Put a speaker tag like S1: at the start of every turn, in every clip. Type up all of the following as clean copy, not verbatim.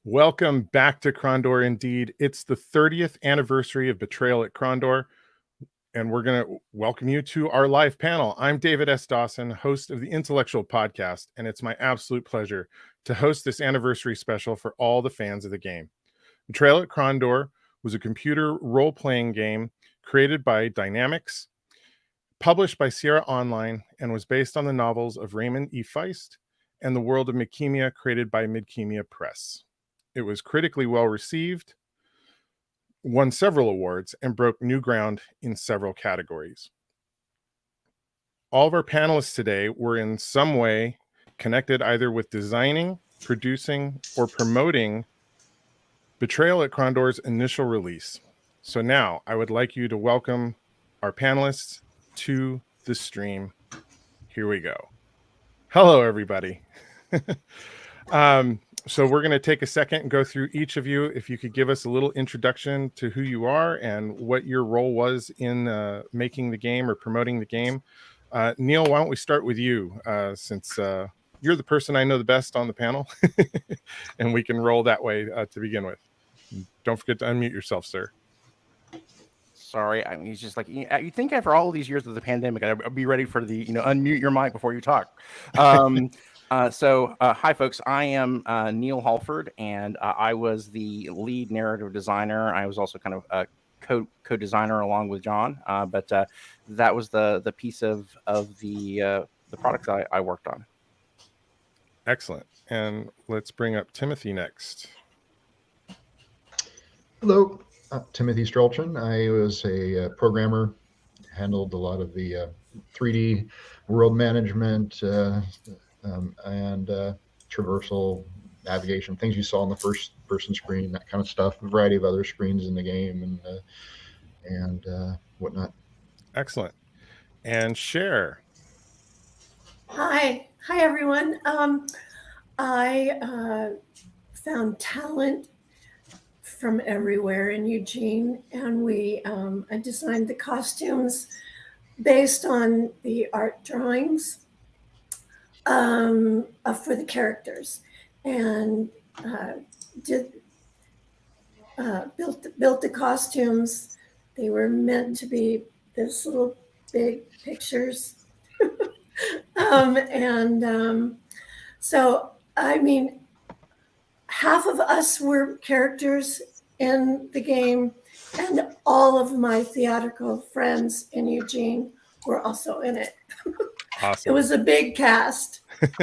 S1: Welcome back to Krondor. Indeed, it's the 30th anniversary of Betrayal at Krondor, and we're going to welcome you to our live panel. I'm David S. Dawson, host of the Intellectual Podcast, and it's my absolute pleasure to host this anniversary special for all the fans of the game. Betrayal at Krondor was a computer role-playing game created by Dynamics, published by Sierra Online, and was based on the novels of Raymond E. Feist and the World of Midkemia, created by Midkemia Press. It was critically well received, won several awards, and broke new ground in several categories. All of our panelists today were in some way connected either with designing, producing, or promoting Betrayal at Krondor's initial release. So now I would like you to welcome our panelists to the stream. Here we go. Hello, everybody. So we're going to take a second and go through each of you. If you could give us a little introduction to who you are and what your role was in making the game or promoting the game. Neil, why don't we start with you, since you're the person I know the best on the panel, and we can roll that way to begin with. Don't forget to unmute yourself, sir.
S2: Sorry, I mean, he's just like, you think after all these years of the pandemic, I'd be ready for the, unmute your mic before you talk. Hi, folks. I am Neil Halford, and I was the lead narrative designer. I was also kind of a co-designer along with John, but that was the piece of the products I worked on.
S1: Excellent. And let's bring up Timothy next.
S3: Hello, Timothy Strelchin. I was a programmer, handled a lot of the 3D world management and traversal navigation, things you saw on the first person screen, that kind of stuff, a variety of other screens in the game and whatnot.
S1: Excellent. And Cher.
S4: Hi everyone. I found talent from everywhere in Eugene, and I designed the costumes based on the art drawings for the characters, and built the costumes. They were meant to be this little big pictures. So, I mean, half of us were characters in the game, and all of my theatrical friends in Eugene were also in it.
S1: Awesome.
S4: It was a big cast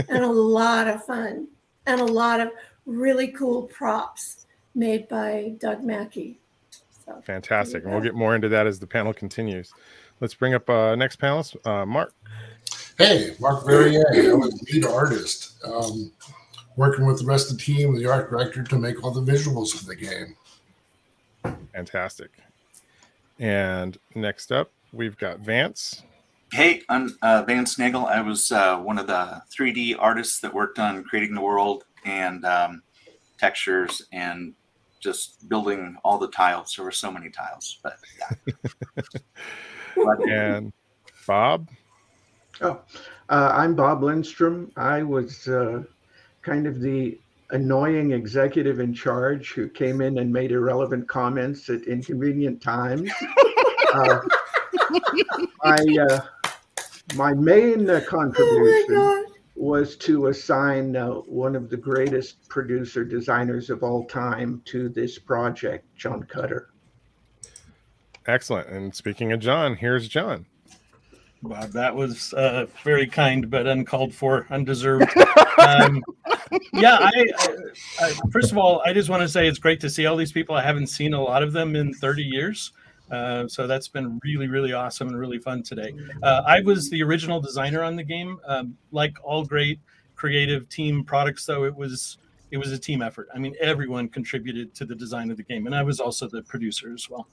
S4: and a lot of fun, and a lot of really cool props made by Doug Mackey. So,
S1: fantastic. And we'll get more into that as the panel continues. Let's bring up next panelist, Mark.
S5: Hey, Mark Verrier. I was the lead artist, working with the rest of the team and the art director to make all the visuals for the game.
S1: Fantastic. And next up, we've got Vance.
S6: Hey, I'm Vance Nagel. I was one of the 3D artists that worked on creating the world and textures and just building all the tiles. There were so many tiles, but yeah.
S1: And Bob.
S7: I'm Bob Lindstrom. I was kind of the annoying executive in charge who came in and made irrelevant comments at inconvenient times. My main contribution was to assign one of the greatest producer designers of all time to this project, John Cutter.
S1: Excellent. And speaking of John, here's John.
S8: Bob, that was very kind, but uncalled for, undeserved. First of all, I just want to say it's great to see all these people. I haven't seen a lot of them in 30 years. So that's been really, really awesome and really fun today. I was the original designer on the game. Like all great creative team products, though, it was a team effort. I mean, everyone contributed to the design of the game, and I was also the producer as well.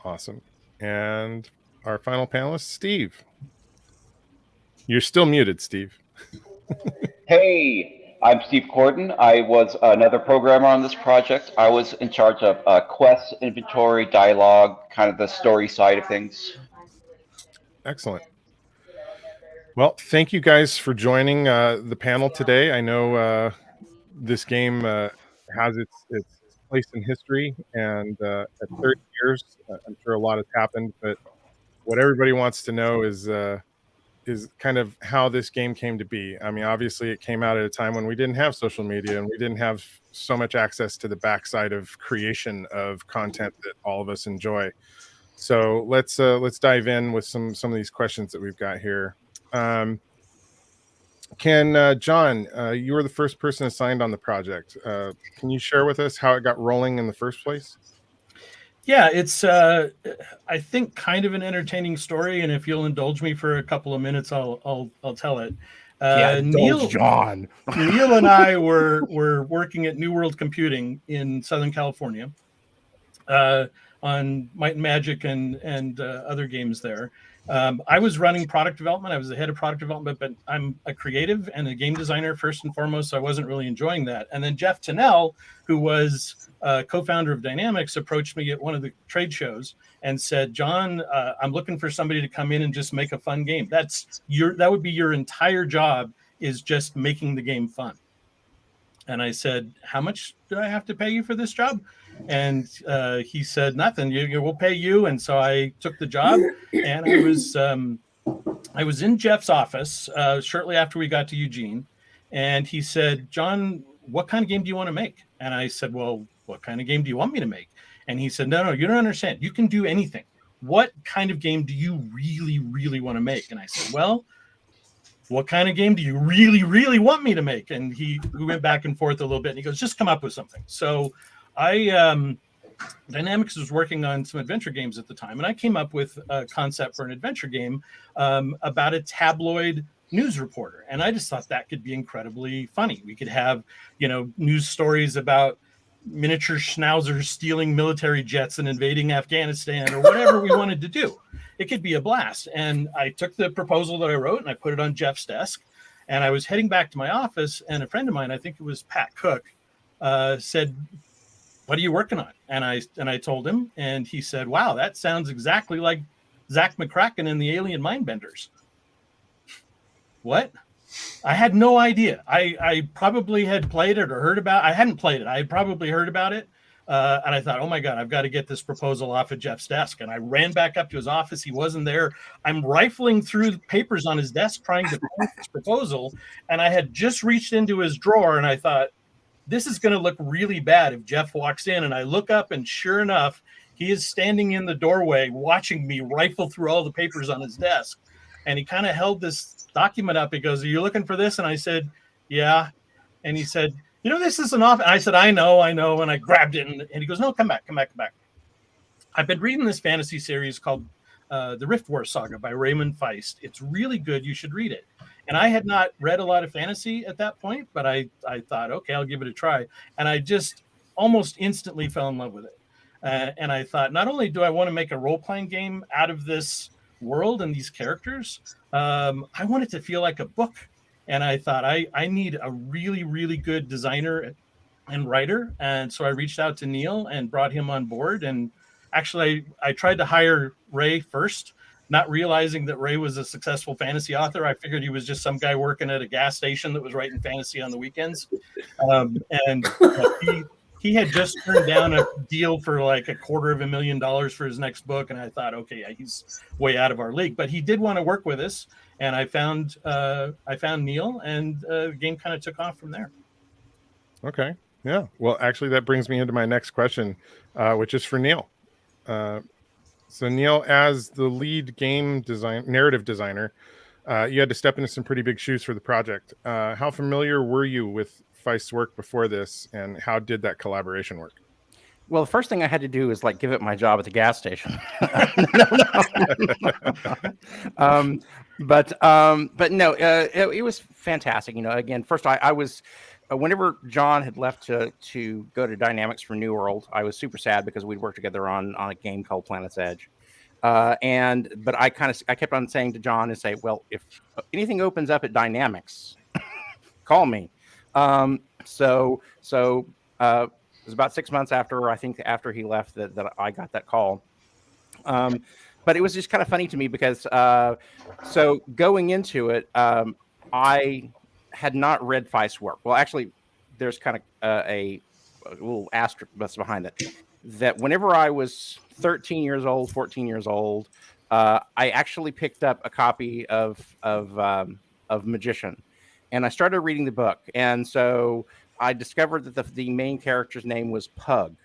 S1: Awesome. And our final panelist, Steve. You're still muted, Steve.
S9: Hey, I'm Steve Corden. I was another programmer on this project. I was in charge of quests, inventory, dialogue, kind of the story side of things.
S1: Excellent. Well, thank you guys for joining the panel today. I know this game has its place in history. And at 30 years, I'm sure a lot has happened. But what everybody wants to know is kind of how this game came to be. I mean, obviously, it came out at a time when we didn't have social media and we didn't have so much access to the backside of creation of content that all of us enjoy. So let's dive in with some of these questions that we've got here. John, you were the first person assigned on the project. Can you share with us how it got rolling in the first place?
S8: Yeah, it's I think kind of an entertaining story, and if you'll indulge me for a couple of minutes, I'll tell it.
S2: John.
S8: Neil and I were working at New World Computing in Southern California on Might and Magic and other games there. I was running product development. I was the head of product development, but I'm a creative and a game designer first and foremost, so I wasn't really enjoying that. And then Jeff Tennell, who was co-founder of Dynamics, approached me at one of the trade shows and said, "John, I'm looking for somebody to come in and just make a fun game. That would be your entire job, is just making the game fun." And I said, "How much do I have to pay you for this job?" And he said, "Nothing. We'll pay you." And so I took the job, and I was in Jeff's office shortly after we got to Eugene, and he said, "John, what kind of game do you want to make?" And I said, "Well, what kind of game do you want me to make?" And he said, No, you don't understand. You can do anything. What kind of game do you really, really want to make?" And I said, "Well, what kind of game do you really, really want me to make?" And we went back and forth a little bit, and he goes, "Just come up with something." So Dynamics was working on some adventure games at the time, and I came up with a concept for an adventure game about a tabloid news reporter. And I just thought that could be incredibly funny. We could have, news stories about miniature schnauzers stealing military jets and invading Afghanistan, or whatever we wanted to do. It could be a blast. And I took the proposal that I wrote and I put it on Jeff's desk. And I was heading back to my office, and a friend of mine, I think it was Pat Cook, said, "What are you working on?" And I told him, and he said, "Wow, that sounds exactly like Zach McCracken in the Alien Mindbenders." What? I had no idea. I probably had played it or heard about it. I hadn't played it. I had probably heard about it. And I thought, oh my God, I've got to get this proposal off of Jeff's desk. And I ran back up to his office. He wasn't there. I'm rifling through the papers on his desk trying to find this proposal. And I had just reached into his drawer, and I thought, this is going to look really bad if Jeff walks in. And I look up, and sure enough, he is standing in the doorway watching me rifle through all the papers on his desk. And he kind of held this document up. He goes, "Are you looking for this?" And I said, "Yeah." And he said, "This is an off." And I said, I know. And I grabbed it. And he goes, "No, come back. I've been reading this fantasy series called The Rift War Saga by Raymond Feist. It's really good. You should read it." And I had not read a lot of fantasy at that point, but I thought, okay, I'll give it a try. And I just almost instantly fell in love with it. And I thought, not only do I want to make a role-playing game out of this world and these characters, I want it to feel like a book. And I thought, I need a really, really good designer and writer. And so I reached out to Neil and brought him on board. And actually, I tried to hire Ray first, not realizing that Ray was a successful fantasy author. I figured he was just some guy working at a gas station that was writing fantasy on the weekends. He had just turned down a deal for like $250,000 for his next book. And I thought, okay, he's way out of our league, but he did want to work with us. And I found Neil, and the game kind of took off from there.
S1: Okay. Yeah. Well, actually, that brings me into my next question, which is for Neil. So Neil, as the lead game narrative designer, you had to step into some pretty big shoes for the project. How familiar were you with Feist's work before this, and how did that collaboration work?
S2: Well, the first thing I had to do is give it my job at the gas station. But no, it was fantastic. Again, first I was, whenever John had left to go to Dynamics for New World, I was super sad because we'd worked together on a game called Planet's Edge. But I kept on saying to John and say, well, if anything opens up at Dynamics, call me. So it was about 6 months after he left that I got that call. But it was just kind of funny to me because so going into it, I had not read Feist's work. Well, actually, there's kind of little asterisk that's behind it. That whenever I was 13 years old, 14 years old, I actually picked up a copy of Magician, and I started reading the book. And so I discovered that the main character's name was Pug,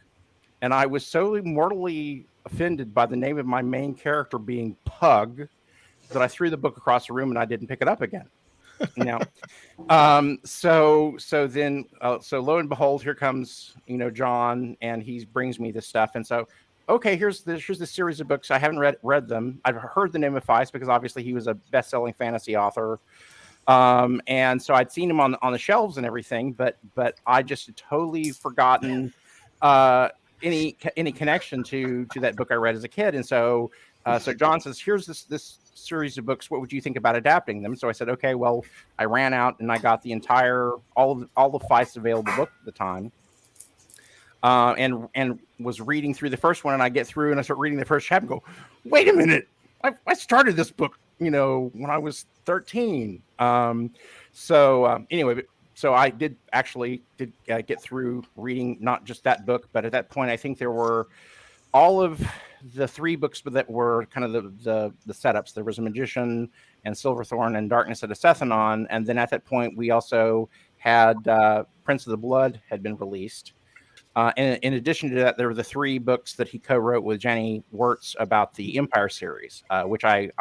S2: and I was so mortally offended by the name of my main character being Pug that I threw the book across the room and I didn't pick it up again. Now, so then lo and behold, here comes John, and he brings me this stuff, and so okay, here's this series of books. I haven't read them. I've heard the name of Feist because obviously he was a best-selling fantasy author, and so I'd seen him on the shelves and everything, but I just had totally forgotten any connection to that book I read as a kid. And so John says, here's this series of books, what would you think about adapting them? So I said, okay. Well, I ran out and I got the entire all the Feist available book at the time, and was reading through the first one, and I get through and I start reading the first chapter and go, wait a minute, I started this book when I was 13. Anyway, so I did get through reading not just that book, but at that point I think there were all of the 3 books that were kind of the setups. There was a Magician and Silverthorn and Darkness at Asethanon, and then at that point we also had Prince of the Blood had been released. And in addition to that, there were the 3 books that he co-wrote with Jenny Wirtz about the Empire series, which I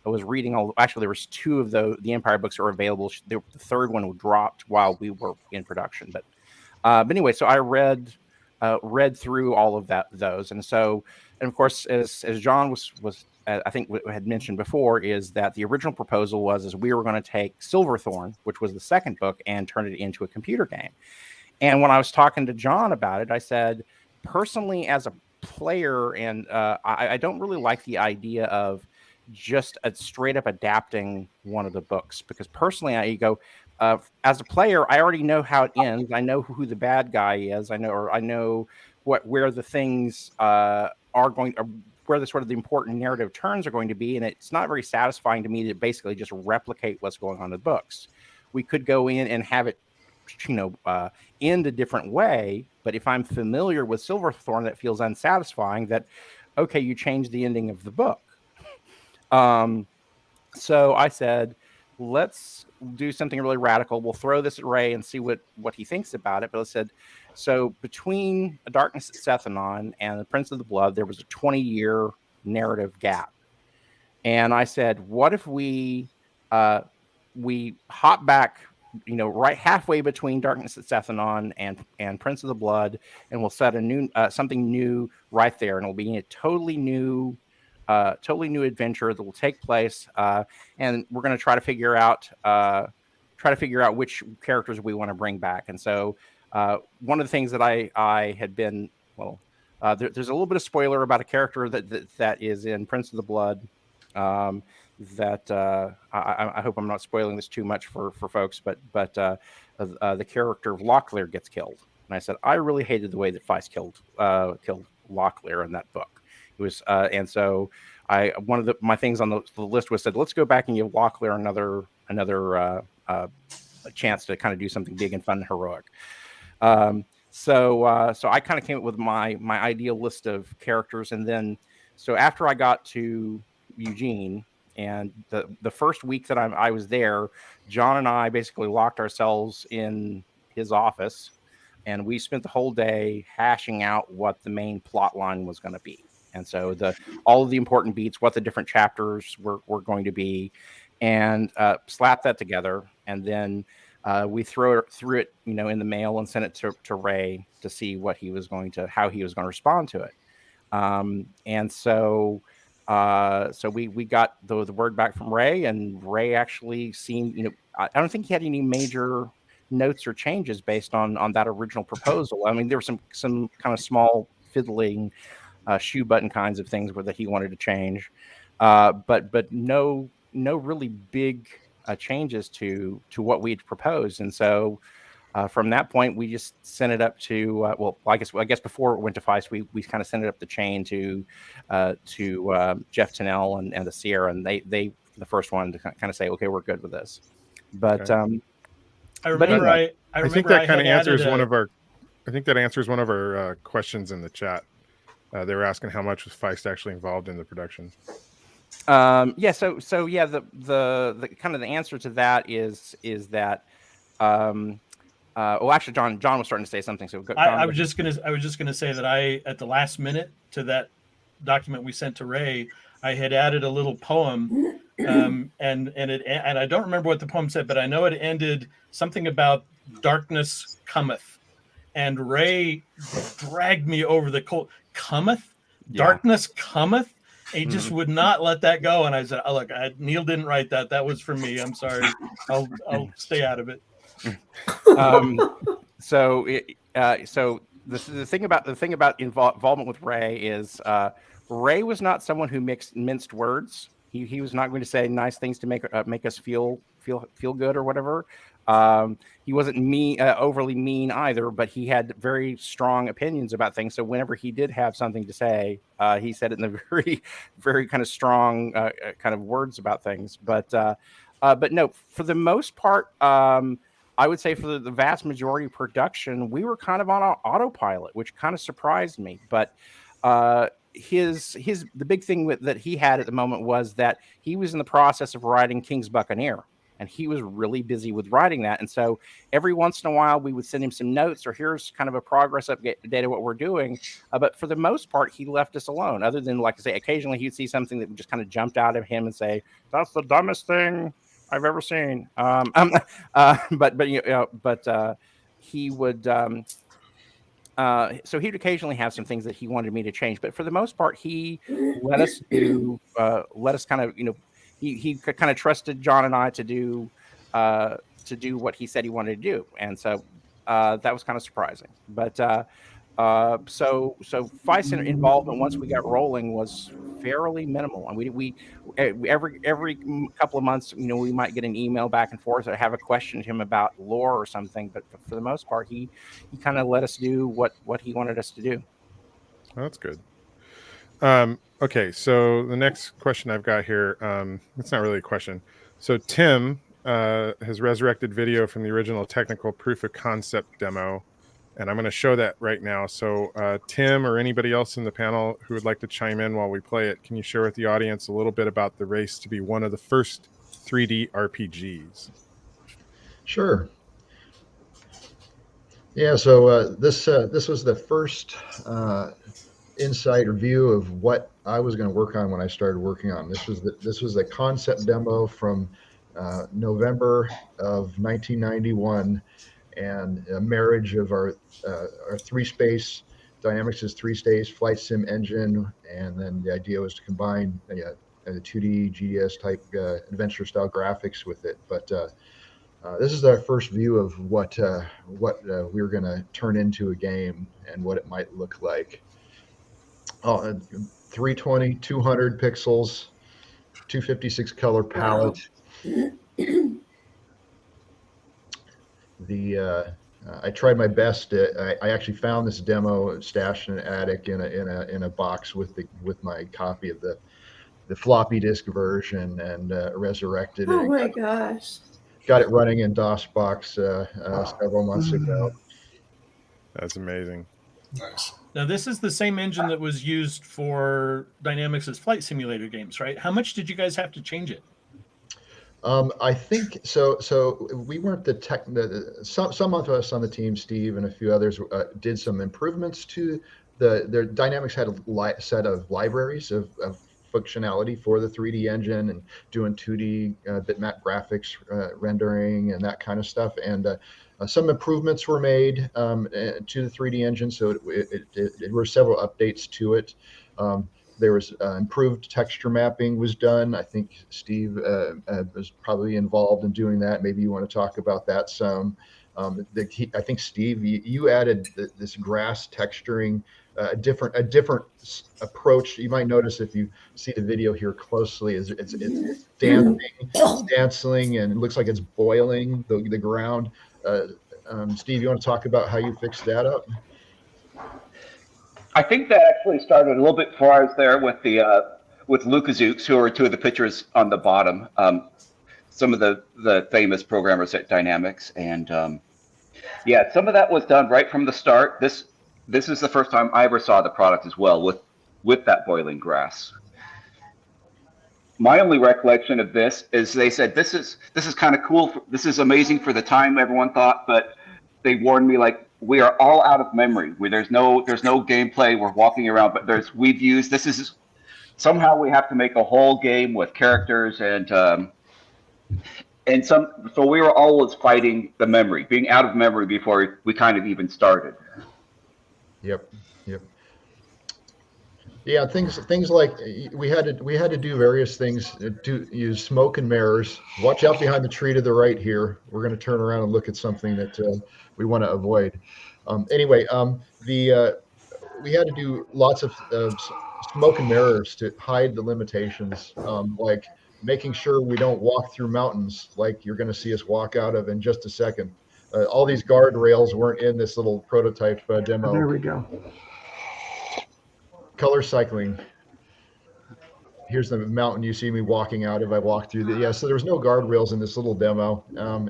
S2: was reading. Actually, there was 2 of the Empire books that were available. The 3rd one dropped while we were in production. But anyway, so I read through all of those, and of course, as John was I think had mentioned before, is that the original proposal was we were going to take Silverthorn, which was the 2nd book, and turn it into a computer game. And when I was talking to John about it, I said, personally, as a player, and I don't really like the idea of just straight up adapting one of the books, because personally, I go, as a player, I already know how it ends. I know who the bad guy is. I know where the things are going, or where the sort of the important narrative turns are going to be, and it's not very satisfying to me to basically just replicate what's going on in the books. We could go in and have it end a different way, but if I'm familiar with Silverthorn, that feels unsatisfying. That okay, you changed the ending of the book. So I said, let's do something really radical. We'll throw this at Ray and see what he thinks about it. But I said, so between A Darkness at Sethanon and The Prince of the Blood, there was a 20-year narrative gap. And I said, what if we hop back, right halfway between Darkness at Sethanon and Prince of the Blood, and we'll set a new something new right there, and it'll be a totally new adventure that will take place, and we're going to try to figure out which characters we want to bring back. And so one of the things that I had been there's a little bit of spoiler about a character that is in Prince of the Blood. I hope I'm not spoiling this too much for folks, but the character of Locklear gets killed, and I said I really hated the way that Feist killed Locklear in that book. It was, and so one of my things on the list was said, let's go back and give Locklear another chance to kind of do something big and fun and heroic. So I kind of came up with my ideal list of characters, and then so after I got to Eugene, and the first week that I was there, John and I basically locked ourselves in his office, and we spent the whole day hashing out what the main plot line was going to be. And so all of the important beats, what the different chapters were going to be, and slap that together. And then we threw it, in the mail and sent it to Ray to see how he was going to respond to it. And so we got the word back from Ray, and Ray actually seemed, I don't think he had any major notes or changes based on that original proposal. I mean, there were some kind of small fiddling shoe button kinds of things that he wanted to change, but no really big changes to what we'd proposed. And so from that point, we just sent it up to I guess before it went to Feist, we kind of sent it up the chain to Jeff Tennell and the Sierra, and they the first one to kind of say, okay, we're good with this. But
S8: I remember
S1: I think that kind of answers one of our. I think that answers one of our questions in the chat. They were asking how much was Feist actually involved in the production.
S2: Yeah. So yeah, the kind of the answer to that is that. Well, actually, John was starting to say something. So
S8: I was just gonna say that I, at the last minute to that document we sent to Ray, I had added a little poem, and I don't remember what the poem said, but I know it ended something about darkness cometh, and Ray dragged me over the cold. Cometh, darkness cometh. He just would not let that go, and I said, "Oh, look, Neil didn't write that. That was for me. I'm sorry. I'll stay out of it."
S2: So the thing about involvement with Ray is Ray was not someone who minced words. He was not going to say nice things to make us feel good or whatever. He wasn't overly mean either, but he had very strong opinions about things. So whenever he did have something to say, he said it in the very, very kind of strong kind of words about things. But no, for the most part, I would say for the vast majority of production, we were kind of on autopilot, which kind of surprised me. But the big thing that he had at the moment was that he was in the process of writing King's Buccaneer, and he was really busy with writing that. And so every once in a while, we would send him some notes, or here's kind of a progress update of what we're doing. But for the most part, he left us alone. Other than, like I say, occasionally he'd see something that just kind of jumped out of him and say, "That's the dumbest thing I've ever seen." But he would. So he'd occasionally have some things that he wanted me to change, but for the most part, he let us kind of, he kind of trusted John and I to do what he said he wanted to do, and so that was kind of surprising. But so Feist's involvement once we got rolling was fairly minimal, and we every couple of months, we might get an email back and forth or have a question to him about lore or something, but for the most part, he kind of let us do what he wanted us to do.
S1: Oh, that's good. Okay, so the next question I've got here, it's not really a question. So Tim has resurrected video from the original technical proof of concept demo, and I'm going to show that right now. So Tim or anybody else in the panel who would like to chime in while we play it, can you share with the audience a little bit about the race to be one of the first 3D RPGs?
S3: Sure. Yeah, so this was the first insight or view of what I was going to work on when I started working on this. This was a concept demo from November of 1991, and a marriage of our three-space Dynamics' three-stage flight sim engine, and then the idea was to combine a 2D GDS type adventure style graphics with it. But this is our first view of what we were going to turn into a game and what it might look like. 320, 200 pixels, 256 color palette. I tried my best. I actually found this demo stashed in an attic in a box with my copy of the floppy disk version, and resurrected it.
S4: Oh my gosh!
S3: Got it running in DOSBox several months ago.
S1: That's amazing.
S5: Nice.
S8: Now, this is the same engine that was used for Dynamics' flight simulator games, right? How much did you guys have to change it?
S3: I think so. So we weren't the tech. Some of us on the team, Steve and a few others, did some improvements to their Dynamics had a set of libraries of functionality for the 3D engine and doing 2D bitmap graphics rendering and that kind of stuff. And some improvements were made to the 3D engine. So there were several updates to it. There was improved texture mapping was done. I think Steve was probably involved in doing that. Maybe you want to talk about that some. I think Steve, you added this grass texturing, a different approach. You might notice if you see the video here closely, it's dancing, and it looks like it's boiling the ground. Steve, you want to talk about how you fixed that up?
S9: I think that actually started a little bit before I was there with Lucazooks, who are two of the pictures on the bottom. Some of the famous programmers at Dynamics, and Yeah, some of that was done right from the start. This is the first time I ever saw the product as well with that boiling grass. My only recollection of this is they said this is kind of cool. This is amazing for the time, everyone thought, but they warned me like we are all out of memory. There's no gameplay. We're walking around, but we've used this is somehow we have to make a whole game with characters and so we were always fighting the memory, being out of memory before we kind of even started.
S3: Yep. Yeah, things like we had to do various things to use smoke and mirrors. Watch out behind the tree to the right here. We're going to turn around and look at something that we want to avoid. We had to do lots of smoke and mirrors to hide the limitations, like making sure we don't walk through mountains like you're going to see us walk out of in just a second. All these guardrails weren't in this little prototype demo.
S7: There we go.
S3: Color cycling. Here's the mountain you see me walking out of. I walked through so there was no guardrails in this little demo.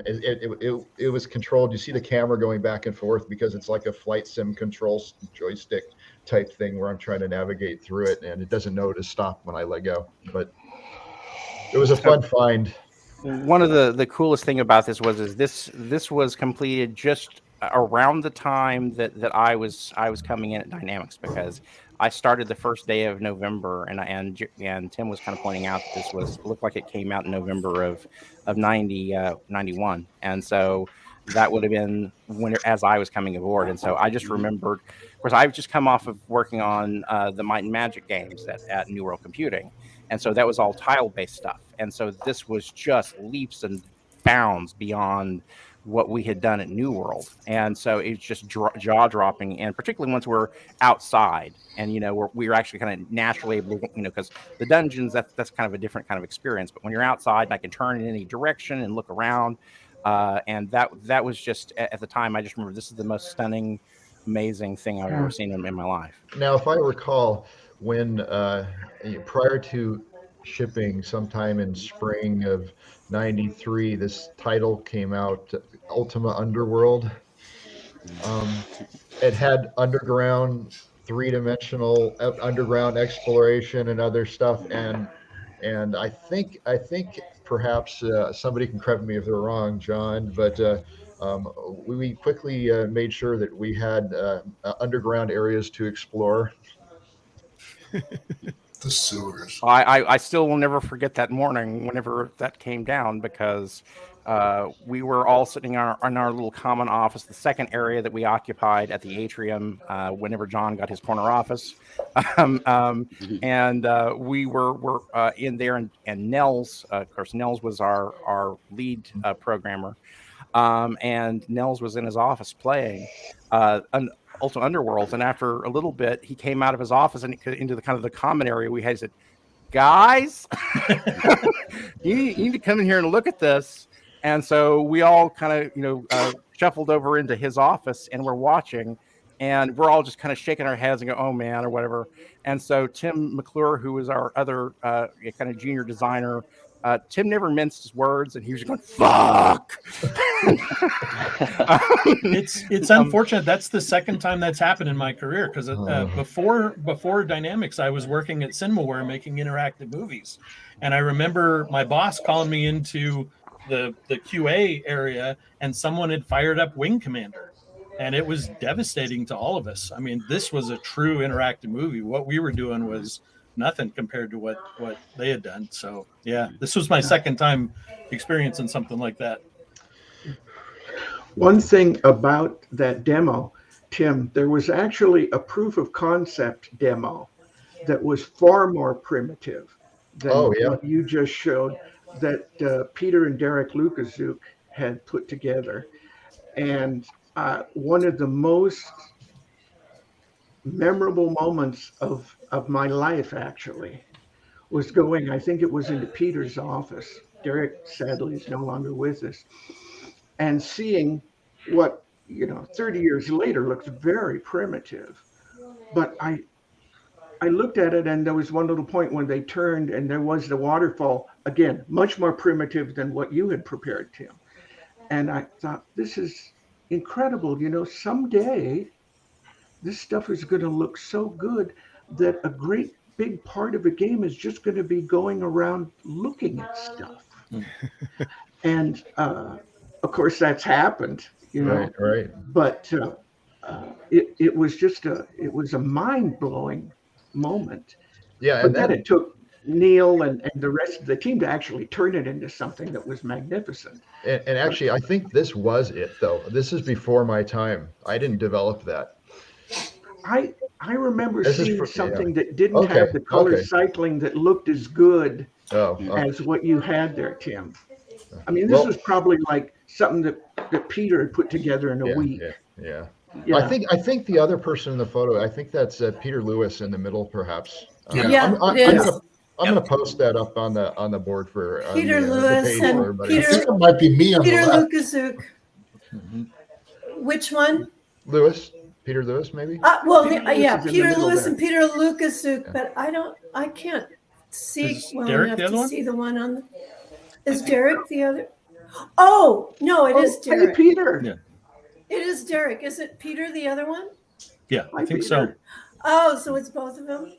S3: It was controlled. You see the camera going back and forth because it's like a flight sim control joystick type thing where I'm trying to navigate through it, and it doesn't know to stop when I let go. But it was a fun find.
S2: One of the coolest thing about this was this was completed just around the time that I was coming in at Dynamics, because I started the first day of November, and Tim was kind of pointing out that this looked like it came out in November of 91, and so that would have been as I was coming aboard. And so I just remembered, of course, I've just come off of working on the Might and Magic games at New World Computing, and so that was all tile-based stuff, and so this was just leaps and bounds beyond what we had done at New World. And so it's just jaw-dropping, and particularly once we're outside and we're actually kind of naturally able to, because the dungeons, that's kind of a different kind of experience, but when you're outside and I can turn in any direction and look around, and that was just, at the time, I just remember this is the most stunning, amazing thing I've ever seen in my life.
S3: Now, if I recall, when prior to shipping sometime in spring of 93, this title came out, Ultima Underworld. It had underground, three-dimensional underground exploration and other stuff, and I think perhaps somebody can correct me if they're wrong, John, but we quickly made sure that we had underground areas to explore.
S5: The sewers.
S2: I still will never forget that morning whenever that came down, because we were all sitting in our little common office, the second area that we occupied at the atrium whenever John got his corner office. And we were in there, and Nels, of course, Nels was our lead programmer. And Nels was in his office playing Ultima Underworlds, and after a little bit, he came out of his office and into the kind of the common area. We had said, "Guys, you need to come in here and look at this." And so we all kind of shuffled over into his office, and we're watching, and we're all just kind of shaking our heads and go, "Oh man," or whatever. And so Tim McClure, who was our other kind of junior designer, Tim never minced his words, and he was just going, "Fuck."
S8: It's unfortunate. That's the second time that's happened in my career, because before Dynamics, I was working at Cinemaware making interactive movies, and I remember my boss calling me into the QA area, and someone had fired up Wing Commander, and it was devastating to all of us. I mean, this was a true interactive movie. What we were doing was nothing compared to what they had done. So yeah, this was my second time experiencing something like that.
S7: One thing about that demo, Tim, there was actually a proof of concept demo that was far more primitive than what you just showed, that Peter and Derek Lukaszuk had put together. And one of the most memorable moments of my life actually was going, I think it was into Peter's office. Derek sadly is no longer with us, and seeing what 30 years later looks very primitive. But I looked at it, and there was one little point when they turned and there was the waterfall, again much more primitive than what you had prepared, Tim. And I thought, this is incredible. You know, someday this stuff is going to look so good that a great big part of a game is just going to be going around looking at stuff. And of course, that's happened, you know.
S3: Right.
S7: But it was just it was a mind blowing moment.
S3: Yeah,
S7: But
S3: and
S7: then
S3: that
S7: it took Neil and the rest of the team to actually turn it into something that was magnificent.
S3: and actually, I think this was it though. This is before my time. I didn't develop that.
S7: I remember
S3: This is
S7: seeing
S3: for-
S7: something
S3: yeah.
S7: that didn't
S3: Okay,
S7: have the color
S3: okay.
S7: cycling that looked as good
S3: Oh,
S7: as what you had there, Tim. I mean, this
S3: Well-
S7: was probably like something that Peter had put together in a week.
S3: Yeah.
S7: Yeah.
S3: I think the other person in the photo, I think that's Peter Lewis in the middle, perhaps.
S4: Yeah,
S3: I'm
S4: it is.
S3: gonna post that up on the board for on
S4: Peter
S3: the
S4: Lewis
S3: page
S4: and
S3: for everybody.
S5: I
S4: Peter-
S5: think it might be me on
S4: Peter
S5: the left.
S4: Lukaszuk. Which one?
S3: Peter Lewis, maybe.
S4: Well,
S7: Peter Lewis
S4: yeah,
S7: is in the
S4: Peter
S7: middle
S4: Lewis
S7: there.
S4: and Peter Lukaszuk, but I can't see
S8: Is
S4: well
S8: Derek
S4: enough
S8: the other
S4: to
S8: one?
S4: see the one on the. Is Derek the other? Oh no, it is
S7: Hey,
S4: Derek.
S7: Peter.
S8: Yeah.
S4: It is Derek. Is it Peter the other one?
S8: Yeah, I
S7: Hi,
S8: think so.
S7: Peter.
S4: Oh, so it's both of them.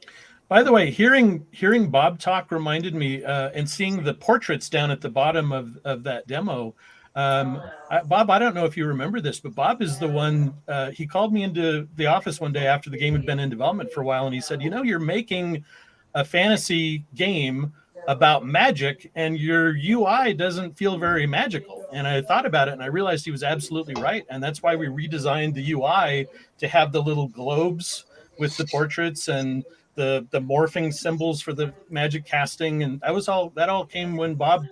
S8: By the way, hearing Bob talk reminded me, and seeing the portraits down at the bottom of that demo. Bob, I don't know if you remember this, but Bob is the one. He called me into the office one day after the game had been in development for a while, and he said, "You know, you're making a fantasy game about magic, and your UI doesn't feel very magical." And I thought about it, and I realized he was absolutely right, and that's why we redesigned the UI to have the little globes with the portraits and the morphing symbols for the magic casting, and that all came when Bob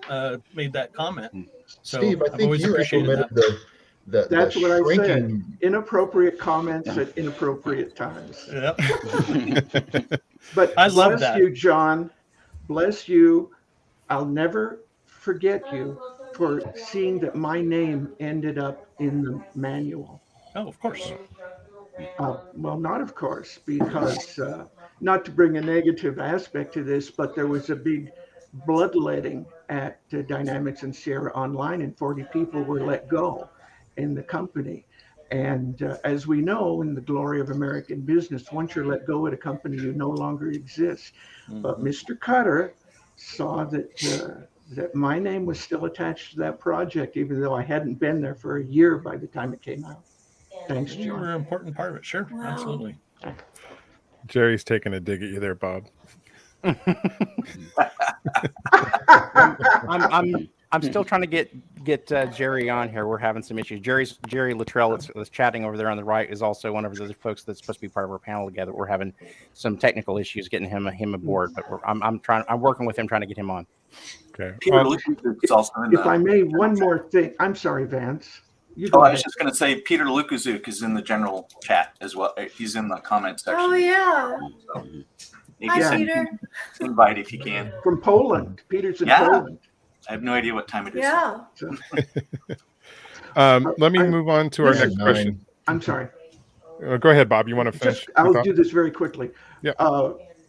S8: made that comment. So
S3: Steve, I
S8: I've
S3: think
S8: always
S3: you
S8: appreciated
S3: implemented the
S7: That's what I said.
S3: shrinking.
S7: Inappropriate comments at inappropriate times.
S8: Yep.
S7: But
S8: I love
S7: bless
S8: that.
S7: you, John. Bless you. I'll never forget you for seeing that my name ended up in the manual.
S8: Oh, of course.
S7: Well, not of course, because not to bring a negative aspect to this, but there was a big bloodletting at Dynamics and Sierra Online, and 40 people were let go in the company. And as we know, in the glory of American business, once you're let go at a company, you no longer exist. But Mr. Cutter saw that my name was still attached to that project, even though I hadn't been there for a year by the time it came out. Thanks,
S8: You were
S7: John.
S8: an important part of it. Sure,
S4: Wow.
S8: absolutely.
S1: Jerry's taking a dig at you there, Bob.
S2: I'm still trying to get Jerry on here. We're having some issues. Jerry Luttrell that's chatting over there on the right is also one of the folks that's supposed to be part of our panel together. We're having some technical issues getting him aboard, but I'm working with him trying to get him on.
S1: Okay.
S6: Peter Lukaszuk is also in
S7: If I
S6: the.
S7: may, one more thing. I'm sorry, Vance. You
S6: Oh,
S7: go
S6: I
S7: ahead.
S6: was just going to say Peter Lukaszuk is in the general chat as well. He's in the comment section.
S4: Oh yeah.
S6: So you
S4: Hi,
S6: can send
S4: Peter.
S6: an invite if you can.
S7: From Poland. Peter's in
S6: Yeah.
S7: Poland.
S6: I have no idea what time it is.
S4: Yeah.
S7: So,
S1: Let me
S7: I-
S1: move on to our
S7: this
S1: next
S7: is
S1: question.
S7: I'm sorry.
S1: Go ahead, Bob. You want to finish?
S7: Just,
S1: your
S7: I'll
S1: thought?
S7: do this very quickly.
S1: Yeah.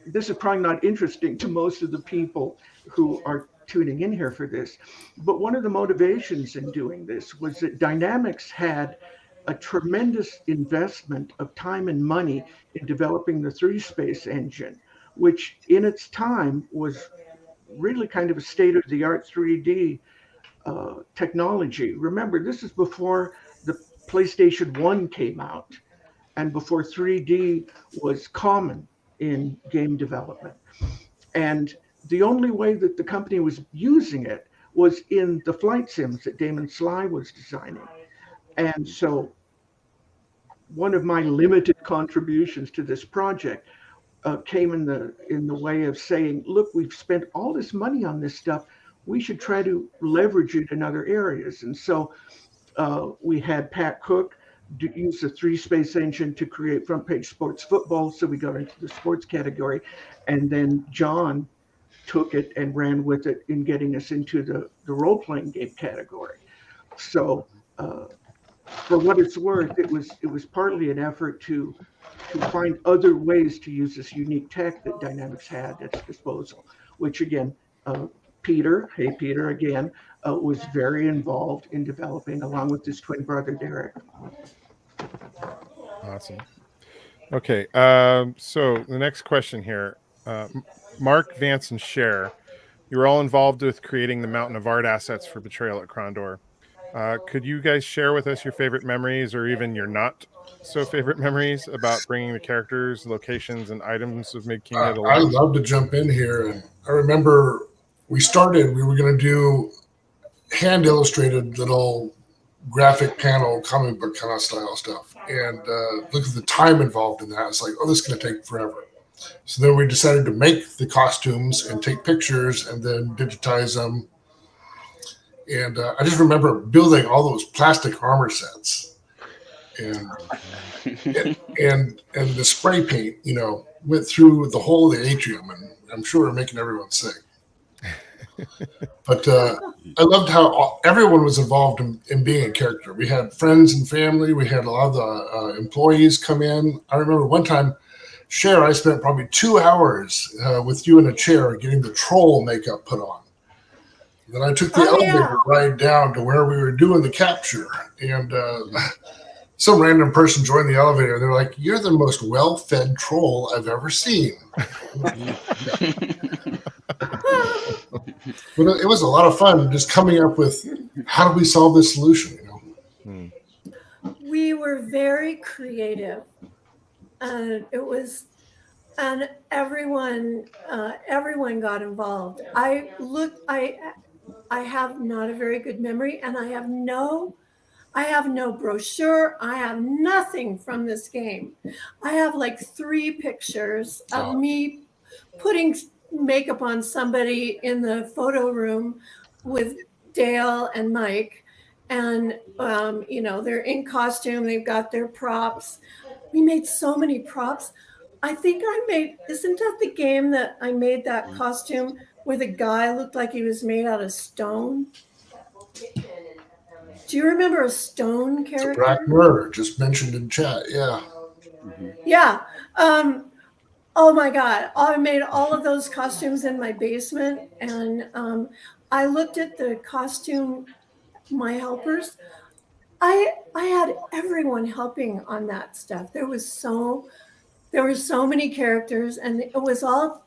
S7: This is probably not interesting to most of the people who are tuning in here for this, but one of the motivations in doing this was that Dynamics had a tremendous investment of time and money in developing the 3-space engine, which in its time was really kind of a state-of-the-art 3D technology. Remember, this is before the PlayStation 1 came out and before 3D was common in game development. And the only way that the company was using it was in the flight sims that Damon Sly was designing. And so one of my limited contributions to this project came in the way of saying, look, we've spent all this money on this stuff. We should try to leverage it in other areas. And so we had Pat Cook use the 3-space engine to create front page sports football. So we got into the sports category. And then John took it and ran with it in getting us into the role-playing game category. So for what it's worth, it was partly an effort to find other ways to use this unique tech that Dynamics had at its disposal, which again, Peter, hey Peter again, was very involved in developing, along with his twin brother, Derek.
S1: Awesome. Okay. So the next question here, Mark, Vance, and Cher, you were all involved with creating the Mountain of Art assets for Betrayal at Krondor. Could you guys share with us your favorite memories, or even your not so favorite memories about bringing the characters, locations, and items of Mid Kinghead to
S5: I'd
S1: life?
S5: love to jump in here. And I remember we were going to do hand illustrated little graphic panel comic book kind of style stuff. And look at the time involved in that. It's like, oh, this is going to take forever. So then we decided to make the costumes and take pictures and then digitize them. And I just remember building all those plastic armor sets, and and the spray paint, went through the whole of the atrium, and I'm sure we're making everyone sick. But I loved how everyone was involved in being a character. We had friends and family. We had a lot of the employees come in. I remember one time, Cher, I spent probably 2 hours with you in a chair getting the troll makeup put on. Then I took the elevator ride down to where we were doing the capture, and some random person joined the elevator. They're like, "You're the most well-fed troll I've ever seen." But it was a lot of fun just coming up with how do we solve this solution.
S4: We were very creative, and everyone got involved. I have not a very good memory, and I have no brochure. I have nothing from this game. I have like 3 pictures of me putting makeup on somebody in the photo room with Dale and Mike, and they're in costume. They've got their props. We made so many props. I think isn't that the game that I made that costume where the guy looked like he was made out of stone? Do you remember a stone character?
S5: Black Mirror, just mentioned in chat. Yeah.
S4: Yeah. Oh my God. I made all of those costumes in my basement, and I looked at the costume, my helpers. I had everyone helping on that stuff. There were so many characters, and it was all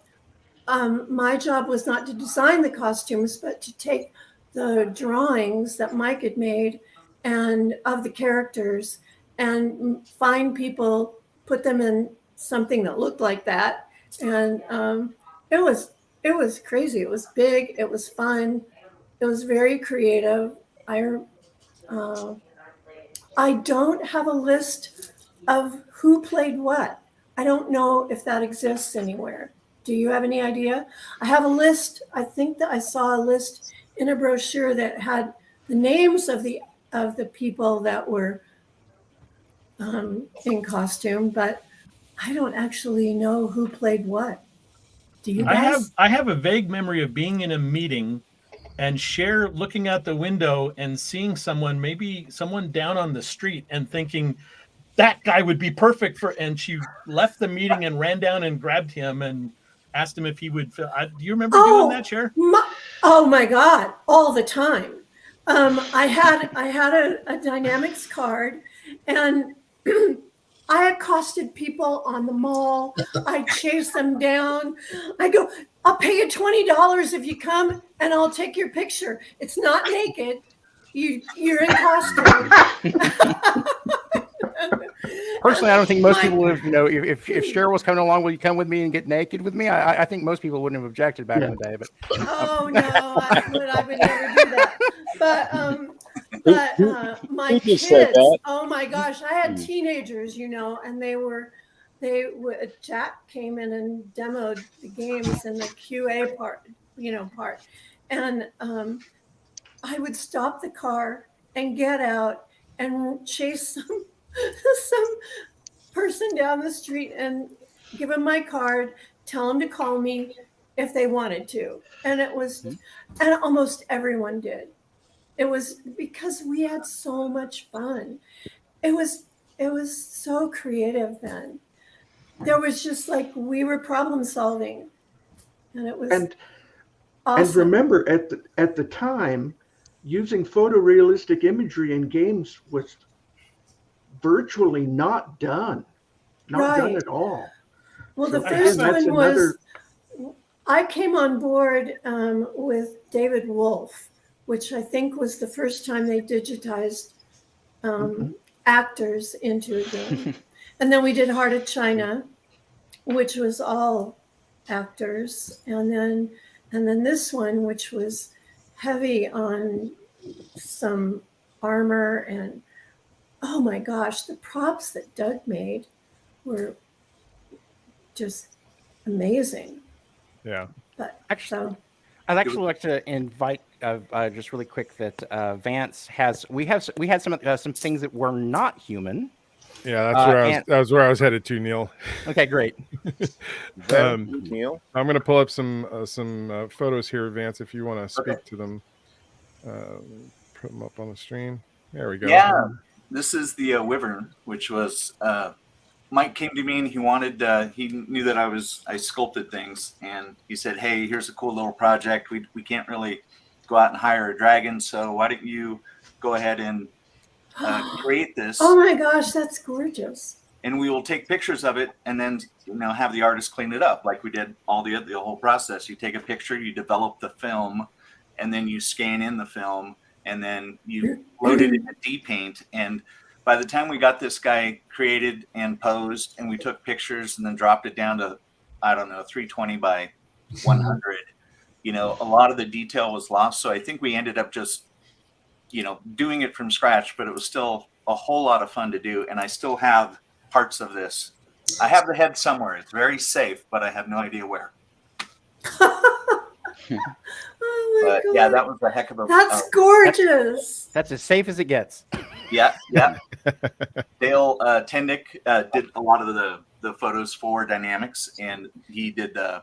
S4: my job was not to design the costumes, but to take the drawings that Mike had made and of the characters and find people, put them in something that looked like that. And it was crazy. It was big. It was fun. It was very creative. I don't have a list of who played what. I don't know if that exists anywhere. Do you have any idea? I have a list. I think that I saw a list in a brochure that had the names of the people that were in costume, but I don't actually know who played what. Do you guys?
S8: I have a vague memory of being in a meeting and Cher looking out the window and seeing maybe someone down on the street, and thinking that guy would be perfect for. And she left the meeting and ran down and grabbed him and asked him if he would. Do you remember doing that, Cher?
S4: Oh my God, all the time. I had a Dynamics card, and I accosted people on the mall. I chased them down. I go, "I'll pay you $20 if you come, and I'll take your picture. It's not naked. You're in costume."
S2: Personally, I don't think most people would have, if Cheryl was coming along, will you come with me and get naked with me? I think most people wouldn't have objected back in the day. But
S4: oh no, I would never do that. But my kids, oh my gosh, I had teenagers, and Jack came in and demoed the games in the QA part, and I would stop the car and get out and chase some person down the street and give them my card, tell them to call me if they wanted to. And and almost everyone did. It was because we had so much fun. It was so creative then. There was just like, we were problem solving, and it was awesome.
S7: And remember, at the time, using photorealistic imagery in games was virtually not done
S4: Right.
S7: at all.
S4: Well, the
S7: So
S4: first
S7: again, that's
S4: one was,
S7: another-
S4: I came on board with David Wolf, which I think was the first time they digitized actors into a game. And then we did Heart of China, which was all actors. And then this one, which was heavy on some armor, and oh my gosh, the props that Doug made were just amazing.
S1: Yeah.
S4: But
S2: Actually,
S4: so
S2: I'd actually like to invite just really quick that Vance has we had some things that were not human.
S1: Yeah, that's where that was where I was headed to, Neil.
S2: Okay, great.
S10: Neil,
S1: I'm going to pull up some photos here, Vance, if you want to speak to them. Put them up on the stream. There we go.
S6: Yeah, this is the Wyvern, which was Mike came to me and he wanted. He knew that I sculpted things, and he said, "Hey, here's a cool little project. We can't really go out and hire a dragon, so why don't you go ahead and create this?
S4: oh my gosh, that's gorgeous.
S6: And we will take pictures of it, and then have the artist clean it up, like we did all the whole process. You take a picture, you develop the film, and then you scan in the film, and then you load it into D-Paint. And by the time we got this guy created and posed, and we took pictures and then dropped it down to, I don't know, 320 by 100, a lot of the detail was lost. So I think we ended up just, doing it from scratch, but it was still a whole lot of fun to do. And I still have parts of this. I have the head somewhere. It's very safe, but I have no idea where.
S4: Oh my God.
S6: Yeah, that was a heck of a.
S4: That's gorgeous.
S2: That's as safe as it gets.
S6: Yeah. Dale Tendick did a lot of the photos for Dynamics, and he did the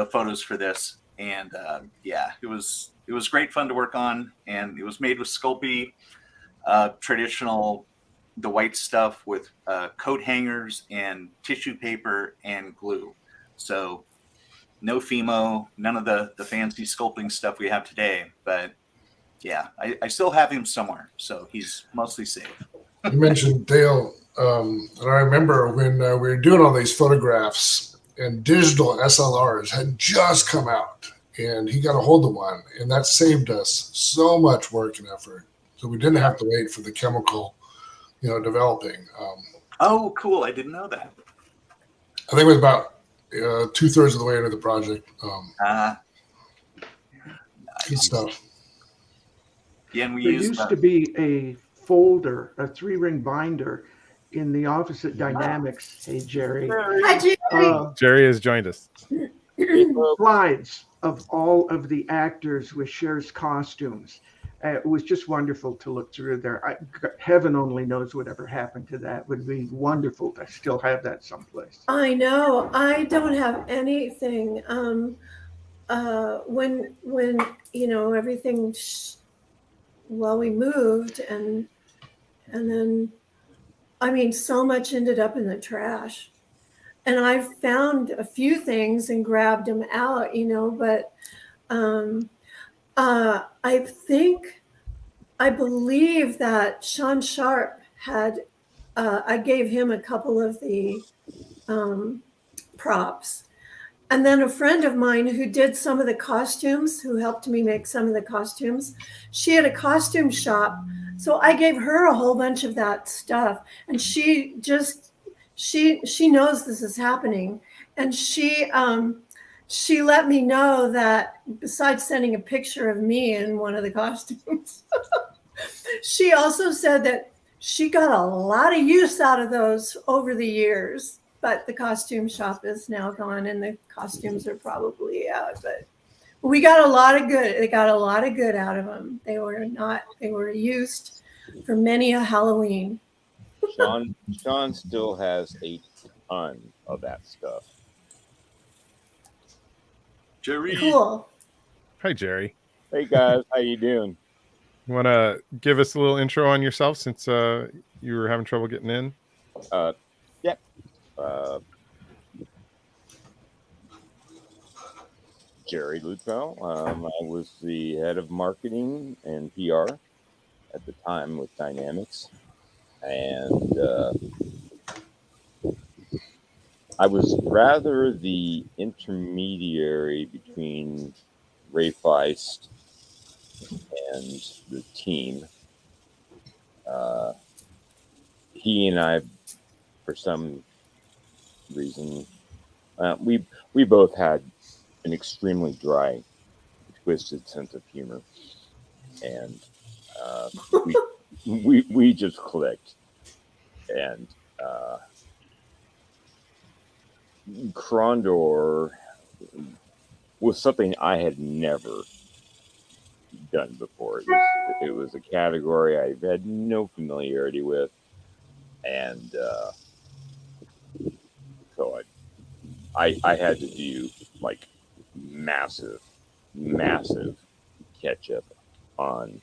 S6: photos for this. And it was great fun to work on, and it was made with Sculpey, traditional, the white stuff with coat hangers and tissue paper and glue. So no Fimo, none of the fancy sculpting stuff we have today. But yeah, I still have him somewhere, so he's mostly safe.
S5: You mentioned Dale, and I remember when we were doing all these photographs, and digital SLRs had just come out, and he got a hold of one, and that saved us so much work and effort. So we didn't have to wait for the chemical, developing.
S6: Oh, cool! I didn't know that.
S5: I think it was about 2/3 of the way into the project. Good stuff.
S6: Yeah, and
S7: there used to be a folder, a 3-ring binder in the office at Dynamics. Hey, Jerry.
S4: Hi, Jerry.
S1: Jerry has joined us.
S7: Slides of all of the actors with Cher's costumes. It was just wonderful to look through there. Heaven only knows whatever happened to that. It would be wonderful to still have that someplace.
S4: I know. I don't have anything. When everything. We moved, and then, so much ended up in the trash. And I found a few things and grabbed them out, but I believe that Sean Sharp had, I gave him a couple of the props. And then a friend of mine who did some of the costumes, who helped me make some of the costumes, she had a costume shop. So I gave her a whole bunch of that stuff. And she knows this is happening. And she let me know that besides sending a picture of me in one of the costumes, she also said that she got a lot of use out of those over the years. But the costume shop is now gone, and the costumes are probably out. But we got a lot of good. They got a lot of good out of them. They were used for many a Halloween.
S10: Sean still has a ton of that stuff.
S6: Jerry.
S4: Cool.
S1: Hi, Jerry.
S10: Hey guys, how you doing?
S1: You want to give us a little intro on yourself, since you were having trouble getting in?
S10: Jerry Luttrell. I was the head of marketing and PR at the time with Dynamics, and I was rather the intermediary between Ray Feist and the team. He and I, for some reason, we both had an extremely dry, twisted sense of humor, and we just clicked. And Krondor was something I had never done before. It was a category I had no familiarity with, and so I had to do like massive catch up on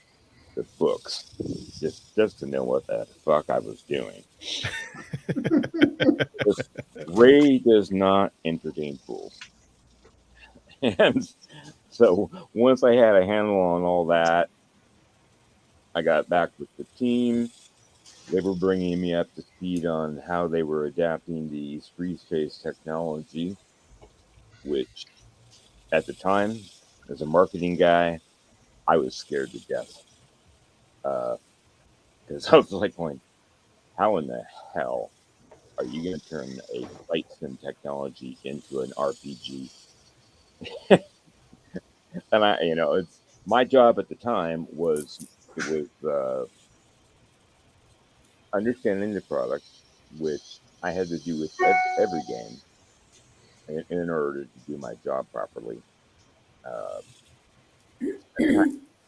S10: the books just to know what the fuck I was doing. Ray does not entertain fools. And so once I had a handle on all that, I got back with the team. They were bringing me up to speed on how they were adapting the freeze face technology, which at the time, as a marketing guy, I was scared to death. Because I was like going, how in the hell are you going to turn a flight sim technology into an RPG? And it's my job at the time was understanding the product, which I had to do with every game in order to do my job properly.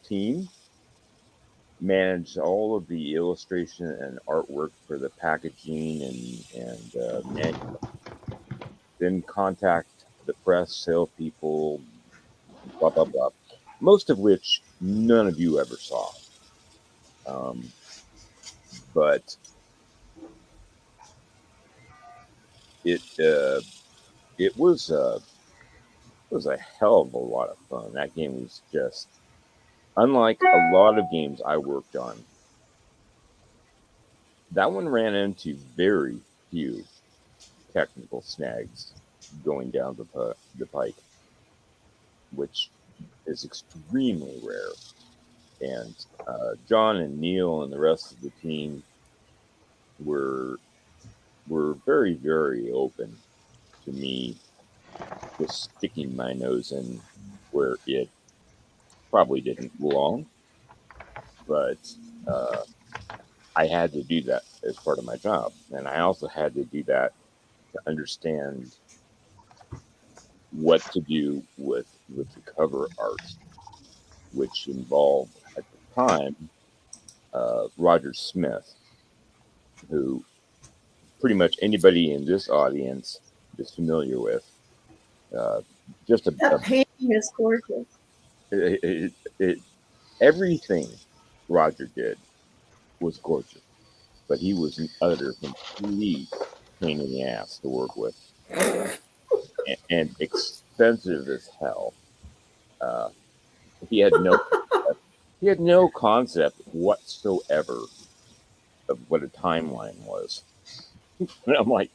S10: Team managed all of the illustration and artwork for the packaging and manual. Then contact the press, salespeople, blah blah blah. Most of which none of you ever saw. But it was a hell of a lot of fun. That game was just unlike a lot of games I worked on. That one ran into very few technical snags going down the pike, which is extremely rare. And John and Neil and the rest of the team were very, very open to me just sticking my nose in where it probably didn't belong. But I had to do that as part of my job. And I also had to do that to understand what to do with the cover art, which involved at the time Roger Smith, who pretty much anybody in this audience is familiar with. Just
S4: That painting is gorgeous.
S10: Everything Roger did was gorgeous, but he was an utter complete pain in the ass to work with, and expensive as hell. He had no concept whatsoever of what a timeline was. And I'm like,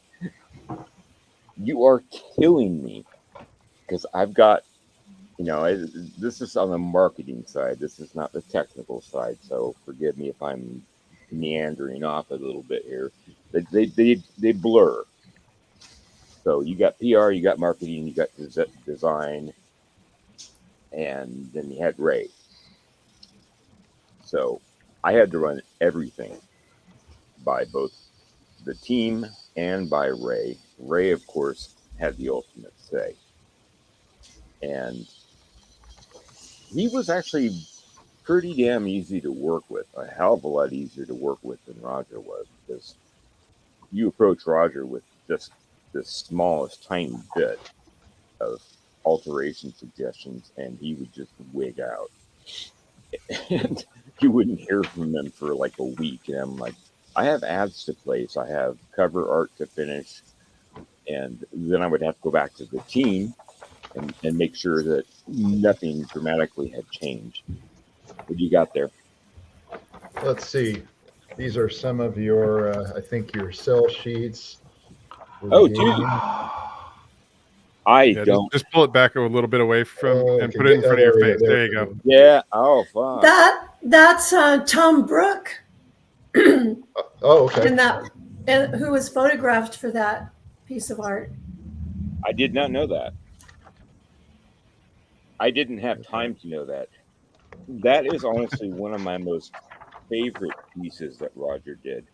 S10: you are killing me, because I've got, this is on the marketing side. This is not the technical side. So forgive me if I'm meandering off a little bit here. They blur. So you got PR, you got marketing, you got design, and then you had Ray. So I had to run everything by both the team and by Ray. Ray, of course, had the ultimate say. And he was actually pretty damn easy to work with, a hell of a lot easier to work with than Roger was, because you approach Roger with just the smallest tiny bit of alteration suggestions, and he would just wig out. And you wouldn't hear from him for like a week. And I'm like, I have ads to place, I have cover art to finish, and then I would have to go back to the team and make sure that nothing dramatically had changed. What do you got there?
S3: Let's see. These are some of your, I think, your cell sheets.
S10: Oh, dude. I don't.
S1: Just pull it back a little bit away from and put it in front of your face. There you go.
S10: Yeah. Oh, fuck.
S4: That's Tom Brook.
S3: Oh, okay.
S4: And who was photographed for that piece of art.
S10: I did not know that. I didn't have time to know that. That is honestly one of my most favorite pieces that Roger did.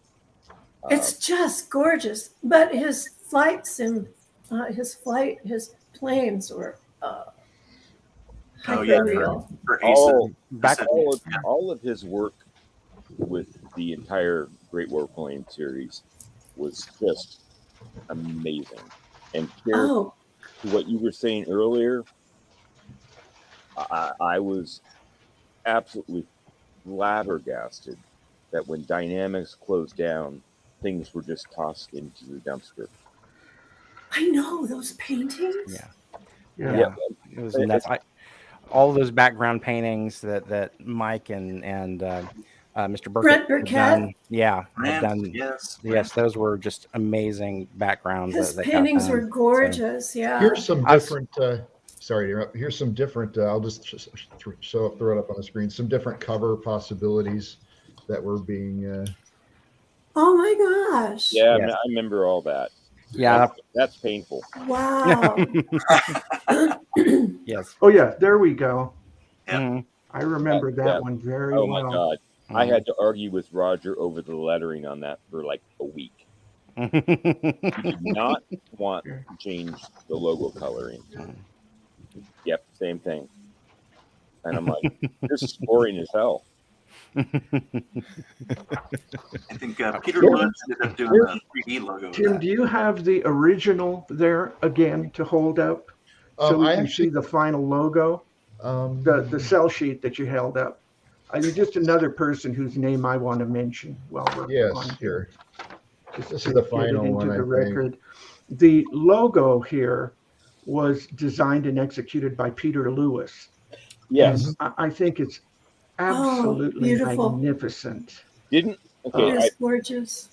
S4: It's just gorgeous. But his flights and his planes were hyper-real.
S10: All of his work with the entire Great Warplane series was just amazing. And to what you were saying earlier, I was absolutely flabbergasted that when Dynamics closed down, things were just tossed into the dumpster.
S4: I know those paintings.
S2: Yeah. It was nuts. All those background paintings that Mike and Mr.
S4: Brent
S2: Burkett
S4: Burkett.
S2: had done. Yes, those were just amazing backgrounds.
S4: His paintings were gorgeous.
S2: So,
S3: Here's some different. Sorry to interrupt. Here's some different. I'll just throw it up on the screen. Some different cover possibilities that were being.
S4: Oh my gosh!
S10: Yeah, I remember all that.
S2: Yeah,
S10: that's painful.
S4: Wow.
S2: Yes.
S7: Oh yeah, there we go.
S2: Mm-hmm.
S7: I remember that one very well.
S10: Oh my God. I had to argue with Roger over the lettering on that for like a week. He did not want to change the logo coloring. Yep, same thing. And I'm like, this is boring as hell.
S6: I think Peter Lewis ended up doing the 3D logo.
S7: Tim, do you have the original there again to hold up so we can see the final logo? The cell sheet that you held up. You're just another person whose name I want to mention while we're on here.
S3: This is the final one, I think.
S7: The logo here was designed and executed by Peter Lewis.
S10: Yes.
S7: And I think it's absolutely magnificent.
S4: It's gorgeous.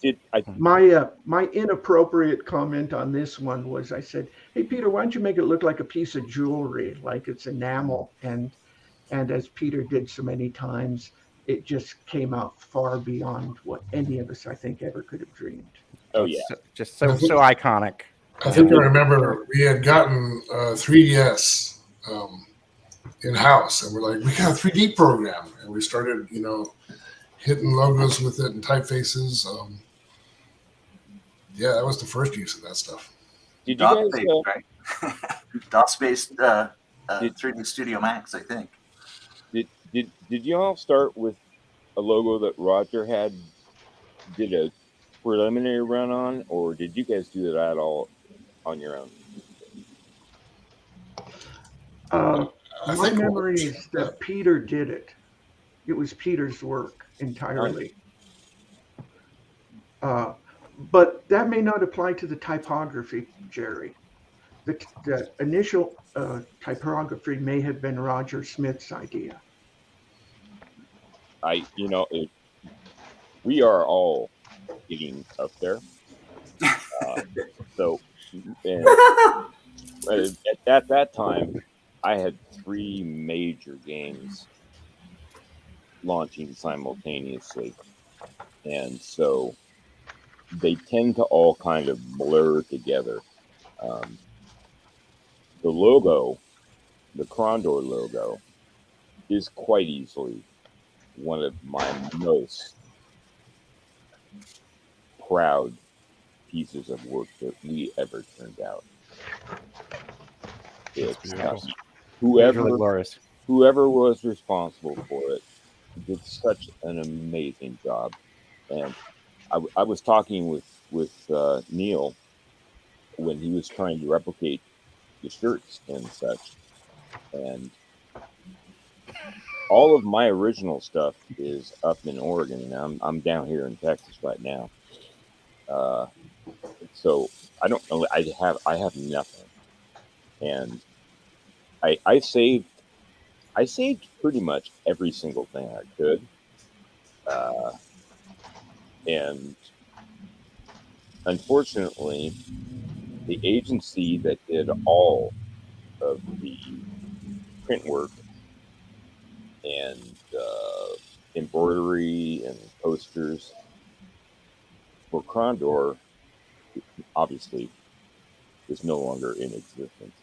S7: My inappropriate comment on this one was I said, "Hey Peter, why don't you make it look like a piece of jewelry, like it's enamel?" And as Peter did so many times, it just came out far beyond what any of us, I think, ever could have dreamed.
S10: Oh yeah,
S2: just so iconic.
S5: I think I remember we had gotten 3DS in house, and we're like, we got a 3D program, and we started, hitting logos with it and typefaces. Yeah, that was the first use of that stuff.
S10: Did you guys,
S6: right? DOS-based 3D Studio Max, I think.
S10: Did you all start with a logo that Roger did a preliminary run on, or did you guys do that all on your own?
S7: My memory is that Peter did it. It was Peter's work entirely. But that may not apply to the typography, Jerry. The initial typography may have been Roger Smith's idea.
S10: We are all getting up there. So at that time, I had 3 major games launching simultaneously. And so they tend to all kind of blur together. The logo, the Krondor logo, is quite easily one of my most proud pieces of work that we ever turned out. It's whoever was responsible for it did such an amazing job. And I was talking with Neil when he was trying to replicate the shirts and such, and all of my original stuff is up in Oregon, and I'm down here in Texas right now. So I don't know. I have nothing, and I saved pretty much every single thing I could, and unfortunately, the agency that did all of the print work and embroidery and posters for Krondor obviously is no longer in existence.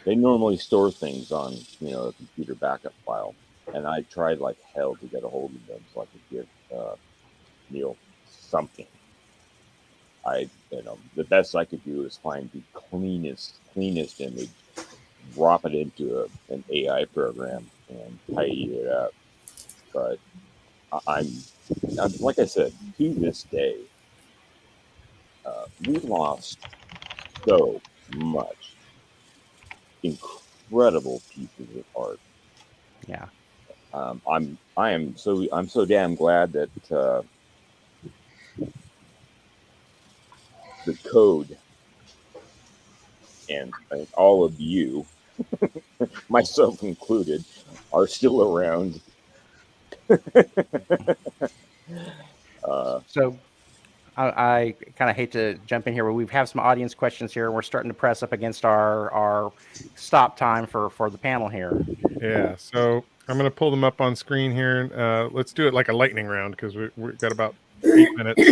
S10: They normally store things on, a computer backup file, and I tried like hell to get a hold of them so I could give Neil something. The best I could do is find the cleanest image, drop it into an AI program, and tidy it up. But I'm like I said, to this day, we lost so much incredible pieces of art.
S2: Yeah.
S10: I'm so damn glad that the code and all of you, myself included, are still around.
S2: So I kind of hate to jump in here, but we have some audience questions here. We're starting to press up against our stop time for the panel here.
S1: Yeah, so I'm going to pull them up on screen here. Let's do it like a lightning round because we've got about 8 minutes.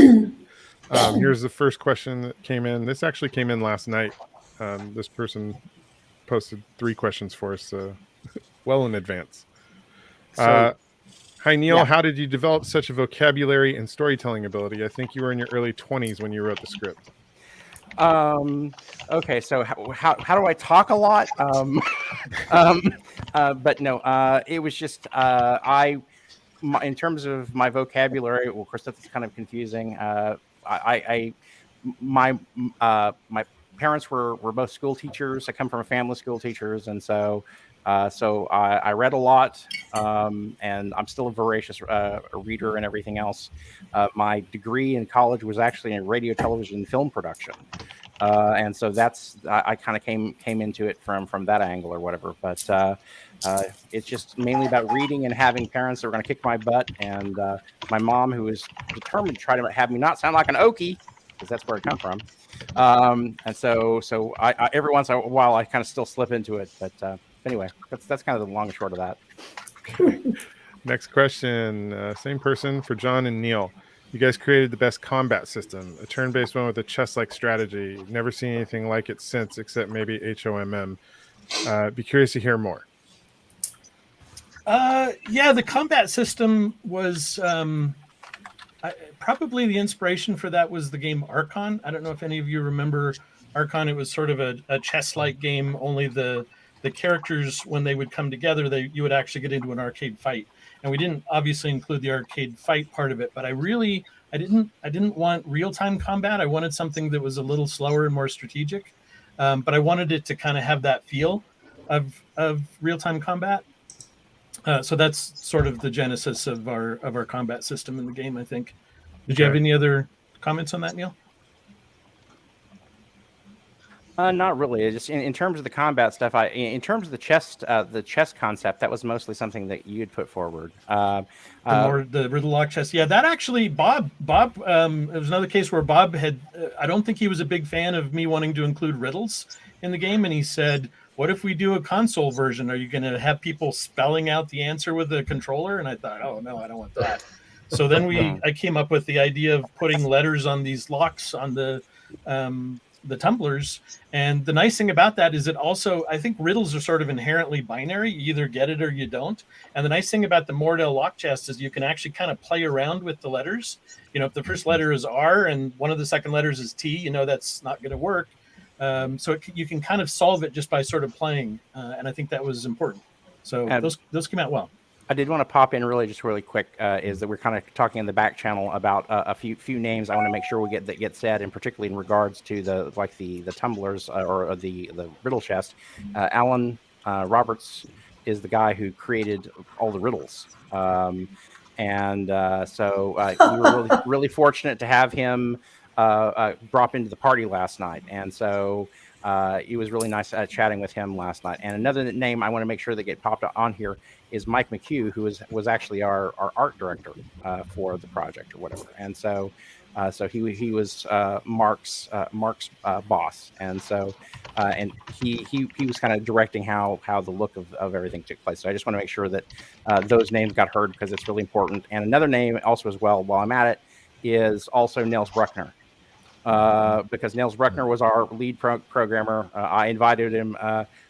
S1: Here's the first question that came in. This actually came in last night. This person posted 3 questions for us well in advance. Hi, Neil.
S2: Yeah.
S1: How did you develop such a vocabulary and storytelling ability? I think you were in your early 20s when you wrote the script.
S2: Okay, so how do I talk a lot? But no, it was just in terms of my vocabulary. Well, of course, that's kind of confusing. My parents were both school teachers. I come from a family of school teachers, and so I read a lot, and I'm still a voracious reader and everything else. My degree in college was actually in radio, television, and film production, and so I kind of came into it from that angle or whatever. But it's just mainly about reading and having parents that were going to kick my butt, and my mom, who was determined to try to have me not sound like an Okie, because that's where I come from. And so I every once in a while I kind of still slip into it, but anyway, that's kind of the long and short of that.
S1: Next question, same person for John and Neil. You guys created the best combat system, a turn-based one with a chess-like strategy. Never seen anything like it since, except maybe HOMM. Be curious to hear more.
S8: Yeah, the combat system was probably the inspiration for that was the game Archon. I don't know if any of you remember Archon. It was sort of a chess-like game, only the characters, when they would come together, you would actually get into an arcade fight. And we didn't obviously include the arcade fight part of it, but I didn't want real-time combat. I wanted something that was a little slower and more strategic, but I wanted it to kind of have that feel of real-time combat. So that's sort of the genesis of our combat system in the game, I think. Did you have any other comments on that, Neil?
S2: Not really. Just in terms of the combat stuff, in terms of the chess concept, that was mostly something that you had put forward.
S8: The riddle lock chess. Yeah, that actually, Bob. It was another case where Bob had. I don't think he was a big fan of me wanting to include riddles in the game, and he said, "What if we do a console version? Are you going to have people spelling out the answer with a controller?" And I thought, "Oh no, I don't want that." So then I came up with the idea of putting letters on these locks on the tumblers. And the nice thing about that is it also, I think riddles are sort of inherently binary. You either get it or you don't. And the nice thing about the Mordell lock chest is you can actually kind of play around with the letters. If the first letter is R and one of the second letters is T, that's not going to work. So you can kind of solve it just by sort of playing. And I think that was important. So those came out well.
S2: I did want to pop in really quick, is that we're kind of talking in the back channel about a few names I want to make sure we get said, and particularly in regards to the tumblers or the riddle chest. Alan Roberts is the guy who created all the riddles, and so we were really fortunate to have him drop into the party last night, and so it was really nice chatting with him last night. And another name I want to make sure that get popped on here is Mike McHugh, who was actually our art director for the project or whatever. And so he was Mark's boss, and so and he was kind of directing how the look of everything took place. So I just want to make sure that those names got heard, because it's really important. And another name also as well, while I'm at it, is also Nels Bruckner. Because Nels Bruckner was our lead programmer. I invited him,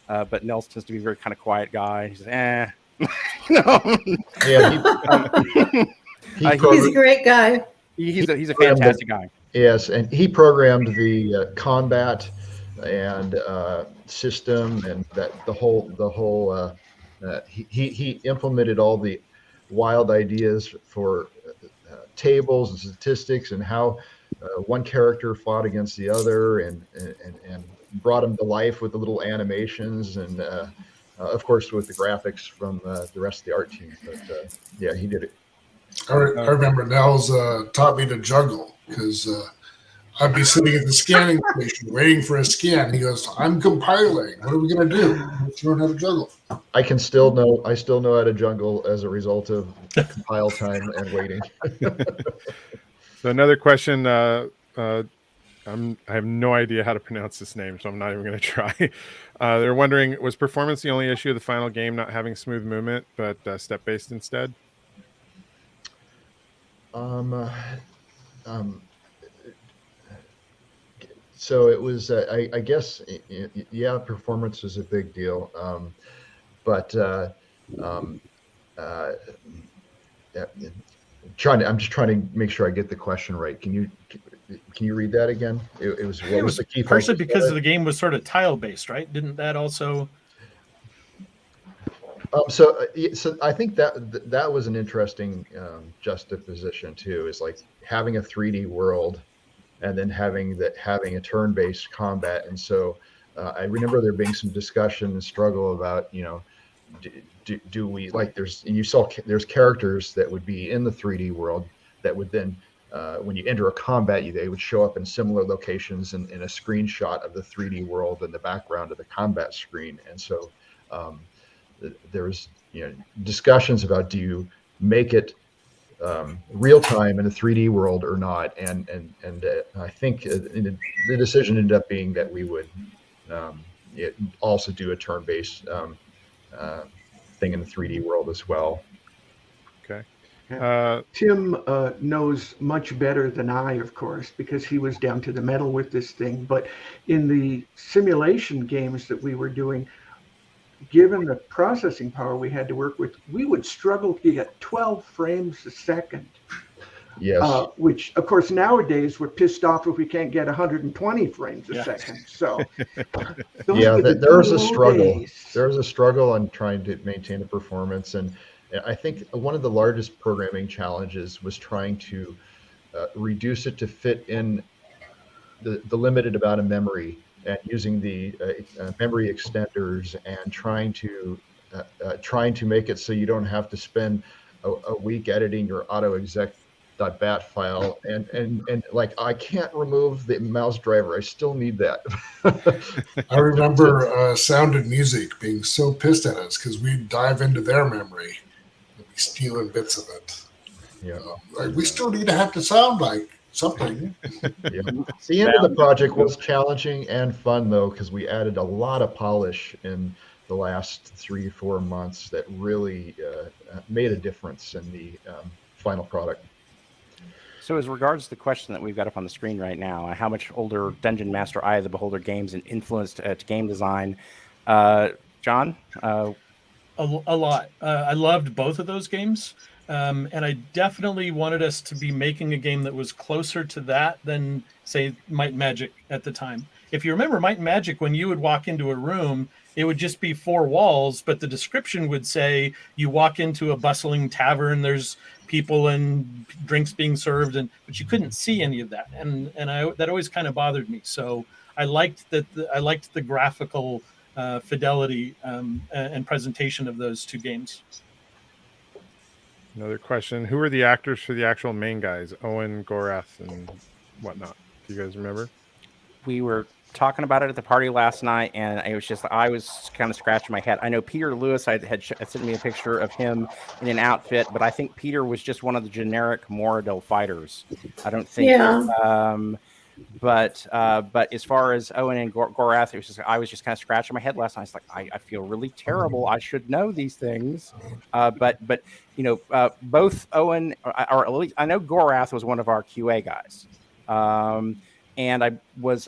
S2: but Nels tends to be a very kind of quiet guy. He says,
S3: Yeah,
S4: He's a great guy.
S2: He's a fantastic guy.
S3: Yes, and he programmed the combat and system, and that the whole he implemented all the wild ideas for tables and statistics, and how one character fought against the other, and brought them to life with the little animations, and of course with the graphics from the rest of the art team. But yeah, he did it.
S5: I remember Nels taught me to juggle, because I'd be sitting at the scanning station waiting for a scan. He goes, "I'm compiling. What are we going to do? Let's learn how to juggle." I still know how to juggle as a result of compile time and waiting.
S1: So another question. I have no idea how to pronounce this name, so I'm not even going to try. They're wondering, was performance the only issue of the final game, not having smooth movement, but step-based instead?
S3: So it was, I guess, yeah, performance was a big deal. But I'm just trying to make sure I get the question right. Can you read that again? It was, what was the key
S8: partially
S3: focus
S8: because
S3: of
S8: the game was sort of tile based, right? Didn't that also?
S3: So I think that was an interesting juxtaposition too. Is like having a 3D world, and then having a turn-based combat. And so I remember there being some discussion and struggle about, do we, like, there's characters that would be in the 3D world that would then when you enter a combat, they would show up in similar locations in a screenshot of the 3D world in the background of the combat screen. And so there was discussions about, do you make it real time in a 3D world or not? And I think the decision ended up being that we would also do a turn-based thing in the 3D world as well.
S1: Okay.
S7: Tim knows much better than I, of course, because he was down to the metal with this thing. But in the simulation games that we were doing, given the processing power we had to work with, we would struggle to get 12 frames a second.
S3: Yes.
S7: Which, of course, nowadays we're pissed off if we can't get 120 frames a second. So,
S3: there's a struggle. There's a struggle on trying to maintain the performance, and I think one of the largest programming challenges was trying to reduce it to fit in the limited amount of memory, and using the memory extenders, and trying to make it so you don't have to spend a week editing your autoexec.bat file, and like, I can't remove the mouse driver. I still need that.
S5: I remember Sound and Music being so pissed at us because we'd dive into their memory and be stealing bits of it.
S3: Yeah,
S5: like, we still need to have to sound like something.
S3: Yeah. The end of the project was challenging and fun, though, because we added a lot of polish in the last 3-4 months that really made a difference in the final product.
S2: So as regards to the question that we've got up on the screen right now, how much older Dungeon Master Eye of the Beholder games and influenced game design? John?
S8: A lot. I loved both of those games. And I definitely wanted us to be making a game that was closer to that than, say, Might and Magic at the time. If you remember Might and Magic, when you would walk into a room, it would just be 4 walls, but the description would say you walk into a bustling tavern, there's people and drinks being served, but you couldn't see any of that. And that always kind of bothered me. So I liked that. I liked the graphical fidelity and presentation of those two games.
S1: Another question: who are the actors for the actual main guys, Owen, Gorath, and whatnot? Do you guys remember?
S2: We were talking about it at the party last night, and I was kind of scratching my head. I know Peter Lewis had sent me a picture of him in an outfit, but I think Peter was just one of the generic Moradel fighters. I don't think.
S4: Yeah.
S2: But as far as Owen and Gorath, I was just kind of scratching my head last night. It's like I feel really terrible. I should know these things. But both Owen, or at least I know Gorath was one of our QA guys. And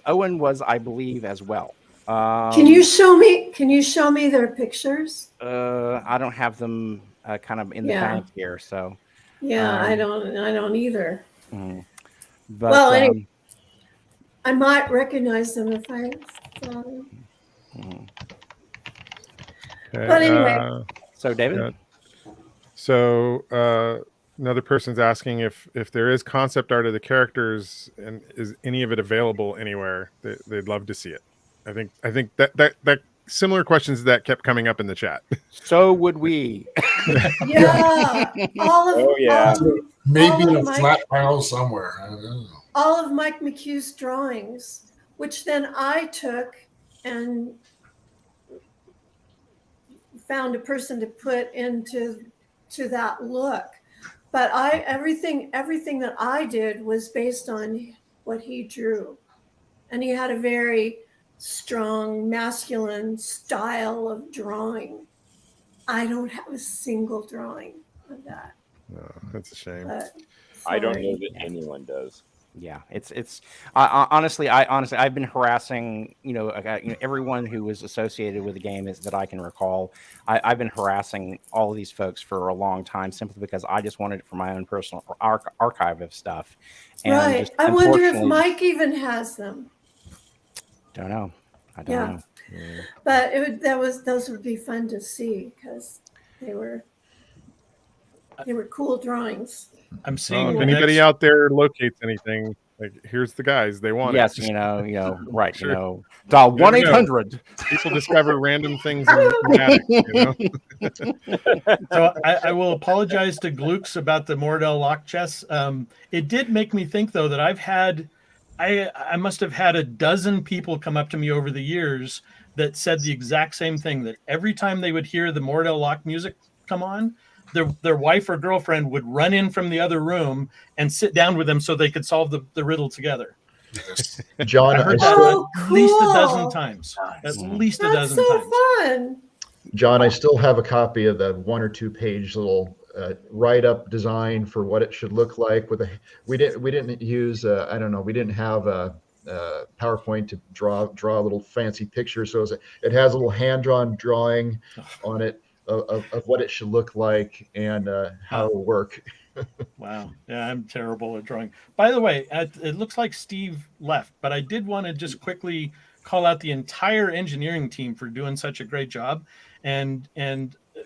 S2: Owen was, I believe, as well.
S4: Can you show me their pictures?
S2: I don't have them kind of in the bank here, so.
S4: Yeah, I don't either.
S2: But,
S4: well, anyway, I might recognize them if I saw them.
S1: Okay,
S4: But anyway.
S2: So David?
S1: Yeah. So another person's asking if there is concept art of the characters and is any of it available anywhere. They'd love to see it. I think that similar questions to that kept coming up in the chat.
S2: So would we.
S4: Yeah.
S5: Maybe in a flat file somewhere. I don't know.
S4: All of Mike McHugh's drawings, which then I took and found a person to put into that look. But everything that I did was based on what he drew. And he had a very strong masculine style of drawing. I don't have a single drawing of that.
S1: Oh, that's a shame.
S10: I don't know that anyone does.
S2: Yeah, honestly, I've been harassing, everyone who was associated with the game that I can recall. I've been harassing all of these folks for a long time simply because I just wanted it for my own personal archive of stuff. And
S4: right. I wonder if Mike even has them.
S2: Don't know. I don't know.
S4: Yeah. But those would be fun to see because they were cool drawings.
S8: I'm seeing
S1: if anybody out there locates anything, like here's the guys they want.
S2: Yes,
S1: it.
S2: Right. Sure. Dial 1-800.
S1: People discover random things in the attic,
S8: So I will apologize to Glukes about the Moradel lock chess. It did make me think though that I must have had a dozen people come up to me over the years that said the exact same thing, that every time they would hear the Moradel lock music come on, their wife or girlfriend would run in from the other room and sit down with them so they could solve the riddle together.
S5: Yes.
S3: John,
S8: I heard that at least a dozen times. At least a dozen times.
S4: That's so fun.
S3: John, I still have a copy of the 1 or 2 page little write-up design for what it should look like. We didn't use we didn't have a PowerPoint to draw a little fancy picture, so it has a little hand-drawn drawing on it of what it should look like and how it will work.
S8: Wow. Yeah, I'm terrible at drawing. By the way, it looks like Steve left, but I did want to just quickly call out the entire engineering team for doing such a great job. And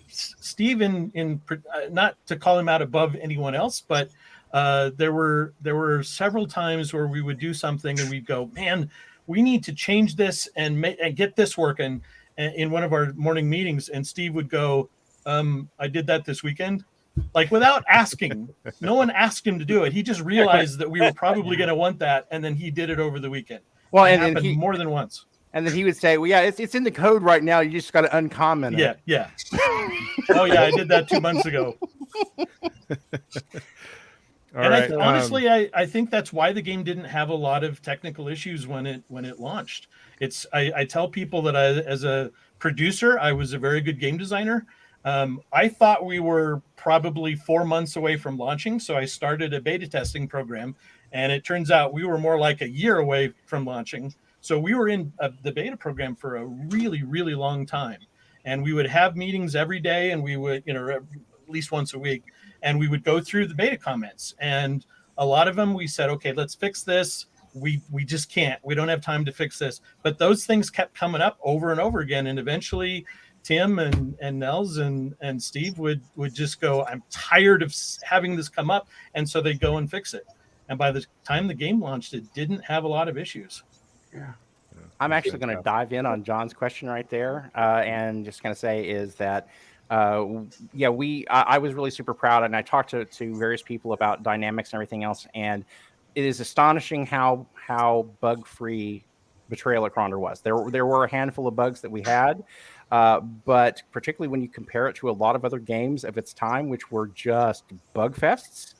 S8: Steve, in not to call him out above anyone else, but there were several times where we would do something and we'd go, man, we need to change this and get this working in one of our morning meetings. And Steve would go, I did that this weekend. Like without asking, no one asked him to do it. He just realized that we were probably going to want that. And then he did it over the weekend.
S2: Well,
S8: it
S2: and
S8: happened more than once.
S2: And then he would say, well, yeah, it's in the code right now. You just got to uncomment it.
S8: Yeah. Oh yeah. I did that 2 months ago. Honestly, I think that's why the game didn't have a lot of technical issues when it launched. I tell people that as a producer, I was a very good game designer. I thought we were probably 4 months away from launching, so I started a beta testing program, and it turns out we were more like a year away from launching. So we were in the beta program for a really, really long time, and we would have meetings every day, and we would, at least once a week, and we would go through the beta comments, and a lot of them we said, okay, let's fix this. We just can't. We don't have time to fix this. But those things kept coming up over and over again, and eventually Tim and Nels and Steve would just go, I'm tired of having this come up. And so they'd go and fix it. And by the time the game launched, it didn't have a lot of issues.
S2: Yeah. I'm actually going to dive in on John's question right there and just going to say is that, I was really super proud. And I talked to various people about dynamics and everything else. And is astonishing how bug free Betrayal at Krondor was. There were a handful of bugs that we had, but particularly when you compare it to a lot of other games of its time, which were just bug fests.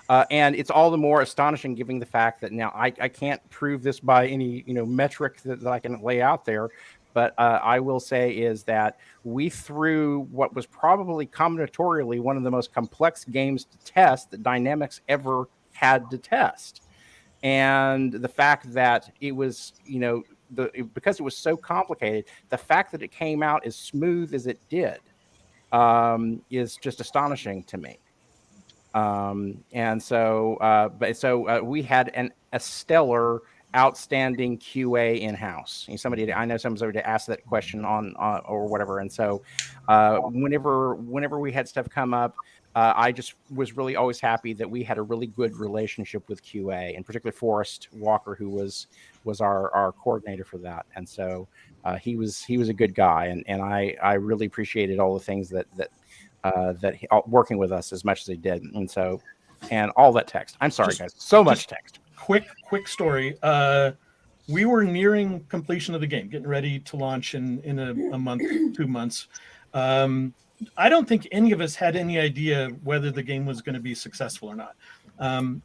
S2: And it's all the more astonishing given the fact that now I can't prove this by any metric that I can lay out there, but I will say is that we threw what was probably combinatorially one of the most complex games to test that Dynamics ever had to test. And the fact that it was, because it was so complicated, the fact that it came out as smooth as it did is just astonishing to me. And so, we had a stellar, outstanding QA in house. I know somebody asked that question on or whatever. And so, whenever we had stuff come up, I just was really always happy that we had a really good relationship with QA, and particularly Forrest Walker, who was our coordinator for that. And so, he was a good guy, and I really appreciated all the things that working with us as much as they did. And so, and all that text. I'm sorry, guys. So much text.
S8: Quick story. We were nearing completion of the game, getting ready to launch in a month, 2 months. I don't think any of us had any idea whether the game was going to be successful or not.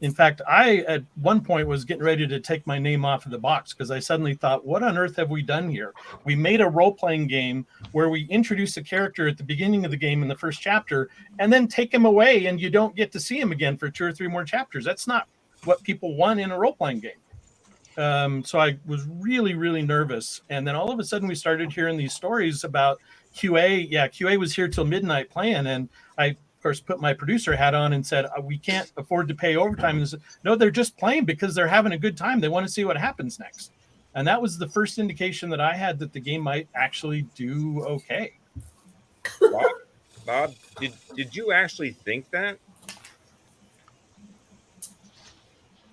S8: In fact, I at one point was getting ready to take my name off of the box because I suddenly thought, what on earth have we done here? We made a role-playing game where we introduce a character at the beginning of the game in the first chapter and then take him away and you don't get to see him again for 2 or 3 more chapters. That's not what people want in a role-playing game. So I was really, really nervous. And then all of a sudden we started hearing these stories about QA. Yeah, QA was here till midnight playing. And I, of course, put my producer hat on and said, we can't afford to pay overtime. And said, no, they're just playing because they're having a good time. They want to see what happens next. And that was the first indication that I had that the game might actually do okay.
S11: Bob, did you actually think that?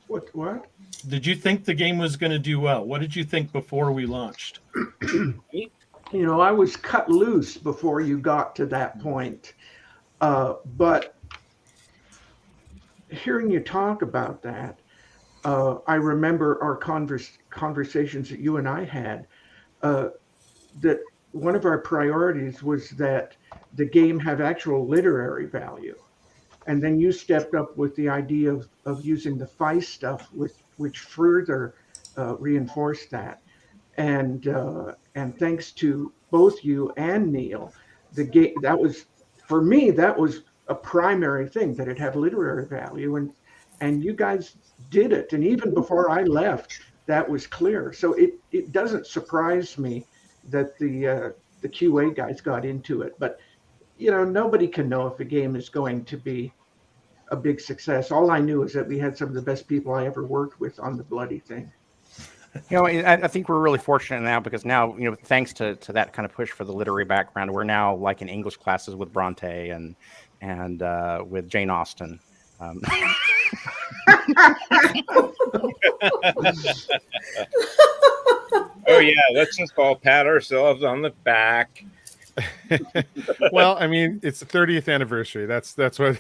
S7: What?
S8: Did you think the game was going to do well? What did you think before we launched?
S7: I was cut loose before you got to that point. But hearing you talk about that, I remember our conversations that you and I had, that one of our priorities was that the game have actual literary value. And then you stepped up with the idea of using the FICE stuff, which further reinforced that. And thanks to both you and Neil, the game for me that was a primary thing, that it had literary value, and you guys did it. And even before I left, that was clear. So it doesn't surprise me that the QA guys got into it. But nobody can know if a game is going to be a big success. All I knew is that we had some of the best people I ever worked with on the bloody thing.
S2: I think we're really fortunate now because now, thanks to that kind of push for the literary background, we're now like in English classes with Bronte and with Jane Austen.
S11: Oh yeah, let's just all pat ourselves on the back.
S1: Well, I mean, it's the 30th anniversary. That's what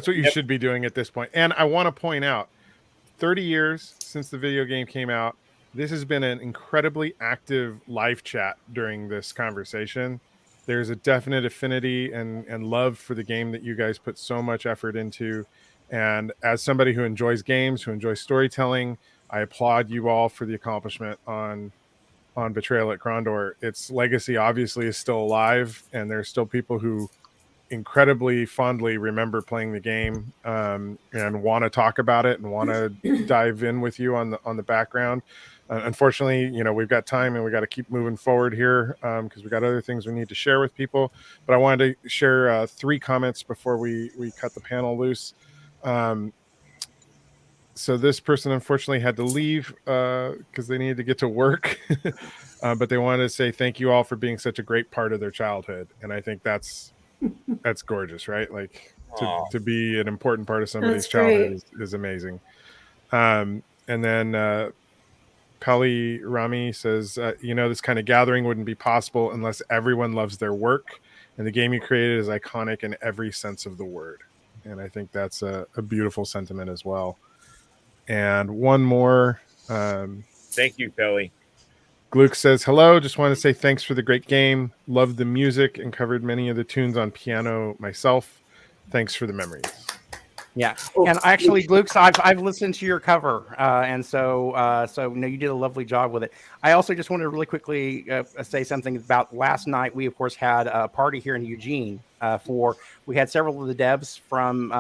S1: you should be doing at this point. And I want to point out, 30 years since the video game came out, this has been an incredibly active live chat during this conversation. There's a definite affinity and love for the game that you guys put so much effort into. And as somebody who enjoys games, who enjoys storytelling, I applaud you all for the accomplishment on Betrayal at Krondor. Its legacy obviously is still alive, and there's still people who incredibly fondly remember playing the game and want to talk about it and want to dive in with you on the background. Unfortunately, we've got time and we got to keep moving forward here because we got other things we need to share with people. But I wanted to share 3 comments before we cut the panel loose. So this person unfortunately had to leave because they needed to get to work, but they wanted to say thank you all for being such a great part of their childhood. And I think that's gorgeous, right? Like to be an important part of somebody's childhood is amazing. And then Pali Rami says, this kind of gathering wouldn't be possible unless everyone loves their work, and the game you created is iconic in every sense of the word. And I think that's a beautiful sentiment as well. And one more.
S11: Thank you, Kelly.
S1: Gluck says, hello, just want to say thanks for the great game. Loved the music and covered many of the tunes on piano myself. Thanks for the memories.
S2: Yeah, and actually, Luke, I've listened to your cover, and so you did a lovely job with it. I also just wanted to really quickly say something about last night. We of course had a party here in Eugene we had several of the devs from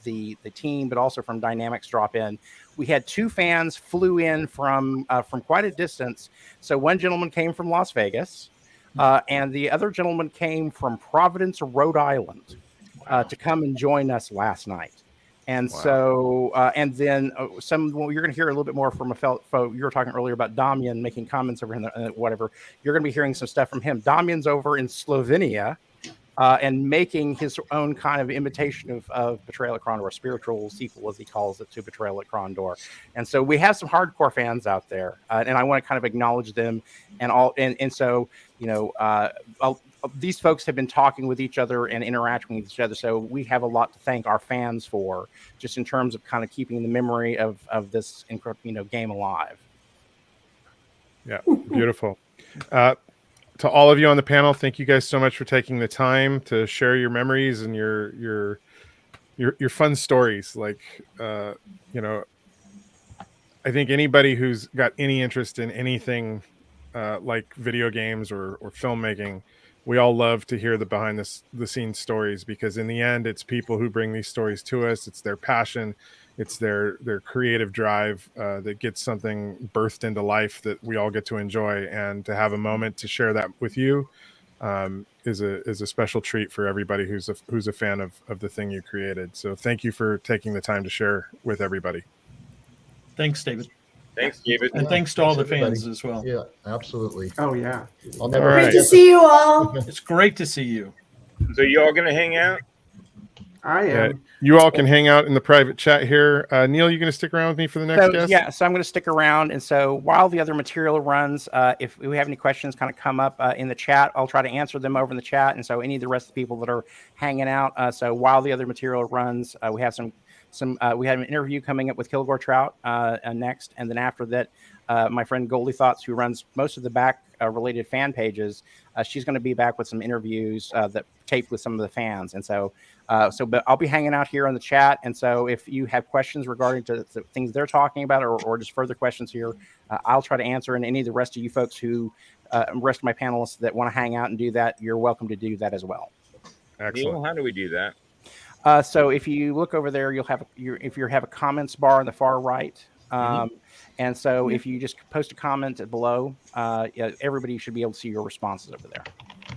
S2: the team, but also from Dynamics drop in. We had two fans flew in from quite a distance. So one gentleman came from Las Vegas, and the other gentleman came from Providence, Rhode Island. To come and join us last night. And so, and then you're going to hear a little bit more from a fellow. You were talking earlier about Damian making comments over in whatever. You're going to be hearing some stuff from him. Damian's over in Slovenia and making his own kind of imitation of Betrayal at Krondor, a spiritual sequel, as he calls it, to Betrayal at Krondor. And so we have some hardcore fans out there, and I want to kind of acknowledge them and so, these folks have been talking with each other and interacting with each other. So we have a lot to thank our fans for, just in terms of kind of keeping the memory of this game alive.
S1: Yeah, beautiful. To all of you on the panel, thank you guys so much for taking the time to share your memories and your fun stories. Like, I think anybody who's got any interest in anything like video games or filmmaking, we all love to hear the behind the scenes stories, because in the end, it's people who bring these stories to us. It's their passion, it's their creative drive that gets something birthed into life that we all get to enjoy. And to have a moment to share that with you is a special treat for everybody who's a fan of the thing you created. So thank you for taking the time to share with everybody.
S8: Thanks, David.
S11: Thanks, David.
S8: And thanks to all the
S3: everybody.
S8: fans as well.
S3: Yeah, absolutely.
S7: Oh, yeah.
S3: I'll never
S1: All
S4: Great
S1: right.
S4: to see you all.
S8: It's great to see you.
S11: So you all gonna hang out?
S7: I am.
S1: You all can hang out in the private chat here. Neil, you going to stick around with me for the next guest?
S2: Yeah, so I'm going to stick around. And so while the other material runs, if we have any questions kind of come up in the chat, I'll try to answer them over in the chat. And so any of the rest of the people that are hanging out. So while the other material runs, we have we have an interview coming up with Kilgore Trout next. And then after that, my friend Goldie Thoughts, who runs most of the back related fan pages, she's going to be back with some interviews that taped with some of the fans. And so, but I'll be hanging out here on the chat. And so if you have questions regarding to the things they're talking about, or just further questions here, I'll try to answer. And any of the rest of you folks who, rest of my panelists that want to hang out and do that, you're welcome to do that as well.
S1: Excellent.
S11: Neil, how do we do that?
S2: So if you look over there, you'll have a comments bar on the far right. And so if you just post a comment below, everybody should be able to see your responses over there.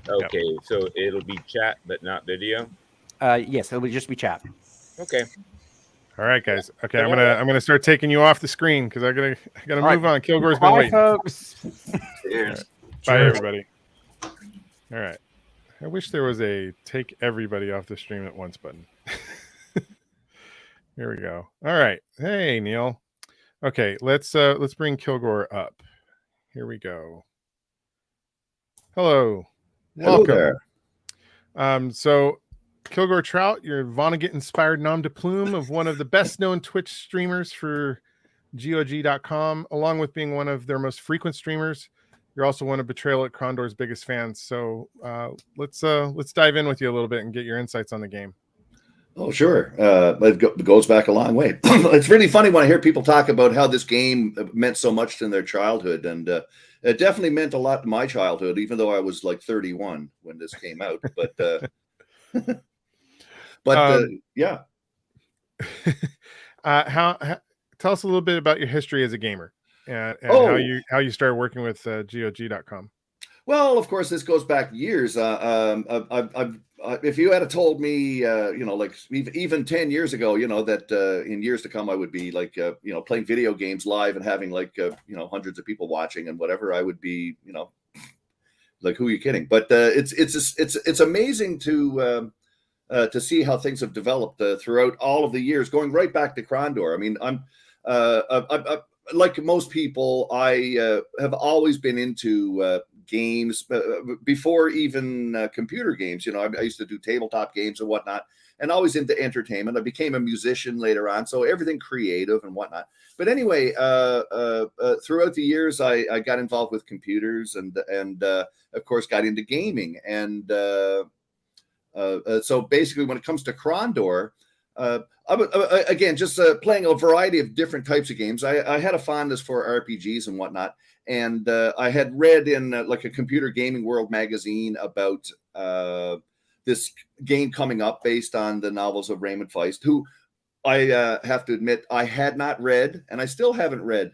S11: Okay, so it'll be chat, but not video.
S2: Yes, it'll just be chat.
S11: Okay.
S1: All right, guys. Okay, I'm gonna start taking you off the screen because I gotta move on. Kilgore's been
S2: Bye,
S1: waiting.
S2: folks.
S6: Cheers.
S1: Bye, everybody. All right. I wish there was a take everybody off the stream at once button. Here we go. All right. Hey, Neil. Okay, let's bring Kilgore up. Here we go. Hello. Welcome. There. So Kilgore Trout, you're Vonnegut inspired nom de plume of one of the best known Twitch streamers for GOG.com, along with being one of their most frequent streamers. You're also one of Betrayal at Krondor's biggest fans. So let's dive in with you a little bit and get your insights on the game.
S12: Oh, sure. It goes back a long way. It's really funny when I hear people talk about how this game meant so much in their childhood. And it definitely meant a lot to my childhood, even though I was like 31 when this came out. But yeah.
S1: Tell us a little bit about your history as a gamer and how you started working with GOG.com.
S12: Well, of course, this goes back years. If you had told me, like even 10 years ago, that in years to come, I would be like, playing video games live and having like, hundreds of people watching and whatever, I would be, like, who are you kidding? But it's amazing to see how things have developed throughout all of the years, going right back to Krondor. I mean, I'm like most people, I have always been into games before even computer games. You know, I used to do tabletop games and whatnot, and always into entertainment. I became a musician later on, so everything creative and whatnot. But anyway, throughout the years, I got involved with computers and of course got into gaming. And so basically, when it comes to Krondor, again, just playing a variety of different types of games. I had a fondness for RPGs and whatnot. And I had read in like a Computer Gaming World magazine about this game coming up based on the novels of Raymond Feist, who I have to admit I had not read, and I still haven't read,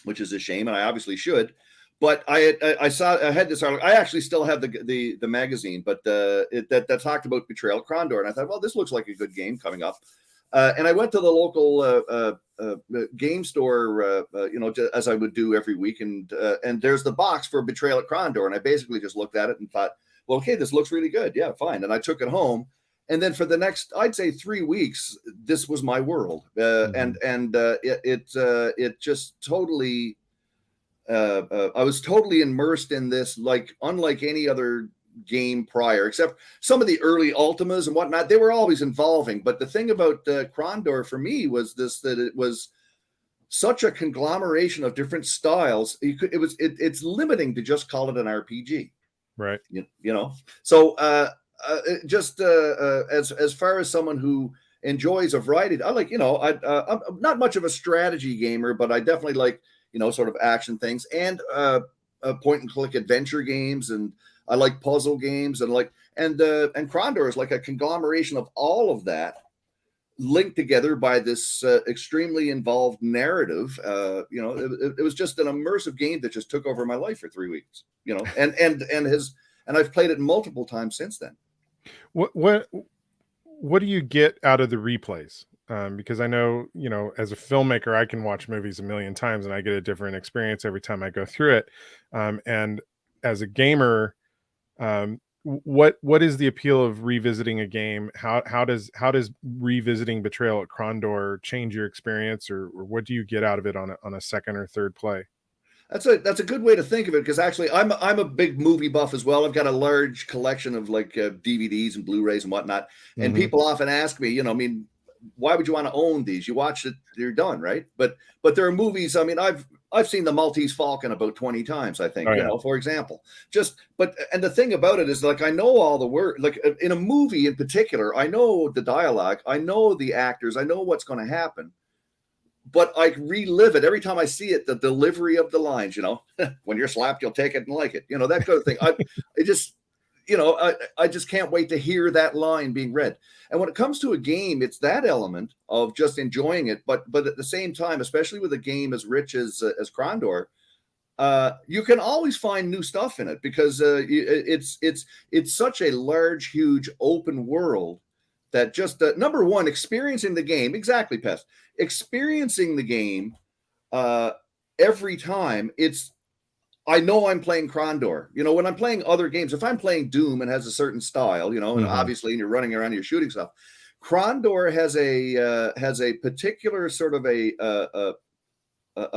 S12: which is a shame, and I obviously should. But I had this article. I actually still have the magazine, but that talked about Betrayal Krondor, and I thought, well, this looks like a good game coming up. And I went to the local game store, as I would do every week, and there's the box for Betrayal at Krondor, and I basically just looked at it and thought, well, okay, this looks really good. Yeah, fine. And I took it home, and then for the next, I'd say 3 weeks, this was my world, and it just totally. I was totally immersed in this, like unlike any other game prior, except some of the early Ultimas and whatnot. They were always involving, but the thing about Krondor for me was that it was such a conglomeration of different styles. It's limiting to just call it an RPG,
S1: right?
S12: You know. So as far as someone who enjoys a variety, I like, I'm not much of a strategy gamer, but I definitely like, sort of action things and point and click adventure games, and I like puzzle games, and Krondor is like a conglomeration of all of that linked together by this extremely involved narrative. It was just an immersive game that just took over my life for 3 weeks. And I've played it multiple times since then.
S1: What do you get out of the replays? Because I know, as a filmmaker, I can watch movies a million times and I get a different experience every time I go through it. And as a gamer, what is the appeal of revisiting a game? How does revisiting Betrayal at Krondor change your experience, or what do you get out of it on a second or third play?
S12: That's a good way to think of it, because actually I'm a big movie buff as well. I've got a large collection of DVDs and Blu-rays and whatnot. And people often ask me, why would you want to own these? You watch it, you're done, right? But there are movies. I mean, I've seen The Maltese Falcon about 20 times, I think, for example. And the thing about it is, like, I know all the word, like in a movie in particular, I know the dialogue, I know the actors, I know what's going to happen. But I relive it every time I see it, the delivery of the lines, when you're slapped, you'll take it and like it, that kind of thing. I just can't wait to hear that line being read. And when it comes to a game, it's that element of just enjoying it. But at the same time, especially with a game as rich as Krondor, you can always find new stuff in it, because it's such a large, huge open world that just number one, experiencing the game, exactly, Pest, experiencing the game every time, I know I'm playing Krondor. When I'm playing other games, if I'm playing Doom and has a certain style, and obviously, and you're running around, you're shooting stuff. Krondor has a particular sort of a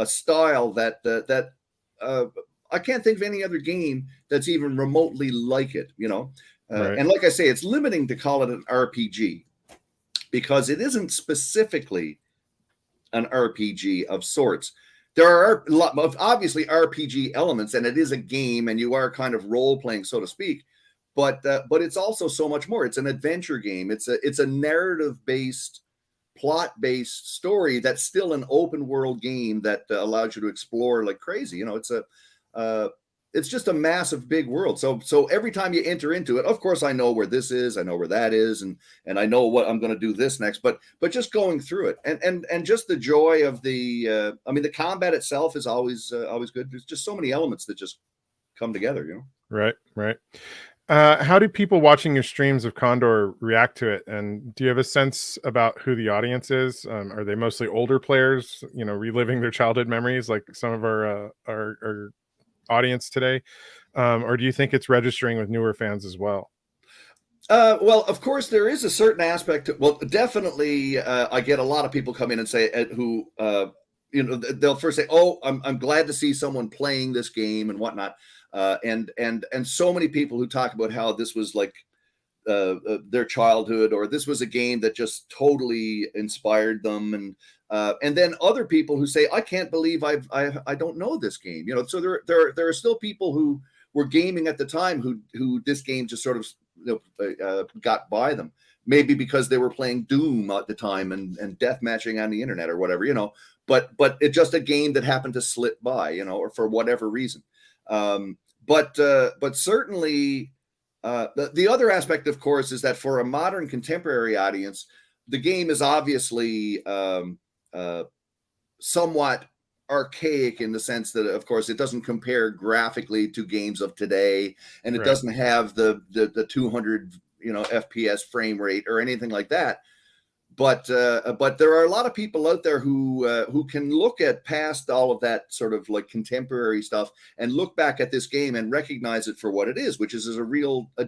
S12: style that I can't think of any other game that's even remotely like it. Right. And like I say, it's limiting to call it an RPG, because it isn't specifically an RPG of sorts. There are a lot of obviously RPG elements, and it is a game, and you are kind of role playing, so to speak. But it's also so much more. It's an adventure game. It's a narrative based, plot based story that's still an open world game that allows you to explore like crazy. It's just a massive, big world. So every time you enter into it, of course, I know where this is, I know where that is, and I know what I'm going to do this next. But just going through it, and just the joy of the combat itself is always good. There's just so many elements that just come together,
S1: Right. How do people watching your streams of Krondor react to it? And do you have a sense about who the audience is? Are they mostly older players, reliving their childhood memories, like some of our audience today, or do you think it's registering with newer fans as well?
S12: Well, of course, there is a certain aspect definitely I get a lot of people come in and say they'll first say, oh, I'm glad to see someone playing this game and whatnot. and so many people who talk about how this was like their childhood, or this was a game that just totally inspired them, and then other people who say, I can't believe I don't know this game. You know, so there are still people who were gaming at the time who this game just sort of got by them. Maybe because they were playing Doom at the time and death matching on the internet or whatever, you know. But it's just a game that happened to slip by, you know, or for whatever reason. But certainly, the other aspect, of course, is that for a modern contemporary audience, the game is obviously somewhat archaic in the sense that, of course, it doesn't compare graphically to games of today, and it doesn't have the 200 FPS frame rate or anything like that. But there are a lot of people out there who can look at past all of that sort of like contemporary stuff and look back at this game and recognize it for what it is, which is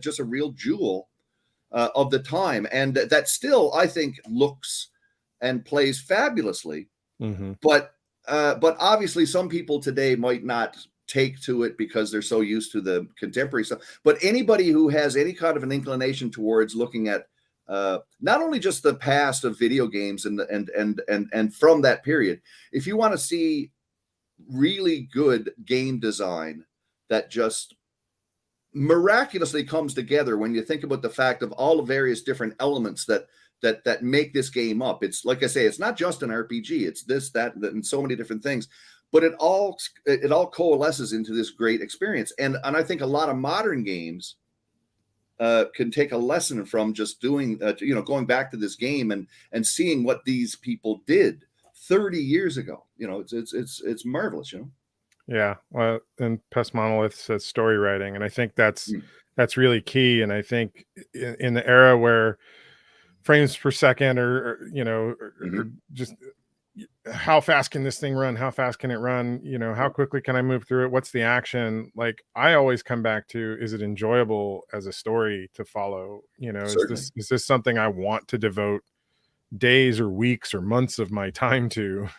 S12: just a real jewel of the time, and that still, I think, looks and plays fabulously.
S1: Mm-hmm.
S12: But obviously, some people today might not take to it because they're so used to the contemporary stuff. But anybody who has any kind of an inclination towards looking at not only just the past of video games and from that period, if you want to see really good game design that just miraculously comes together when you think about the fact of all the various different elements that make this game up. It's like I say, it's not just an RPG. It's this, that, and so many different things. But it all coalesces into this great experience. And I think a lot of modern games can take a lesson from just doing, going back to this game and seeing what these people did 30 years ago. You know, it's marvelous, you know?
S1: Yeah. Well, and Pest Monolith says story writing. And I think that's really key. And I think in the era where frames per second or just how fast can this thing run? How fast can it run? You know, how quickly can I move through it? What's the action? Like, I always come back to, is it enjoyable as a story to follow? You know, is this something I want to devote days or weeks or months of my time to?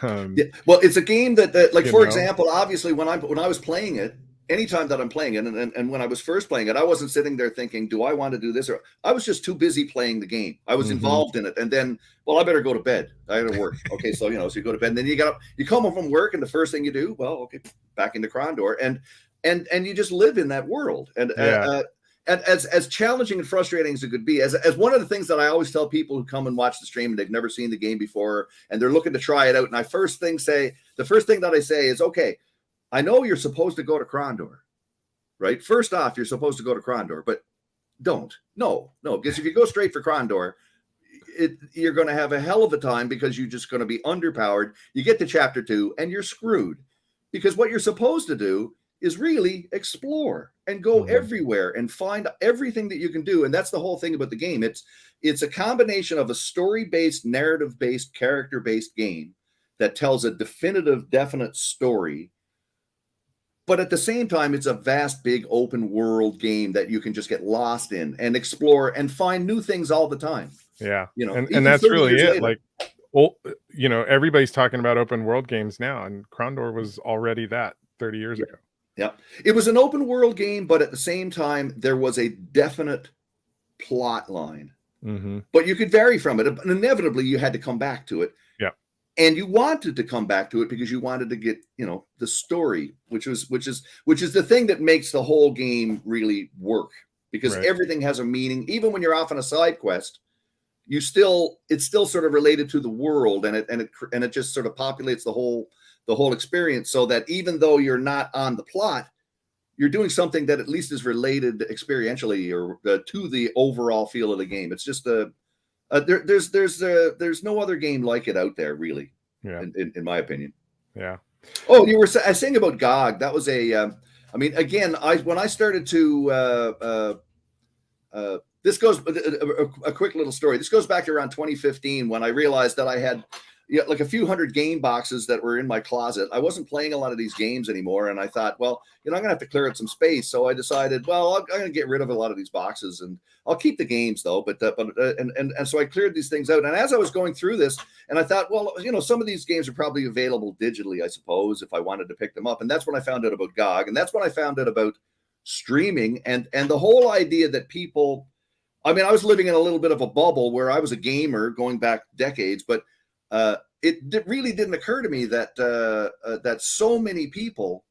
S12: Well, it's a game that like, for example, obviously when I was playing it, anytime that I'm playing it, and when I was first playing it, I wasn't sitting there thinking, do I want to do this? Or I was just too busy playing the game. I was involved in it. And then, well, I better go to bed. I got to work. Okay. So, so you go to bed, and then you get up, you come home from work, and the first thing you do, well, okay, back into Krondor, and you just live in that world. And as challenging and frustrating as it could be, as one of the things that I always tell people who come and watch the stream and they've never seen the game before, and they're looking to try it out. And the first thing that I say is, okay, I know you're supposed to go to Krondor, right? First off, you're supposed to go to Krondor, but don't. No, because if you go straight for Krondor, you're going to have a hell of a time because you're just going to be underpowered. You get to chapter 2 and you're screwed, because what you're supposed to do is really explore and go everywhere and find everything that you can do. And that's the whole thing about the game. It's a combination of a story-based, narrative-based, character-based game that tells a definite story. But at the same time, it's a vast, big, open world game that you can just get lost in and explore and find new things all the time.
S1: Yeah.
S12: And
S1: that's really it. Later. Like, everybody's talking about open world games now, and Krondor was already that 30 years ago.
S12: Yeah. It was an open world game, but at the same time, there was a definite plot line. But you could vary from it. And inevitably, you had to come back to it.
S1: Yeah.
S12: And you wanted to come back to it because you wanted to get, the story, which is the thing that makes the whole game really work, because everything has a meaning. Even when you're off on a side quest, it's still sort of related to the world, and it just sort of populates the whole experience, so that even though you're not on the plot, you're doing something that at least is related experientially or to the overall feel of the game. It's just there's no other game like it out there, really.
S1: Yeah.
S12: In my opinion.
S1: Yeah.
S12: Oh, you were saying about GOG. That was again, when I started to this goes a quick little story. This goes back to around 2015 when I realized that I had, yeah, like a few hundred game boxes that were in my closet. I wasn't playing a lot of these games anymore, and I thought, well, I'm gonna have to clear out some space. So I decided, well, I'm gonna get rid of a lot of these boxes, and I'll keep the games though. And so I cleared these things out. And as I was going through this, and I thought, well, some of these games are probably available digitally, I suppose, if I wanted to pick them up. And that's when I found out about GOG, and that's when I found out about streaming and the whole idea that people. I mean, I was living in a little bit of a bubble where I was a gamer going back decades, but it really didn't occur to me that that so many people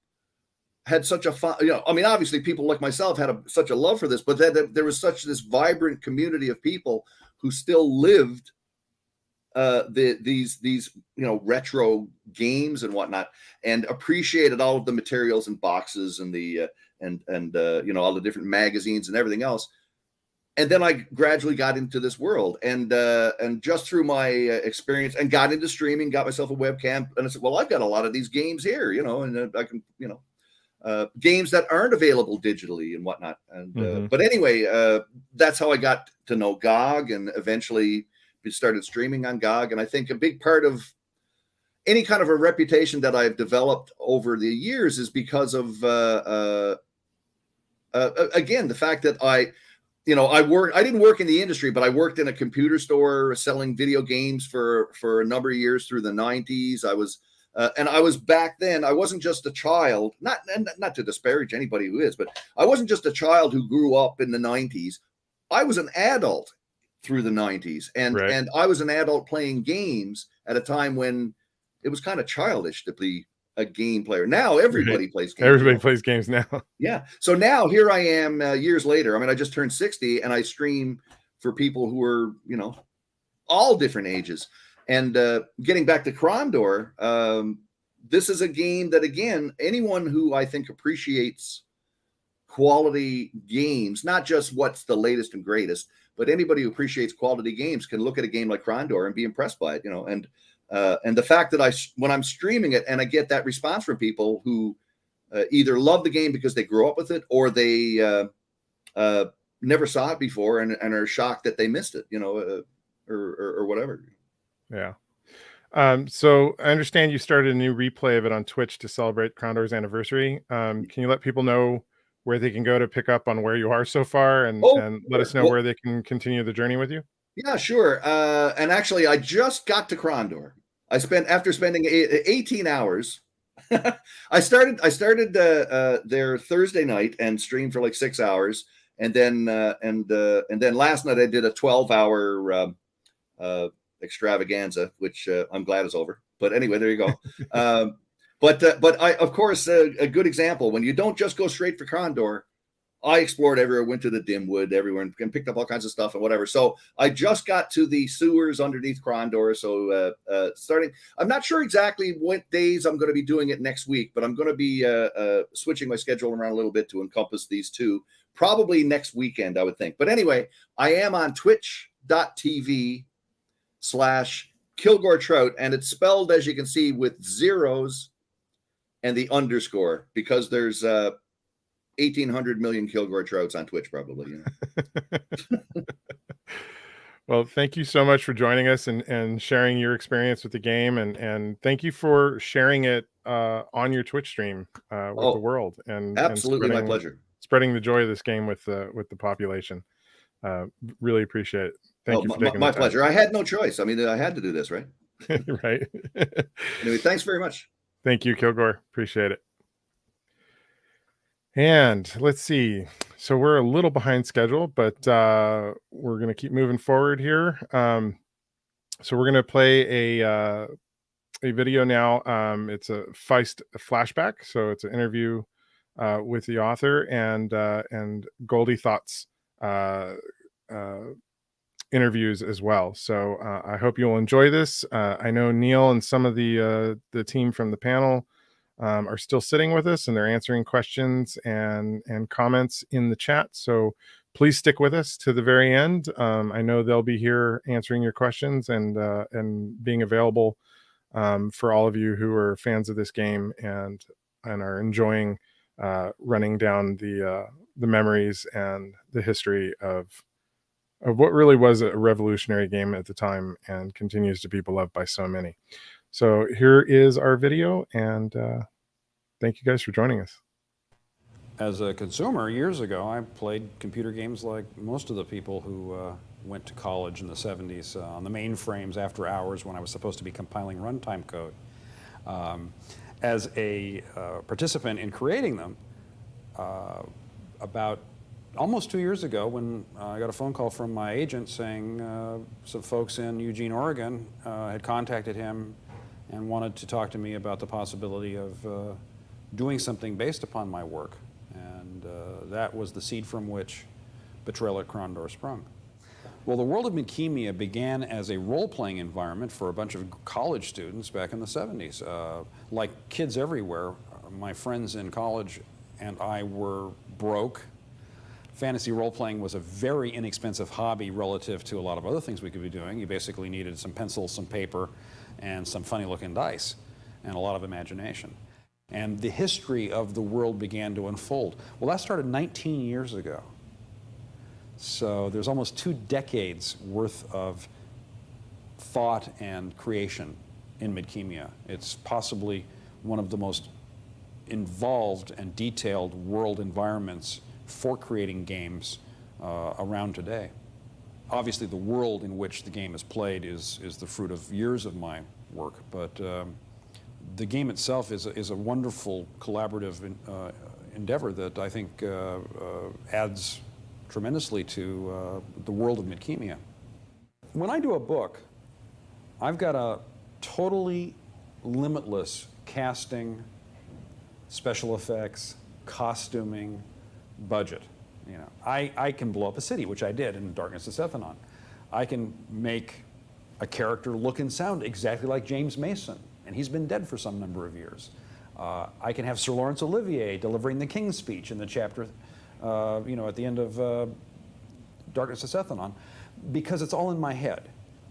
S12: had such a fun, I mean, obviously people like myself had such a love for this, but that there was such this vibrant community of people who still lived these retro games and whatnot, and appreciated all of the materials and boxes and the all the different magazines and everything else. And then I gradually got into this world, and just through my experience, and got into streaming, got myself a webcam, and I said, well, I've got a lot of these games here, and I can, games that aren't available digitally and whatnot. And but anyway, that's how I got to know GOG, and eventually started streaming on GOG. And I think a big part of any kind of a reputation that I've developed over the years is because of again, the fact that I didn't work in the industry, but I worked in a computer store selling video games for a number of years through the 90s. I was back then, I wasn't just a child, not to disparage anybody who is, but I wasn't just a child who grew up in the 90s. I was an adult through the 90s, and I was an adult playing games at a time when it was kind of childish to be a game player. Now everybody plays games.
S1: Everybody plays games now.
S12: Yeah. So now here I am years later. I mean, I just turned 60, and I stream for people who are, all different ages. And getting back to Krondor, this is a game that, again, anyone who I think appreciates quality games, not just what's the latest and greatest, but anybody who appreciates quality games can look at a game like Krondor and be impressed by it, and the fact that when I'm streaming it and I get that response from people who either love the game because they grew up with it, or they never saw it before and are shocked that they missed it, or whatever.
S1: Yeah. So I understand you started a new replay of it on Twitch to celebrate Krondor's anniversary. Can you let people know where they can go to pick up on where you are so far, and let us know where they can continue the journey with you?
S12: Yeah, sure. And actually, I just got to Krondor. After spending 18 hours, I started there Thursday night and streamed for like 6 hours, and then last night I did a 12-hour extravaganza, which I'm glad is over. But anyway, there you go. But I, of course, a good example, when you don't just go straight for Krondor, I explored everywhere, went to the Dimwood, everywhere, and picked up all kinds of stuff and whatever. So I just got to the sewers underneath Krondor. So I'm not sure exactly what days I'm going to be doing it next week, but I'm going to be switching my schedule around a little bit to encompass these two, probably next weekend, I would think. But anyway, I am on twitch.tv/Kilgore Trout, and it's spelled, as you can see, with zeros and the underscore, because there's 1,800 million Kilgore Trouts on Twitch, probably.
S1: Well, thank you so much for joining us and sharing your experience with the game, and thank you for sharing it on your Twitch stream with the world. And
S12: absolutely, my pleasure.
S1: Spreading the joy of this game with the population. Really appreciate it. Thank you for taking
S12: my pleasure. I had no choice. I mean, I had to do this, right?
S1: Right.
S12: Anyway, thanks very much.
S1: Thank you, Kilgore. Appreciate it. And let's see. So we're a little behind schedule, but we're going to keep moving forward here. So we're going to play a video now. It's a Feist flashback. So it's an interview with the author and Goldie Thoughts interviews as well. So I hope you'll enjoy this. I know Neil and some of the team from the panel are still sitting with us, and they're answering questions and comments in the chat. So please stick with us to the very end. I know they'll be here answering your questions and being available for all of you who are fans of this game and are enjoying running down the memories and the history of of what really was a revolutionary game at the time and continues to be beloved by so many. So here is our video, and thank you guys for joining us.
S13: As a consumer, years ago, I played computer games like most of the people who went to college in the 70s on the mainframes after hours when I was supposed to be compiling runtime code. As a participant in creating them, about almost 2 years ago, when I got a phone call from my agent saying some folks in Eugene, Oregon had contacted him and wanted to talk to me about the possibility of doing something based upon my work. And that was the seed from which Betrayal at Krondor sprung. Well, the world of Midkemia began as a role-playing environment for a bunch of college students back in the 70s. Like kids everywhere, my friends in college and I were broke. Fantasy role-playing was a very inexpensive hobby relative to a lot of other things we could be doing. You basically needed some pencils, some paper, and some funny-looking dice, and a lot of imagination. And the history of the world began to unfold. Well, that started 19 years ago. So there's almost 2 decades worth of thought and creation in Midkemia. It's possibly one of the most involved and detailed world environments for creating games around today. Obviously, the world in which the game is played is the fruit of years of my work, but the game itself is a wonderful collaborative endeavor that I think adds tremendously to the world of Midkemia. When I do a book, I've got a totally limitless casting, special effects, costuming budget. You know, I can blow up a city, which I did in Darkness of Sethanon. I can make a character look and sound exactly like James Mason, and he's been dead for some number of years. I can have Sir Laurence Olivier delivering the King's Speech in the chapter, you know, at the end of Darkness of Sethanon, because it's all in my head.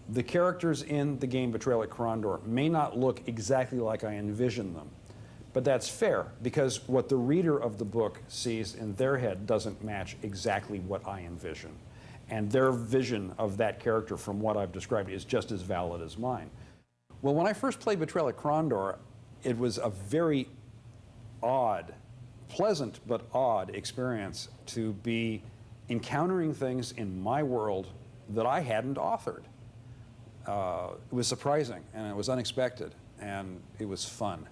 S13: The characters in the game Betrayal at Krondor may not look exactly like I envision them, but that's fair, because what the reader of the book sees in their head doesn't match exactly what I envision. And their vision of that character from what I've described is just as valid as mine. Well, when I first played Betrayal at Krondor, it was a very odd, pleasant but odd experience to be encountering things in my world that I hadn't authored. It was surprising, and it was unexpected, and it was fun.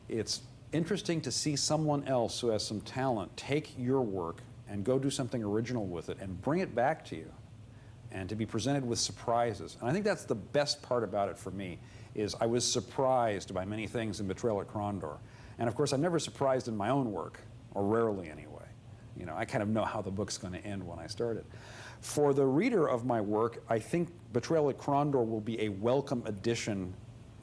S13: It's interesting to see someone else who has some talent take your work and go do something original with it and bring it back to you, and to be presented with surprises. And I think that's the best part about it for me, is I was surprised by many things in Betrayal at Krondor. And of course, I'm never surprised in my own work, or rarely anyway. You know, I kind of know how the book's going to end when I start it. For the reader of my work, I think Betrayal at Krondor will be a welcome addition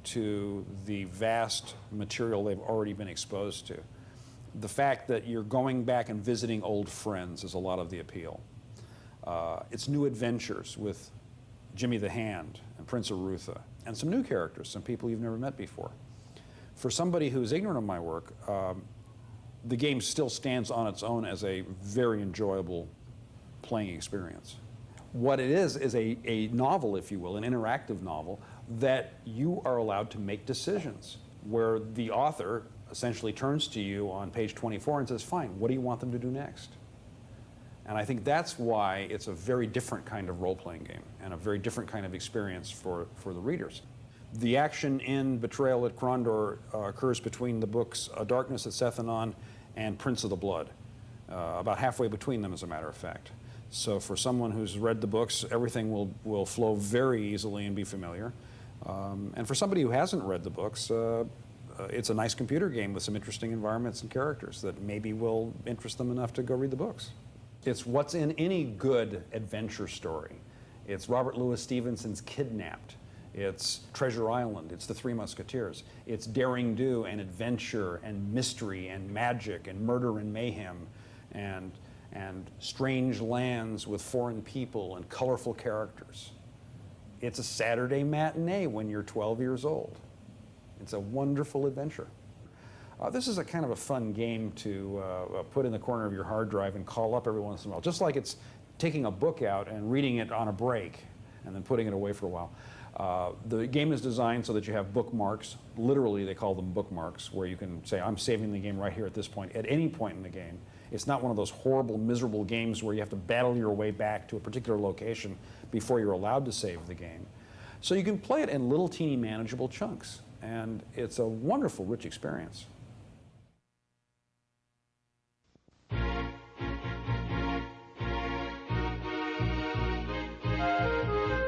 S13: to the vast material they've already been exposed to. The fact that you're going back and visiting old friends is a lot of the appeal. It's new adventures with Jimmy the Hand and Prince Arutha, and some new characters, some people you've never met before. For somebody who's ignorant of my work, the game still stands on its own as a very enjoyable playing experience. What it is a novel, if you will, an interactive novel, that you are allowed to make decisions, where the author essentially turns to you on page 24 and says, fine, what do you want them to do next? And I think that's why it's a very different kind of role-playing game and a very different kind of experience for the readers. The action in Betrayal at Krondor occurs between the books Darkness at Sethanon and Prince of the Blood, about halfway between them, as a matter of fact. So for someone who's read the books, everything will flow very easily and be familiar. And for somebody who hasn't read the books, it's a nice computer game with some interesting environments and characters that maybe will interest them enough to go read the books. It's what's in any good adventure story. It's Robert Louis Stevenson's Kidnapped. It's Treasure Island. It's The Three Musketeers. It's daring do and adventure and mystery and magic and murder and mayhem and strange lands with foreign people and colorful characters. It's a Saturday matinee when you're 12 years old. It's a wonderful adventure. This is a kind of a fun game to put in the corner of your hard drive and call up every once in a while, just like it's taking a book out and reading it on a break and then putting it away for a while. The game is designed so that you have bookmarks. Literally, they call them bookmarks, where you can say, I'm saving the game right here at this point, at any point in the game. It's not one of those horrible, miserable games where you have to battle your way back to a particular location before you're allowed to save the game. So you can play it in little, teeny, manageable chunks, and it's a wonderful, rich experience.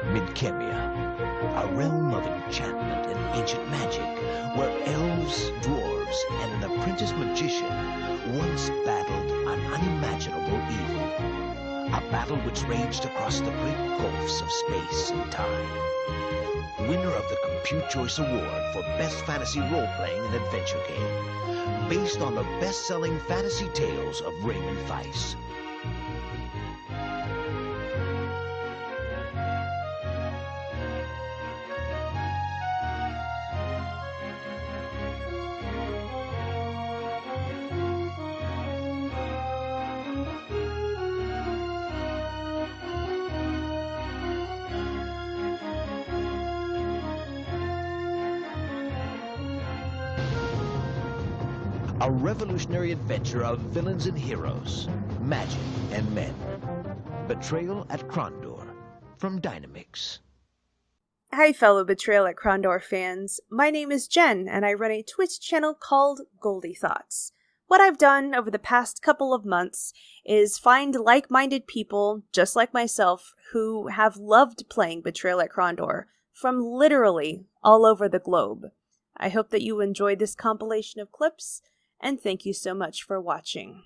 S14: Midkemia, a realm of enchantment and ancient magic, where elves, dwarves, and an apprentice magician once battled an unimaginable evil. A battle which raged across the great gulfs of space and time. Winner of the Compute Choice Award for Best Fantasy Role-Playing and Adventure Game, based on the best-selling fantasy tales of Raymond Weiss. A revolutionary adventure of villains and heroes, magic and men. Betrayal at Krondor, from Dynamix.
S15: Hi fellow Betrayal at Krondor fans, my name is Jen and I run a Twitch channel called Goldie Thoughts. What I've done over the past couple of months is find like-minded people, just like myself, who have loved playing Betrayal at Krondor from literally all over the globe. I hope that you enjoyed this compilation of clips, and thank you so much for watching.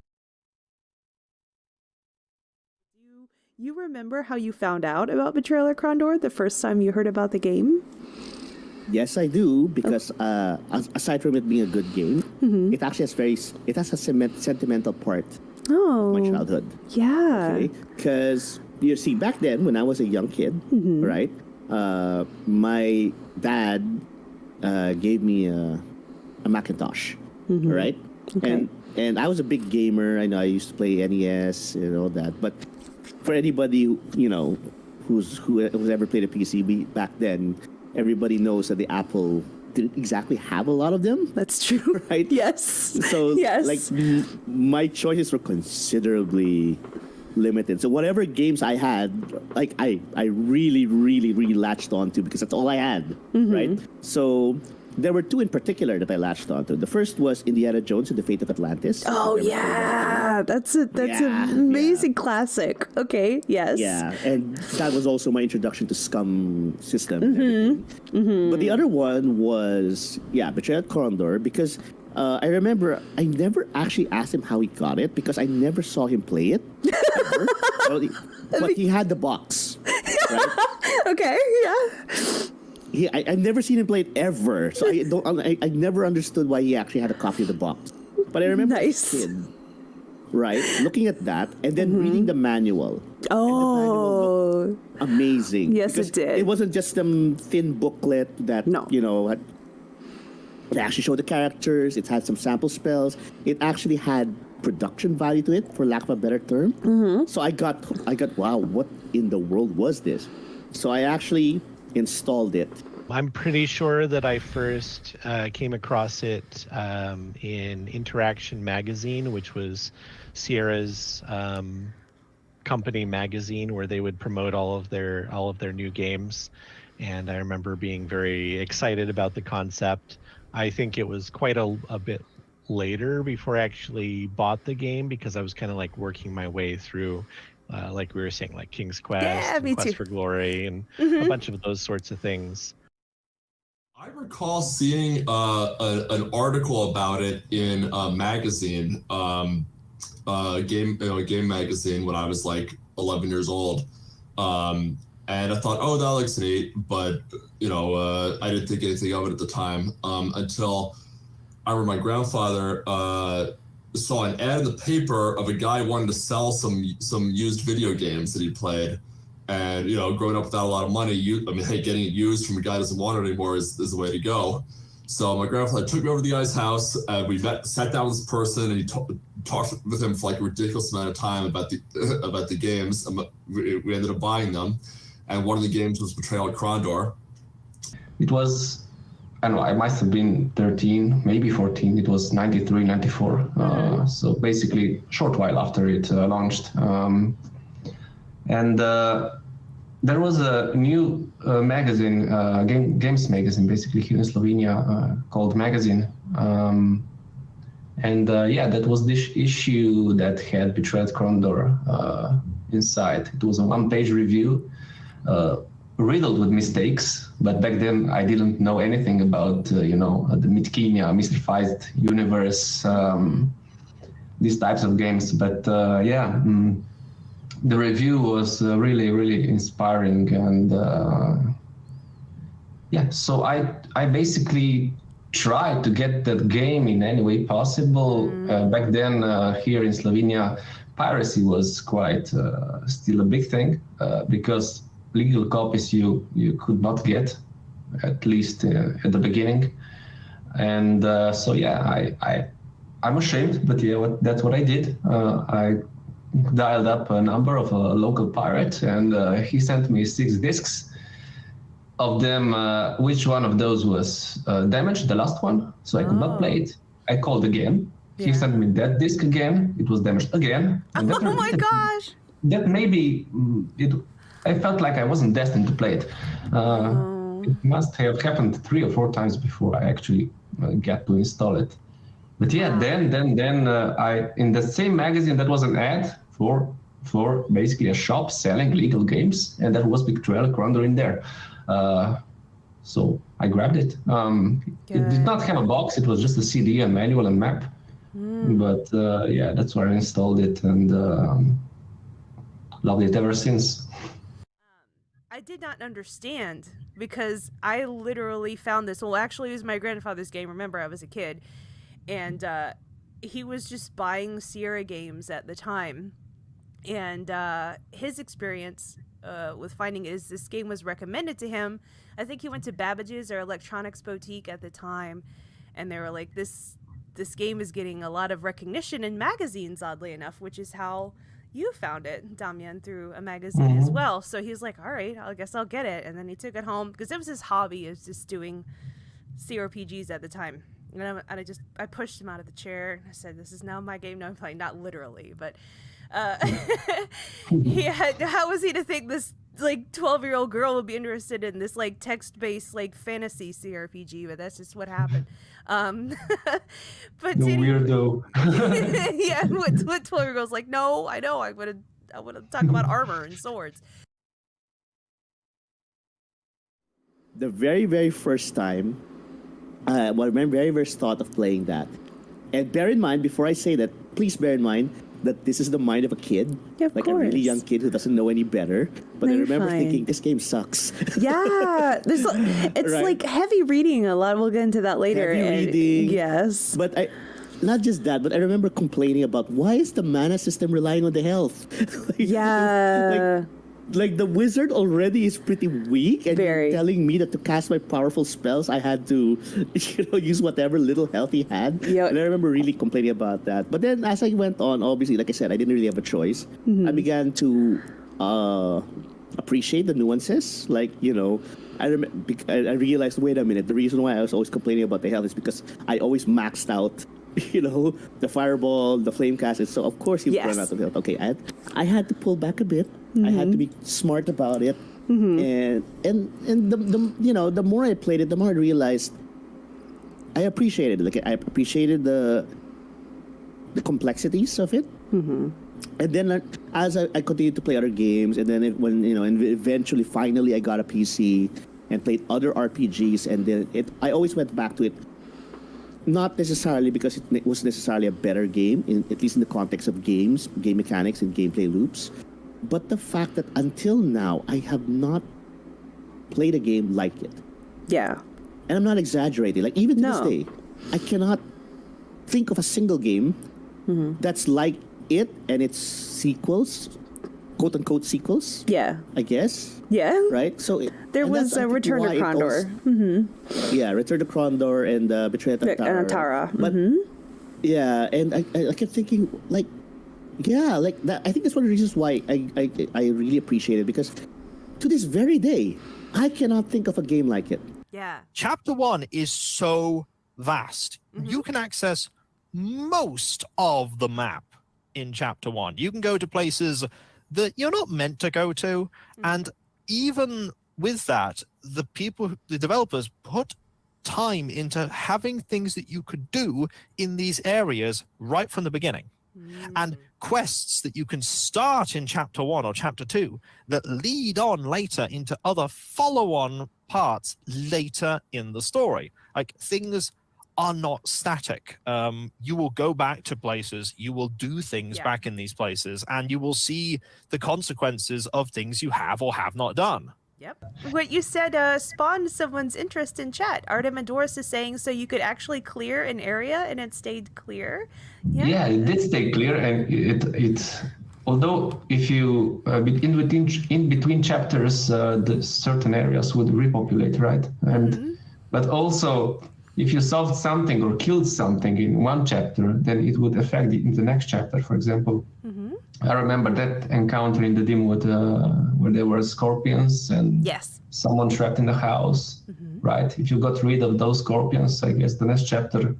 S15: You remember how you found out about Betrayal at Krondor the first time you heard about the game?
S16: Yes, I do, because aside from it being a good game, it actually has a sentimental part of my childhood.
S15: Yeah.
S16: Okay? Because, you see, back then, when I was a young kid, right, my dad gave me a Macintosh, right?
S15: Okay.
S16: And I was a big gamer. I know I used to play NES and all that. But for anybody who's ever played a PC back then, everybody knows that the Apple didn't exactly have a lot of them.
S15: That's true,
S16: right?
S15: Yes.
S16: So
S15: yes.
S16: like my choices were considerably limited. So whatever games I had, like I really, really, really latched onto because that's all I had, right? So there were two in particular that I latched onto. The first was Indiana Jones and the Fate of Atlantis.
S15: Oh yeah, that's an amazing classic. Okay, yes.
S16: Yeah, and that was also my introduction to SCUM system. But the other one was Betrayal at Krondor, because I remember I never actually asked him how he got it because I never saw him play it. But he had the box. Right?
S15: Okay, yeah.
S16: I've never seen him play it ever, so I never understood why he actually had a copy of the box. But I remember as a kid, right, looking at that and then reading the manual.
S15: Oh,
S16: and the manual looked amazing.
S15: Yes, it did.
S16: It wasn't just some thin booklet that it actually showed the characters. It had some sample spells. It actually had production value to it, for lack of a better term. So I got wow, what in the world was this? So I actually installed it.
S17: I'm pretty sure that I first came across it in Interaction Magazine, which was Sierra's company magazine, where they would promote all of their new games. And I remember being very excited about the concept. I think it was quite a bit later before I actually bought the game, because I was kind of like working my way through like we were saying, like King's Quest, and Quest for Glory, and a bunch of those sorts of things.
S18: I recall seeing an article about it in a magazine, game magazine, when I was like 11 years old, and I thought, oh, that looks neat, but I didn't think anything of it at the time until I remember my grandfather saw an ad in the paper of a guy wanting to sell some used video games that he played. And, growing up without a lot of money, getting it used from a guy who doesn't want it anymore is the way to go. So my grandfather took me over to the guy's house. We sat down with this person, and he talked with him for like a ridiculous amount of time about the games. We ended up buying them, and one of the games was Betrayal at Krondor.
S19: It was, I don't know, I must have been 13, maybe 14. It was 93, 94. So basically, a short while after it launched. There was a new magazine, games magazine, basically here in Slovenia, called Magazine. That was this issue that had Betrayal at Krondor inside. It was a one-page review, riddled with mistakes. But back then, I didn't know anything about, the Midkenia, mystified universe, these types of games. But the review was really, really inspiring, and so I basically tried to get that game in any way possible. Back then, here in Slovenia, piracy was quite still a big thing, because legal copies you could not get, at least at the beginning. And I'm ashamed, but that's what I did. I dialed up a number of a local pirate, and he sent me 6 discs. Of them, which one of those was damaged, the last one, so I could not play it. I called again. Yeah. He sent me that disc again. It was damaged again. And
S15: gosh!
S19: That maybe I felt like I wasn't destined to play it. It must have happened 3 or 4 times before I actually got to install it. But then I, in the same magazine, that was an ad for basically a shop selling legal games, and that was Betrayal at Krondor in there. So I grabbed it. It did not have a box. It was just a CD, a manual, and map. But that's where I installed it, and loved it ever since.
S15: I did not understand, because I literally found this. Well, actually, it was my grandfather's game. Remember, I was a kid, and he was just buying Sierra games at the time, and his experience with finding it is this game was recommended to him. I think he went to Babbage's or Electronics Boutique at the time, and they were like, this game is getting a lot of recognition in magazines, oddly enough, which is how you found it, Damian, through a magazine as well. So he was like, all right, I guess I'll get it. And then he took it home, because it was his hobby, is just doing CRPGs at the time. And I pushed him out of the chair, and I said, this is now my game. No, I'm playing, not literally, but how was he to think this 12-year-old girl would be interested in this text-based fantasy CRPG? But that's just what happened. But
S19: the weirdo.
S15: Yeah, what 12-year-old's like? No, I know. I want to talk about armor and swords.
S16: The very, very first time, my very first thought of playing that, and bear in mind, before I say that, please bear in mind that this is the mind of a kid, a really young kid who doesn't know any better. But I remember thinking, this game sucks.
S15: Yeah, it's heavy reading a lot. We'll get into that later.
S16: Heavy reading.
S15: Yes.
S16: But not just that, but I remember complaining about, why is the mana system relying on the health? Like the wizard already is pretty weak, and you're telling me that to cast my powerful spells, I had to, use whatever little health he had. Yep. And I remember really complaining about that. But then as I went on, obviously, like I said, I didn't really have a choice. I began to appreciate the nuances. I realized, wait a minute, the reason why I was always complaining about the health is because I always maxed out the fireball, the flame cast, and so of course he would run out of health. Okay, I had to pull back a bit. I had to be smart about it, and the more I played it, the more I realized I appreciated it. I appreciated the complexities of it. And then as I continued to play other games, and then eventually, finally, I got a PC and played other RPGs, and then I always went back to it. Not necessarily because it was necessarily a better game, at least in the context of games, game mechanics, and gameplay loops, but the fact that until now, I have not played a game like it.
S15: Yeah.
S16: And I'm not exaggerating. Even to this day, I cannot think of a single game that's like it and its sequels quote unquote sequels.
S15: Yeah.
S16: I guess.
S15: Yeah.
S16: Right. So
S15: there was a Return to Krondor.
S16: Yeah, Return to Krondor and Betrayal at
S15: Antara.
S16: But yeah, and I kept thinking like, yeah, like that. I think that's one of the reasons why I really appreciate it, because to this very day, I cannot think of a game like it.
S15: Yeah.
S20: Chapter 1 is so vast. You can access most of the map in Chapter 1. You can go to places that you're not meant to go to. And even with that, the developers put time into having things that you could do in these areas right from the beginning. And quests that you can start in Chapter 1 or Chapter 2 that lead on later into other follow-on parts later in the story. Like, things are not static. You will go back to places, you will do things back in these places, and you will see the consequences of things you have or have not done.
S15: Yep. What you said spawned someone's interest in chat. Artemadoris is saying so you could actually clear an area and it stayed clear.
S19: Yeah, it did stay clear, and it although if you in between chapters, the certain areas would repopulate, right? And but also if you solved something or killed something in one chapter, then it would affect in the next chapter. For example, I remember that encounter in the dim with where there were scorpions and someone trapped in the house, right? If you got rid of those scorpions, I guess the next chapter,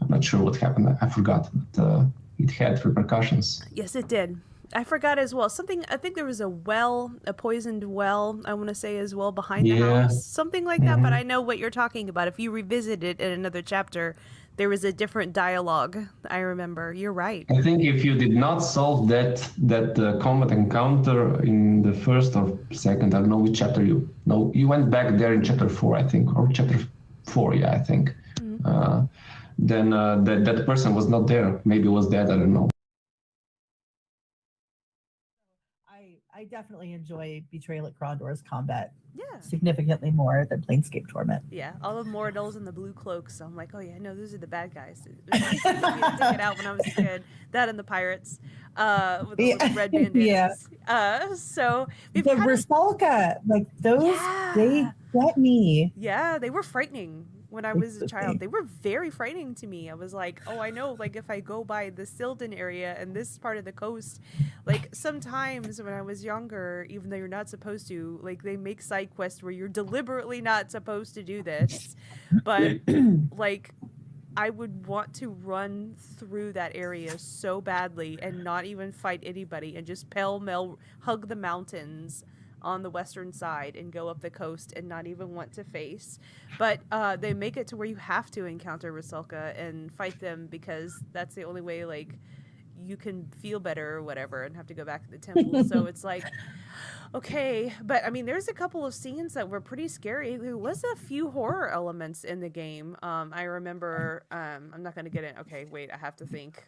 S19: I'm not sure what happened. I forgot, but it had repercussions.
S15: Yes, it did. I forgot as well. I think there was a poisoned well, I want to say as well, behind the house. Something like that, but I know what you're talking about. If you revisit it in another chapter, there was a different dialogue. I remember. You're right.
S19: I think if you did not solve that combat encounter in the first or second, I don't know which chapter you went back there in chapter 4, I think, or chapter 4, yeah, I think. Then that person was not there. Maybe was dead, I don't know.
S21: I definitely enjoy Betrayal at Krondor's combat significantly more than Planescape Torment.
S15: Yeah, all the Mortals and the blue cloaks. I'm like, oh yeah, no, those are the bad guys. It was nice to take it out when I was a kid. That and the pirates with the red bandanas. So
S21: the Rusalka, like those, they get me.
S15: Yeah, they were frightening when I was a child. They were very frightening to me. I was like, oh, I know, like if I go by the Silden area and this part of the coast, like sometimes when I was younger, even though you're not supposed to, like they make side quests where you're deliberately not supposed to do this, but like I would want to run through that area so badly and not even fight anybody and just pell-mell hug the mountains on the western side and go up the coast and not even want to face. But they make it to where you have to encounter Rusalka and fight them because that's the only way like you can feel better or whatever and have to go back to the temple. So it's like, okay, but I mean, there's a couple of scenes that were pretty scary. There was a few horror elements in the game. I remember, I'm not going to get it. Okay, wait, I have to think.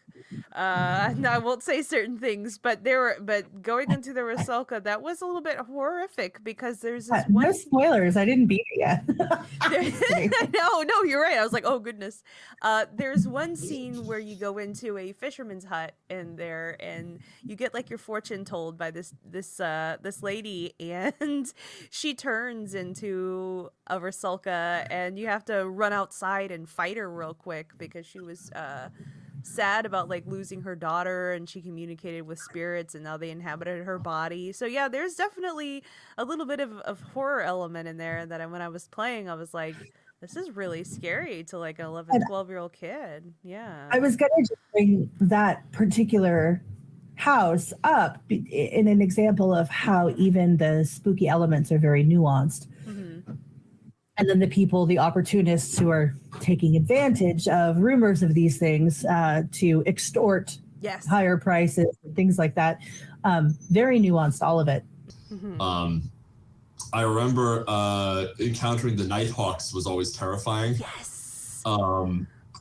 S15: No, I won't say certain things, but but going into the Rusalka, that was a little bit horrific because there's this one.
S21: No spoilers. I didn't beat it yet.
S15: No, you're right. I was like, oh goodness. There's one scene where you go into a fisherman's hut in there and you get like your fortune told by this lady, and she turns into a Rusalka and you have to run outside and fight her real quick because she was sad about like losing her daughter and she communicated with spirits and now they inhabited her body. So yeah, there's definitely a little bit of horror element in there that when I was playing I was like, this is really scary to like an 11, 12-year-old kid. Yeah.
S21: I was going to just bring that particular house up in an example of how even the spooky elements are very nuanced. And then the people, the opportunists who are taking advantage of rumors of these things to extort higher prices, and things like that. Very nuanced, all of it.
S18: I remember encountering the Nighthawks was always terrifying.
S15: Yes.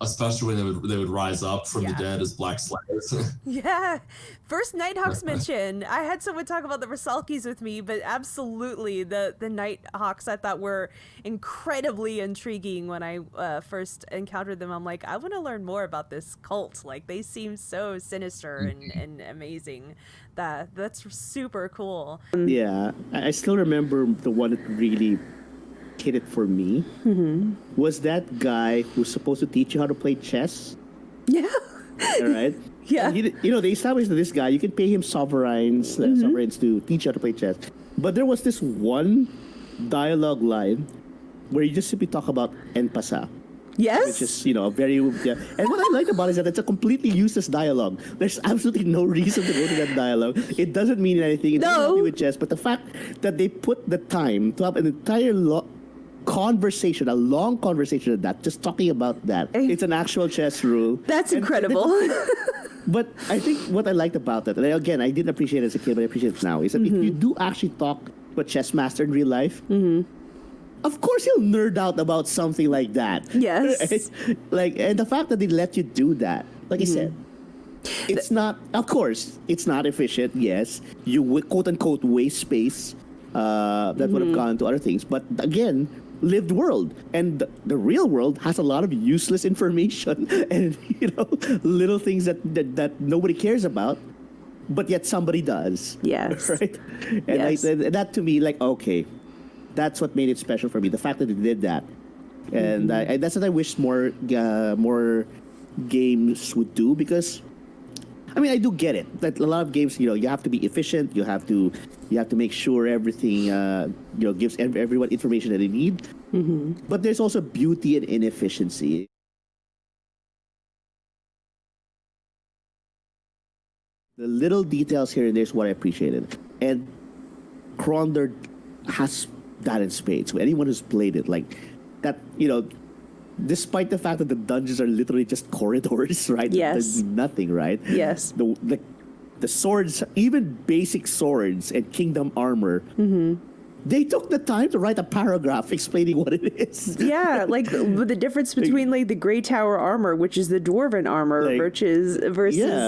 S18: especially when they would rise up from the dead as Black Slayers.
S15: Yeah. First Nighthawks mention. I had someone talk about the Rusalkis with me, but absolutely the Nighthawks I thought were incredibly intriguing when I first encountered them. I'm like, I want to learn more about this cult. Like, they seem so sinister and amazing. That's super cool.
S16: Yeah, I still remember the one that really hit it for me was that guy who's supposed to teach you how to play chess.
S15: Yeah.
S16: All right.
S15: Yeah.
S16: They established that this guy, you can pay him sovereigns to teach you how to play chess. But there was this one dialogue line where you just simply talk about en passant.
S15: Yes.
S16: Which is, very... Yeah. And what I like about it is that it's a completely useless dialogue. There's absolutely no reason to go to that dialogue. It doesn't mean anything. It doesn't have to do with chess. But the fact that they put the time to have an entire conversation, a long conversation of that, just talking about that. It's an actual chess rule.
S15: That's incredible.
S16: But I think what I liked about that, and again, I didn't appreciate it as a kid, but I appreciate it now, is that if you do actually talk to a chess master in real life, of course he'll nerd out about something like that.
S15: Yes.
S16: Right? And the fact that they let you do that, like I said, it's not, of course, it's not efficient, yes. You quote unquote waste space that would have gone to other things. But again, lived world, and the real world has a lot of useless information and little things that nobody cares about, but yet somebody does.
S15: Yes.
S16: Right. And that to me, like, okay, that's what made it special for me. The fact that they did that, and that's what I wish more games would do, because I mean, I do get it that a lot of games, you have to be efficient. You have to make sure everything, gives everyone information that they need. But there's also beauty in inefficiency. The little details here and there is what I appreciated, and Krondor has that in spades. So anyone who's played it, like that, despite the fact that the dungeons are literally just corridors, right?
S15: Yes.
S16: There's nothing, right?
S15: Yes.
S16: The swords, even basic swords and kingdom armor, they took the time to write a paragraph explaining what it is.
S15: Yeah, like the difference between like the Grey Tower armor, which is the dwarven armor, versus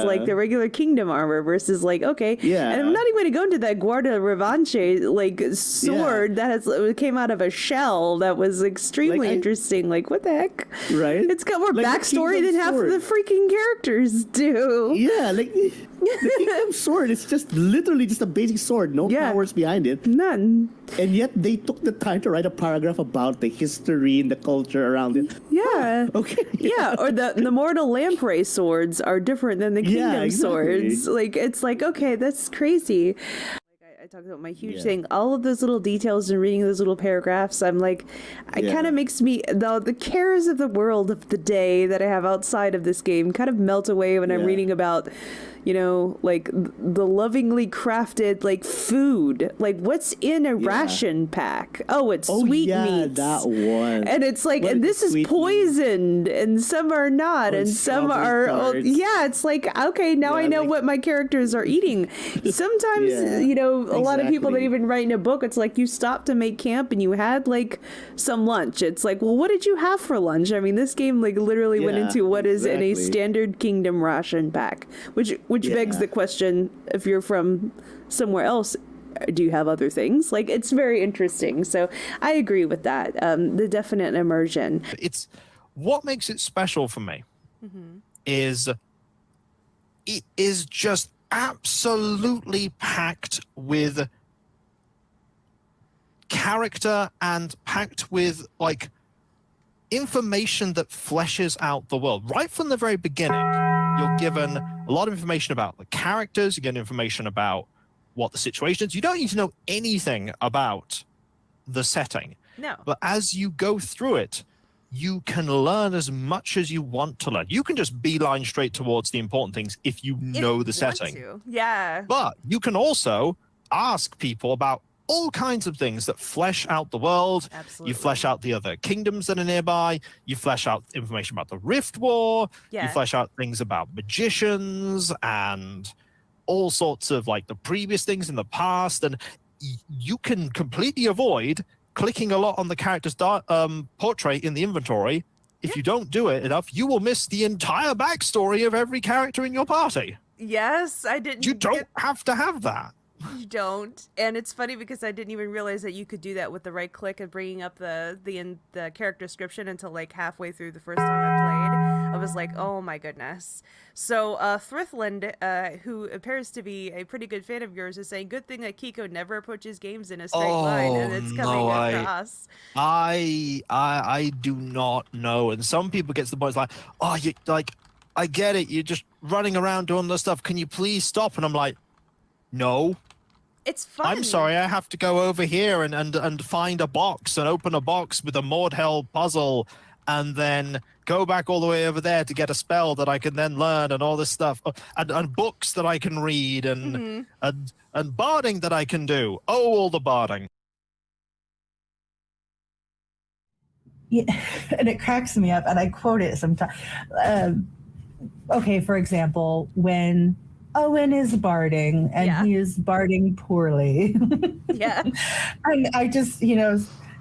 S15: like the regular kingdom armor, versus like, okay, and I'm not even going to go into that Guarda Revanche like sword that came out of a shell that was extremely interesting. Like, what the heck?
S16: Right?
S15: It's got more backstory than half of the freaking characters do.
S16: Yeah, like the kingdom sword, it's just literally just a basic sword, no powers behind it.
S15: None.
S16: And yet they took the time to write a paragraph about the history and the culture around it.
S15: Yeah.
S16: Okay.
S15: Yeah, or the mortal lamprey swords are different than the kingdom swords. Like, it's like, okay, that's crazy. I talked about my huge thing. All of those little details and reading those little paragraphs, I'm like, it kind of makes me, the cares of the world of the day that I have outside of this game kind of melt away when I'm reading about, like the lovingly crafted like food, like what's in a ration pack. Oh, it's sweetmeats.
S16: That one.
S15: And it's like, and this is poisoned, and some are not, and some are. It's like, okay, now I know what my characters are eating. Sometimes, a lot of people that even write in a book, it's like you stopped to make camp and you had like some lunch. It's like, well, what did you have for lunch? I mean, this game like literally went into what is in a standard kingdom ration pack, which begs the question: if you're from somewhere else, do you have other things? Like, it's very interesting. So I agree with that. The definite immersion.
S20: It's what makes it special for me is it is just absolutely packed with character and packed with like information that fleshes out the world. Right from the very beginning, you're given a lot of information about the characters, you get information about what the situation is. You don't need to know anything about the setting.
S15: No.
S20: But as you go through it, you can learn as much as you want to learn. You can just beeline straight towards the important things if you know the setting.
S15: Yeah.
S20: But you can also ask people about all kinds of things that flesh out the world.
S15: Absolutely.
S20: You flesh out the other kingdoms that are nearby. You flesh out information about the Rift War.
S15: Yeah.
S20: You flesh out things about magicians and all sorts of like the previous things in the past. And you can completely avoid clicking a lot on the character's portrait in the inventory if you don't do it enough, you will miss the entire backstory of every character in your party.
S15: Yes, I didn't.
S20: You don't have to have that.
S15: You don't, and it's funny because I didn't even realize that you could do that with the right click and bringing up the character description until like halfway through the first time I played. I was like, oh my goodness. So Thrithland, who appears to be a pretty good fan of yours, is saying, "Good thing that Kiko never approaches games in a straight line, and it's coming across."
S20: I do not know, and some people get to the point it's like, oh, you like, I get it. You're just running around doing this stuff. Can you please stop? And I'm like, no.
S15: It's fun.
S20: I'm sorry, I have to go over here and find a box and open a box with a Mordhell puzzle and then go back all the way over there to get a spell that I can then learn and all this stuff. And books that I can read and barding that I can do. Oh, all the barding.
S21: Yeah, and it cracks me up, and I quote it sometimes. Okay, for example, when Owen is barding and he is barding poorly.
S15: Yeah.
S21: And I just,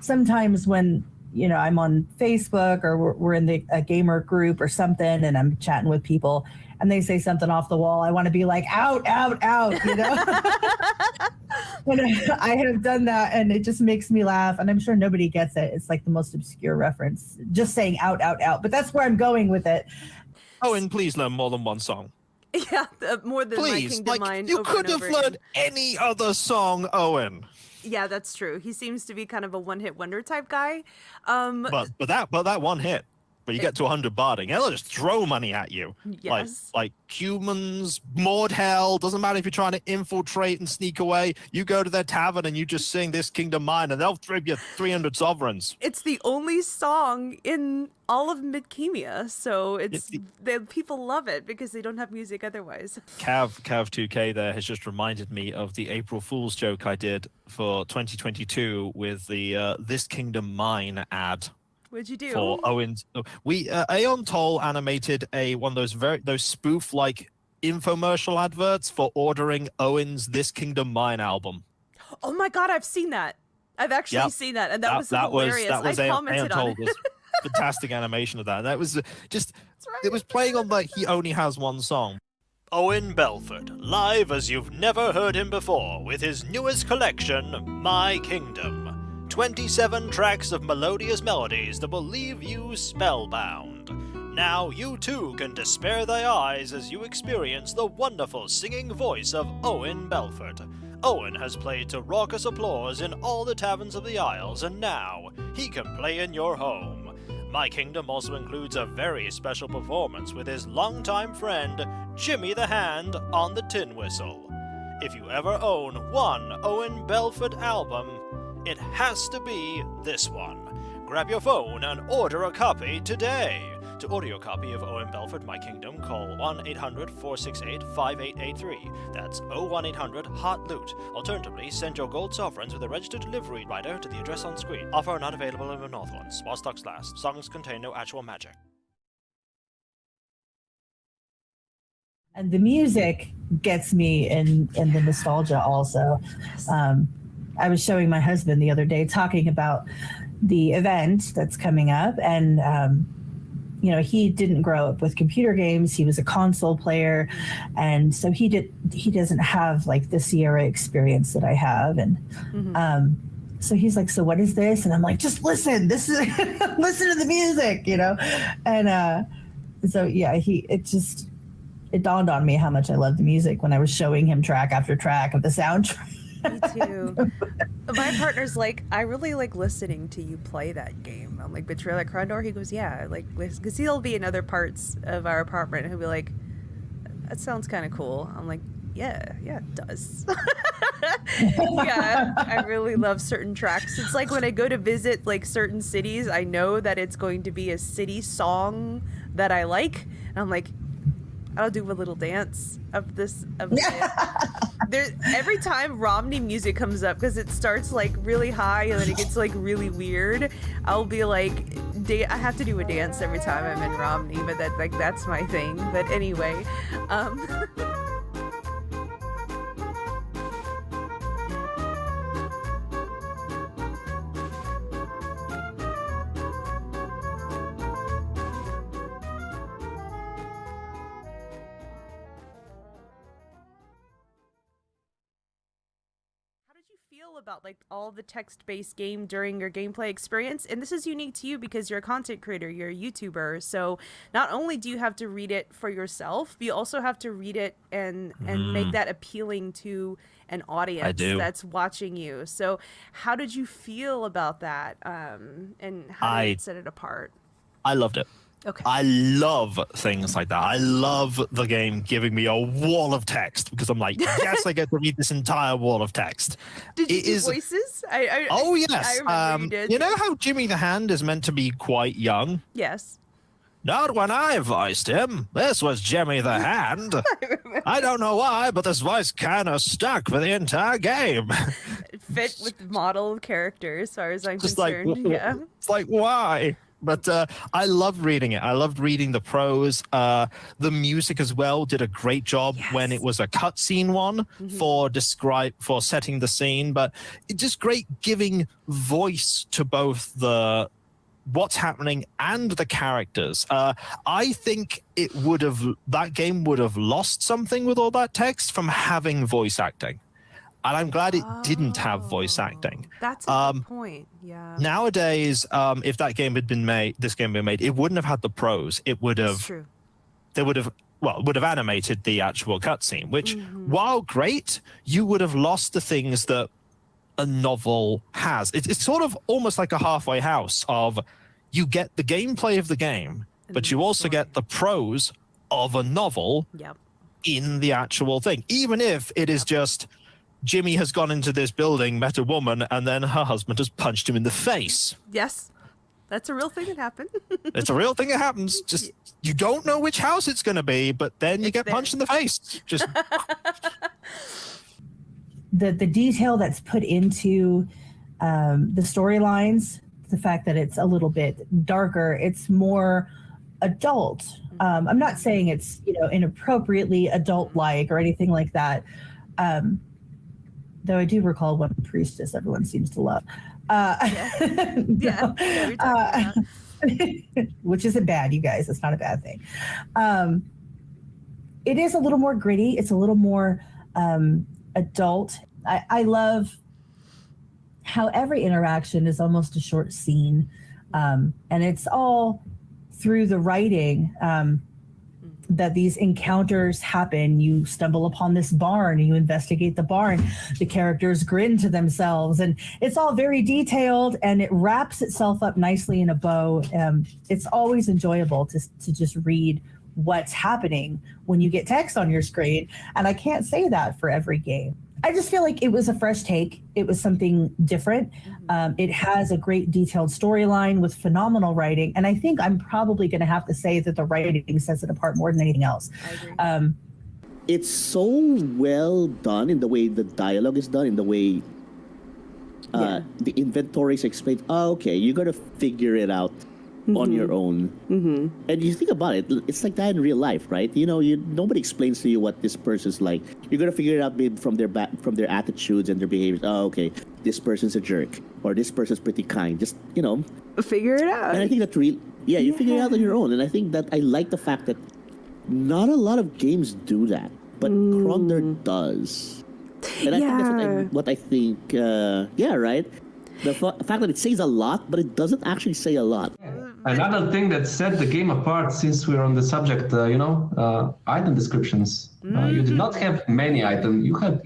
S21: sometimes when, I'm on Facebook or we're in a gamer group or something and I'm chatting with people and they say something off the wall, I want to be like, out, And I have done that and it just makes me laugh. And I'm sure nobody gets it. It's like the most obscure reference, just saying out. But that's where I'm going with it.
S20: Owen, please learn more than one song.
S15: Yeah, more than
S20: Please,
S15: My Kingdom Mine.
S20: you
S15: over
S20: could
S15: and
S20: have
S15: over
S20: learned
S15: again.
S20: any other song, Owen.
S15: Yeah, that's true. He seems to be kind of a one-hit wonder type guy.
S20: But that one hit, but you get to 100 barding, they'll just throw money at you.
S15: Yes.
S20: Like humans, Mordhell, doesn't matter if you're trying to infiltrate and sneak away. You go to their tavern and you just sing This Kingdom Mine and they'll throw you 300 sovereigns.
S15: It's the only song in all of Midkemia, so people love it because they don't have music otherwise.
S20: Cav 2K there has just reminded me of the April Fool's joke I did for 2022 with the This Kingdom Mine ad.
S15: What'd you do?
S20: For Owen's, Aeon Toll animated one of those spoof like infomercial adverts for ordering Owen's This Kingdom Mine album.
S15: Oh my god, I've seen that. I've actually seen that, and that was hilarious. I commented on it.
S20: Fantastic animation of that. And that was just it was playing on like he only has one song.
S9: Owen Belford, live as you've never heard him before, with his newest collection, My Kingdom. 27 tracks of melodious melodies that will leave you spellbound. Now you too can despair thy eyes as you experience the wonderful singing voice of Owen Belford. Owen has played to raucous applause in all the taverns of the Isles, and now he can play in your home. My Kingdom also includes a very special performance with his longtime friend, Jimmy the Hand, on the tin whistle. If you ever own one Owen Belford album, it has to be this one. Grab your phone and order a copy today. To order your copy of Owen Belford, My Kingdom, call 1-800-468-5883. That's 01800-HOT-LOOT. Alternatively, send your gold sovereigns with a registered delivery rider to the address on screen. Offer not available in the Northlands while stocks last. Songs contain no actual magic.
S21: And the music gets me in the nostalgia also. I was showing my husband the other day talking about the event that's coming up, and he didn't grow up with computer games. He was a console player, and so he doesn't have like the Sierra experience that I have. And so he's like, "So what is this?" And I'm like, "Just listen. This is listen to the music, And so yeah, it dawned on me how much I love the music when I was showing him track after track of the soundtrack.
S15: Me too. My partner's like, I really like listening to you play that game. I'm like, Betrayal at Krondor? He goes, yeah, because he'll be in other parts of our apartment and he'll be like, that sounds kind of cool. I'm like, yeah, it does. Yeah, I really love certain tracks. It's like when I go to visit like certain cities, I know that it's going to be a city song that I like. And I'm like, I'll do a little dance of this. Every time Romney music comes up, because it starts like really high and then it gets like really weird, I'll be like, I have to do a dance every time I'm in Romney, but that's my thing. But anyway, feel about like all the text-based game during your gameplay experience? And this is unique to you because you're a content creator, you're a YouTuber. So not only do you have to read it for yourself, but you also have to read it and make that appealing to an audience that's watching you. So how did you feel about that? And how did it set it apart?
S20: I loved it.
S15: Okay.
S20: I love things like that. I love the game giving me a wall of text because I'm like, yes, I get to read this entire wall of text.
S15: Did you do voices?
S20: Oh, yes.
S15: I remember you did.
S20: You know how Jimmy the Hand is meant to be quite young?
S15: Yes.
S20: Not when I voiced him. This was Jimmy the Hand. I don't know why, but this voice kind of stuck for the entire game.
S15: It fit with the model character as far as I'm
S20: Just
S15: concerned.
S20: like, it's like, why? But I loved reading it. I loved reading the prose. The music as well did a great job when it was a cutscene one for setting the scene. But it's just great giving voice to both the what's happening and the characters. I think that game would have lost something with all that text from having voice acting. And I'm glad it didn't have voice acting.
S15: That's a good point. Yeah.
S20: Nowadays, if this game had been made, it wouldn't have had the prose. It would have.
S15: True.
S20: They would have. Well, it would have animated the actual cutscene, which, while great, you would have lost the things that a novel has. It's sort of almost like a halfway house of you get the gameplay of the game, but you also get the prose of a novel in the actual thing, even if it is just Jimmy has gone into this building, met a woman, and then her husband has punched him in the face.
S15: Yes. That's a real thing that happened.
S20: It's a real thing that happens. Just you don't know which house it's going to be, but then you get punched in the face. Just
S21: the detail that's put into the storylines, the fact that it's a little bit darker, it's more adult. I'm not saying it's inappropriately adult-like or anything like that. Though I do recall one priestess everyone seems to love. Which isn't bad, you guys. It's not a bad thing. It is a little more gritty. It's a little more adult. I love how every interaction is almost a short scene. And it's all through the writing that these encounters happen. You stumble upon this barn and you investigate the barn. The characters grin to themselves and it's all very detailed and it wraps itself up nicely in a bow. It's always enjoyable to just read what's happening when you get text on your screen. And I can't say that for every game. I just feel like it was a fresh take. It was something different. It has a great detailed storyline with phenomenal writing. And I think I'm probably going to have to say that the writing sets it apart more than anything else.
S16: It's so well done in the way the dialogue is done, in the way the inventory is explained. Oh, okay, you got to figure it out on your own. And you think about it, it's like that in real life, right? Nobody explains to you what this person's like. You're gonna figure it out maybe from their attitudes and their behaviors. Oh, okay, this person's a jerk, or this person's pretty kind. Just
S15: figure it out.
S16: And I think that's you figure it out on your own. And I think that I like the fact that not a lot of games do that, but Krondor does. And I think that's what I think. Right. The fact that it says a lot, but it doesn't actually say a lot.
S19: Another thing that set the game apart, since we're on the subject, item descriptions. You did not have many items. You had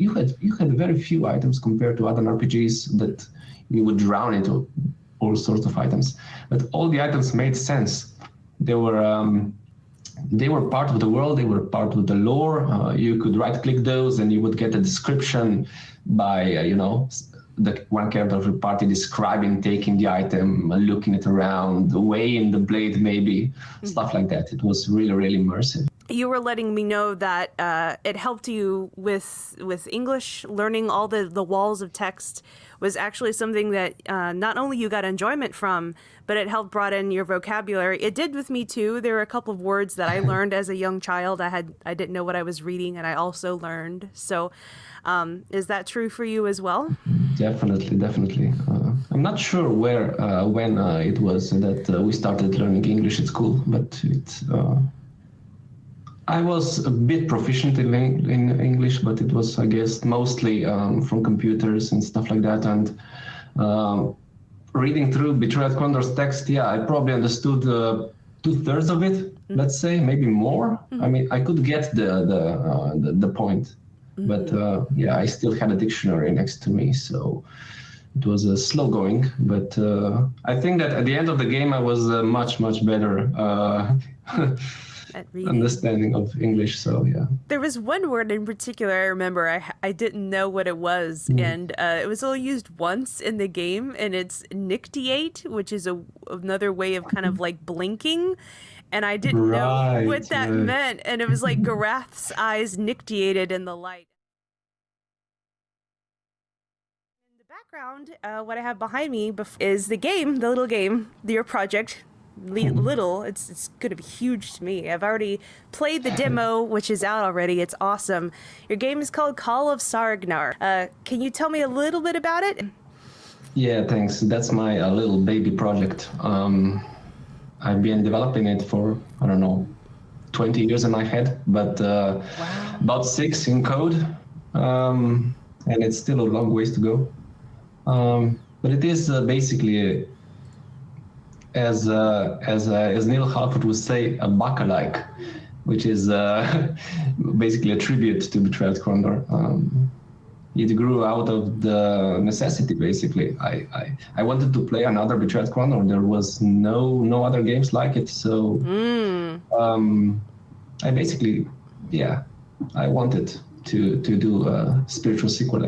S19: very few items compared to other RPGs that you would drown into all sorts of items. But all the items made sense. They were part of the world. They were part of the lore. You could right-click those, and you would get a description by the one character of the party describing taking the item, looking it around, weighing the blade, maybe stuff like that. It was really, really immersive.
S15: You were letting me know that it helped you with English. Learning all the walls of text was actually something that not only you got enjoyment from, but it helped broaden your vocabulary. It did with me too. There were a couple of words that I learned as a young child. I didn't know what I was reading, and I also learned. So, is that true for you as well?
S19: Definitely. I'm not sure when it was that we started learning English at school, but I was a bit proficient in English, but it was, I guess, mostly from computers and stuff like that. And reading through Betrayal at Krondor's text, yeah, I probably understood 2/3 of it, let's say, maybe more. I mean, I could get the point, but yeah, I still had a dictionary next to me, so it was slow going. But I think that at the end of the game, I was much better
S15: at reading.
S19: Understanding of English. So yeah.
S15: There was one word in particular I remember I didn't know what it was, and it was only used once in the game, and it's nictiate, which is another way of kind of like blinking, and I didn't know what that meant, and it was like Garath's eyes nictiated in the light. In the background, what I have behind me is the game, the little game, your project. Little, it's gonna be huge to me. I've already played the demo, which is out already. It's awesome. Your game is called Call of Sargnar. Can you tell me a little bit about it?
S19: Yeah, thanks. That's my little baby project. I've been developing it for, I don't know, 20 years in my head, but about 6 in code, and it's still a long ways to go. But it is basically as Neil Halford would say, a Baka-like, which is basically a tribute to Betrayal at Krondor. It grew out of the necessity, basically. I wanted to play another Betrayal at Krondor. There was no other games like it, so I basically, yeah, I wanted to do a spiritual sequel,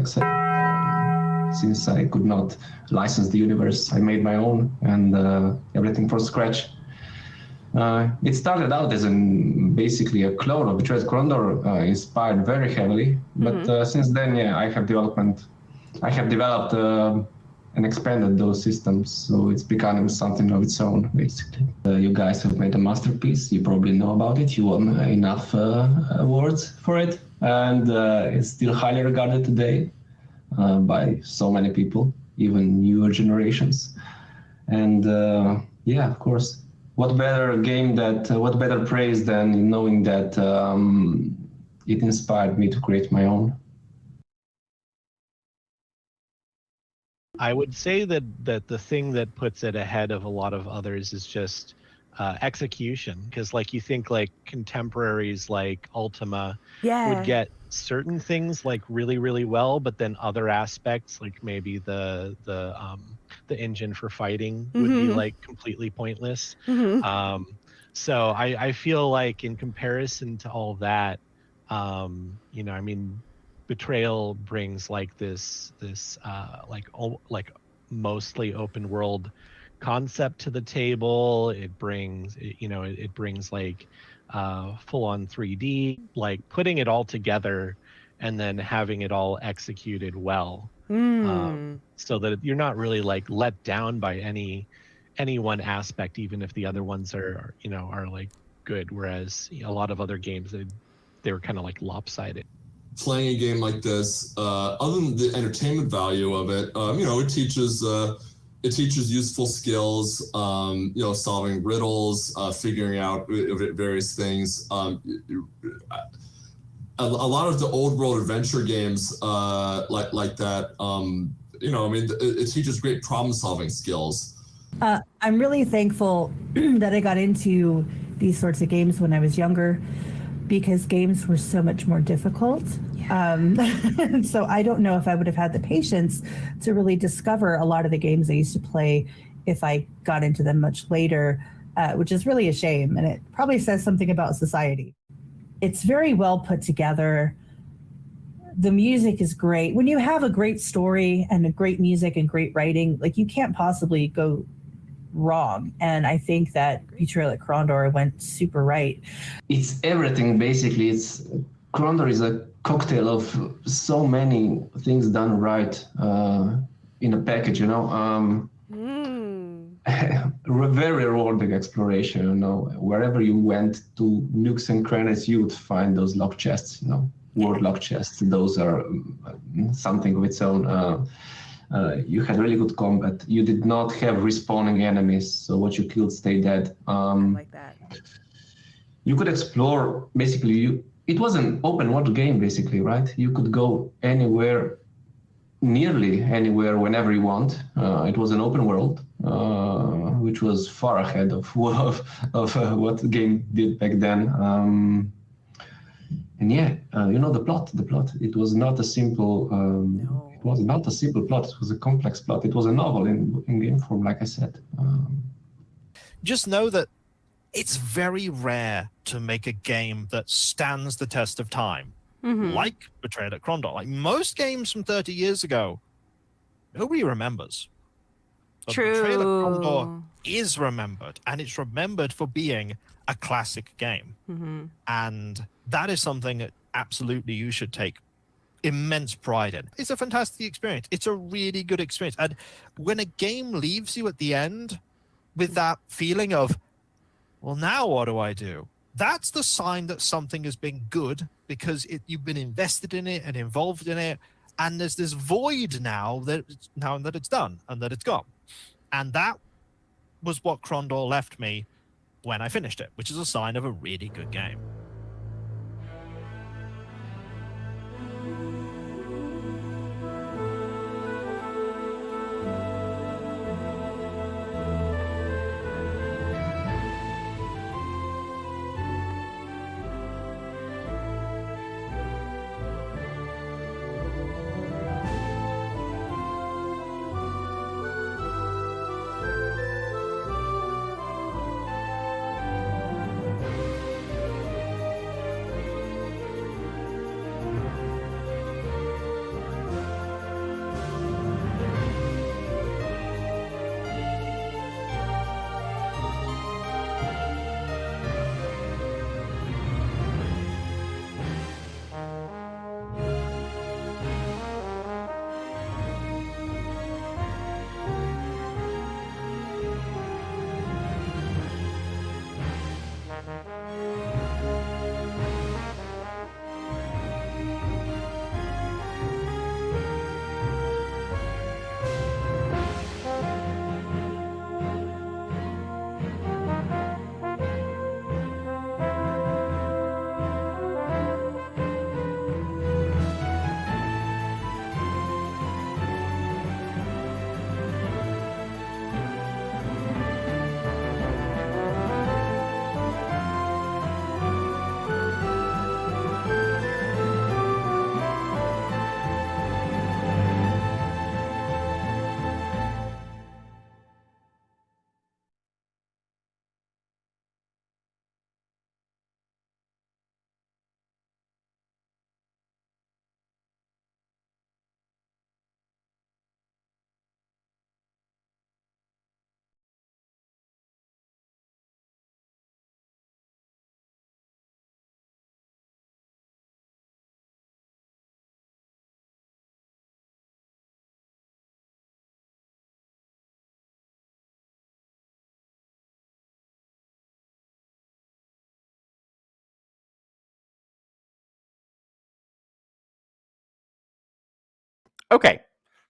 S19: since I could not license the universe, I made my own and everything from scratch. It started out as basically a clone of Betrayal at Krondor, inspired very heavily. But since then, yeah, I have developed and expanded those systems, so it's becoming something of its own, basically. You guys have made a masterpiece. You probably know about it. You won enough awards for it, and it's still highly regarded today. By so many people, even newer generations. And yeah, of course, what better praise than knowing that it inspired me to create my own.
S17: I would say that the thing that puts it ahead of a lot of others is just execution, because like you think like contemporaries like Ultima would get certain things like really well, but then other aspects like maybe the engine for fighting would be like completely pointless. So I feel like in comparison to all that, you know, I mean, Betrayal brings like this like mostly open world concept to the table. It brings, you know, it brings like full on 3D, like putting it all together and then having it all executed well, so that you're not really like let down by any one aspect, even if the other ones are, you know, are like good, whereas a lot of other games they were kind of like lopsided.
S18: Playing a game like this, other than the entertainment value of it, you know, it teaches useful skills, you know, solving riddles, figuring out various things. A lot of the old world adventure games like that, you know, I mean, it teaches great problem solving skills.
S21: I'm really thankful that I got into these sorts of games when I was younger, because games were so much more difficult. So I don't know if I would have had the patience to really discover a lot of the games I used to play if I got into them much later, which is really a shame. And it probably says something about society. It's very well put together. The music is great. When you have a great story and a great music and great writing, like you can't possibly go wrong. And I think that Betrayal at Krondor went super right.
S19: It's everything, basically. Krondor is a cocktail of so many things done right in a package, you know. Very rewarding exploration, you know. Wherever you went to nooks and crannies, you would find those lock chests, you know, world lock chests. Those are something of its own. You had really good combat. You did not have respawning enemies, so what you killed stayed dead.
S15: I like that.
S19: you could explore. Basically, it was an open world game, basically, right? You could go anywhere, nearly anywhere, whenever you want. It was an open world, which was far ahead of what the game did back then. And yeah, the plot. It was not a simple. It was not a simple plot. It was a complex plot. It was a novel in game form, like I said.
S20: Just know that it's very rare to make a game that stands the test of time, like Betrayal at Krondor. Like most games from 30 years ago, nobody remembers. But Betrayal at Krondor is remembered, and it's remembered for being a classic game. And that is something that absolutely you should take immense pride in. It's a fantastic experience. It's a really good experience. And when a game leaves you at the end with that feeling of, well, now what do I do? That's the sign that something has been good, because you've been invested in it and involved in it. And there's this void now that it's done and that it's gone. And that was what Krondor left me when I finished it, which is a sign of a really good game.
S2: Okay.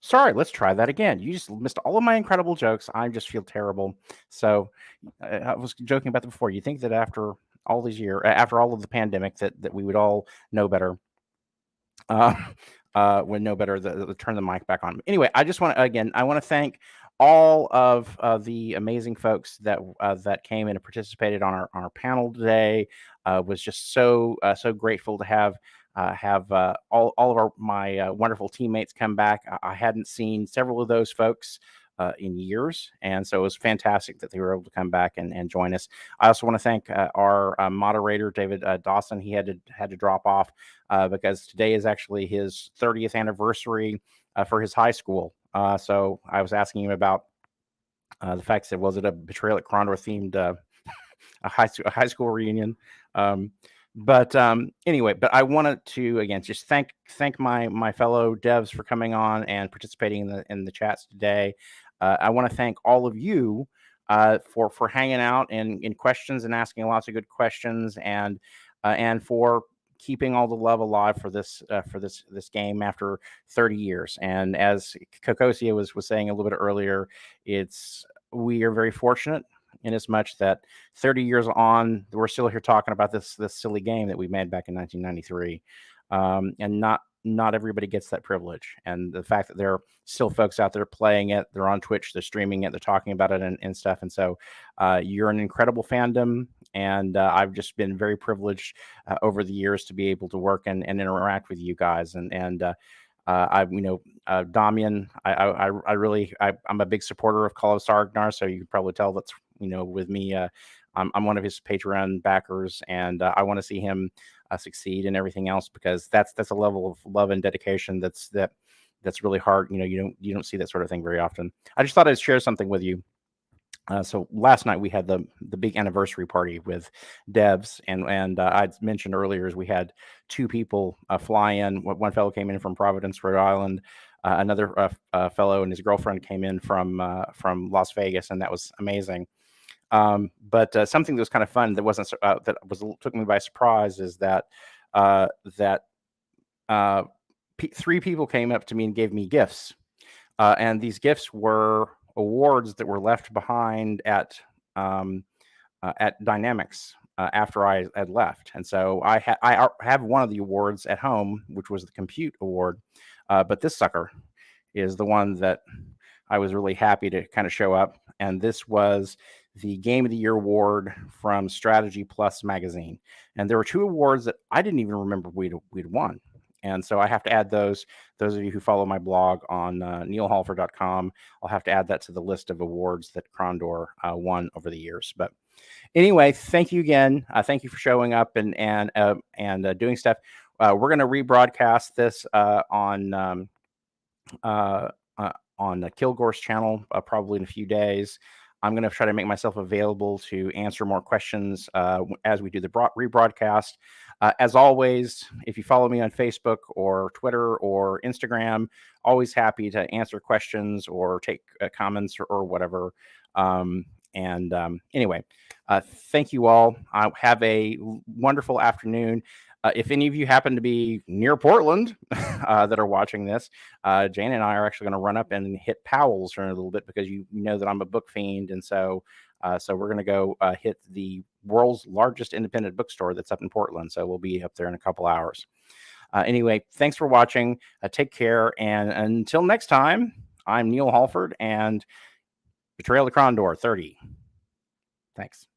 S2: Sorry, let's try that again. You just missed all of my incredible jokes. I just feel terrible. So I was joking about that before. You think that after all these years, after all of the pandemic, that we would all know better. Would know better to turn the mic back on. Anyway, I just want to, again, I want to thank all of the amazing folks that came in and participated on our panel today. Was just so grateful to have all of my wonderful teammates come back. I hadn't seen several of those folks in years, and so it was fantastic that they were able to come back and join us. I also want to thank our moderator, David Dawson. He had to drop off because today is actually his 30th anniversary for his high school. So I was asking him about the fact that, was it a Betrayal at Krondor themed a high school reunion? Anyway, but I wanted to again just thank my fellow devs for coming on and participating in the chats today. I want to thank all of you for hanging out in questions and asking lots of good questions, and for keeping all the love alive for this game after 30 years. And as Kokosia was saying a little bit earlier, we are very fortunate in as much that 30 years on, we're still here talking about this silly game that we made back in 1993. And not everybody gets that privilege. And the fact that there are still folks out there playing it, they're on Twitch, they're streaming it, they're talking about it and stuff. And so you're an incredible fandom. And I've just been very privileged over the years to be able to work and interact with you guys. Damian, I'm a big supporter of Call of Sargnar, so you can probably tell that's, with me, I'm one of his Patreon backers, and I want to see him succeed and everything else, because that's a level of love and dedication that's really hard. You don't see that sort of thing very often. I just thought I'd share something with you. So last night we had the big anniversary party with devs, and I mentioned earlier is we had two people fly in. One fellow came in from Providence, Rhode Island. Another fellow and his girlfriend came in from Las Vegas, and that was amazing. But something that was kind of fun that wasn't took me by surprise is that three people came up to me and gave me gifts, and these gifts were awards that were left behind at Dynamics after I had left. And so I have one of the awards at home, which was the Compute Award, but this sucker is the one that I was really happy to kind of show up. And this was the Game of the Year award from Strategy Plus magazine. And there were two awards that I didn't even remember we'd won. And so I have to add those of you who follow my blog on neilhalford.com, I'll have to add that to the list of awards that Krondor won over the years. But anyway, thank you again. Thank you for showing up and doing stuff. We're going to rebroadcast this on Kilgore's channel probably in a few days. I'm going to try to make myself available to answer more questions as we do the rebroadcast. As always, if you follow me on Facebook or Twitter or Instagram, always happy to answer questions or take comments or whatever. Anyway, thank you all. Have a wonderful afternoon. If any of you happen to be near Portland that are watching this, Jane and I are actually going to run up and hit Powell's for a little bit, because you know that I'm a book fiend. And so we're going to go hit the world's largest independent bookstore that's up in Portland. So we'll be up there in a couple hours. Anyway, thanks for watching. Take care. And until next time, I'm Neil Halford, and Betrayal of Krondor 30. Thanks.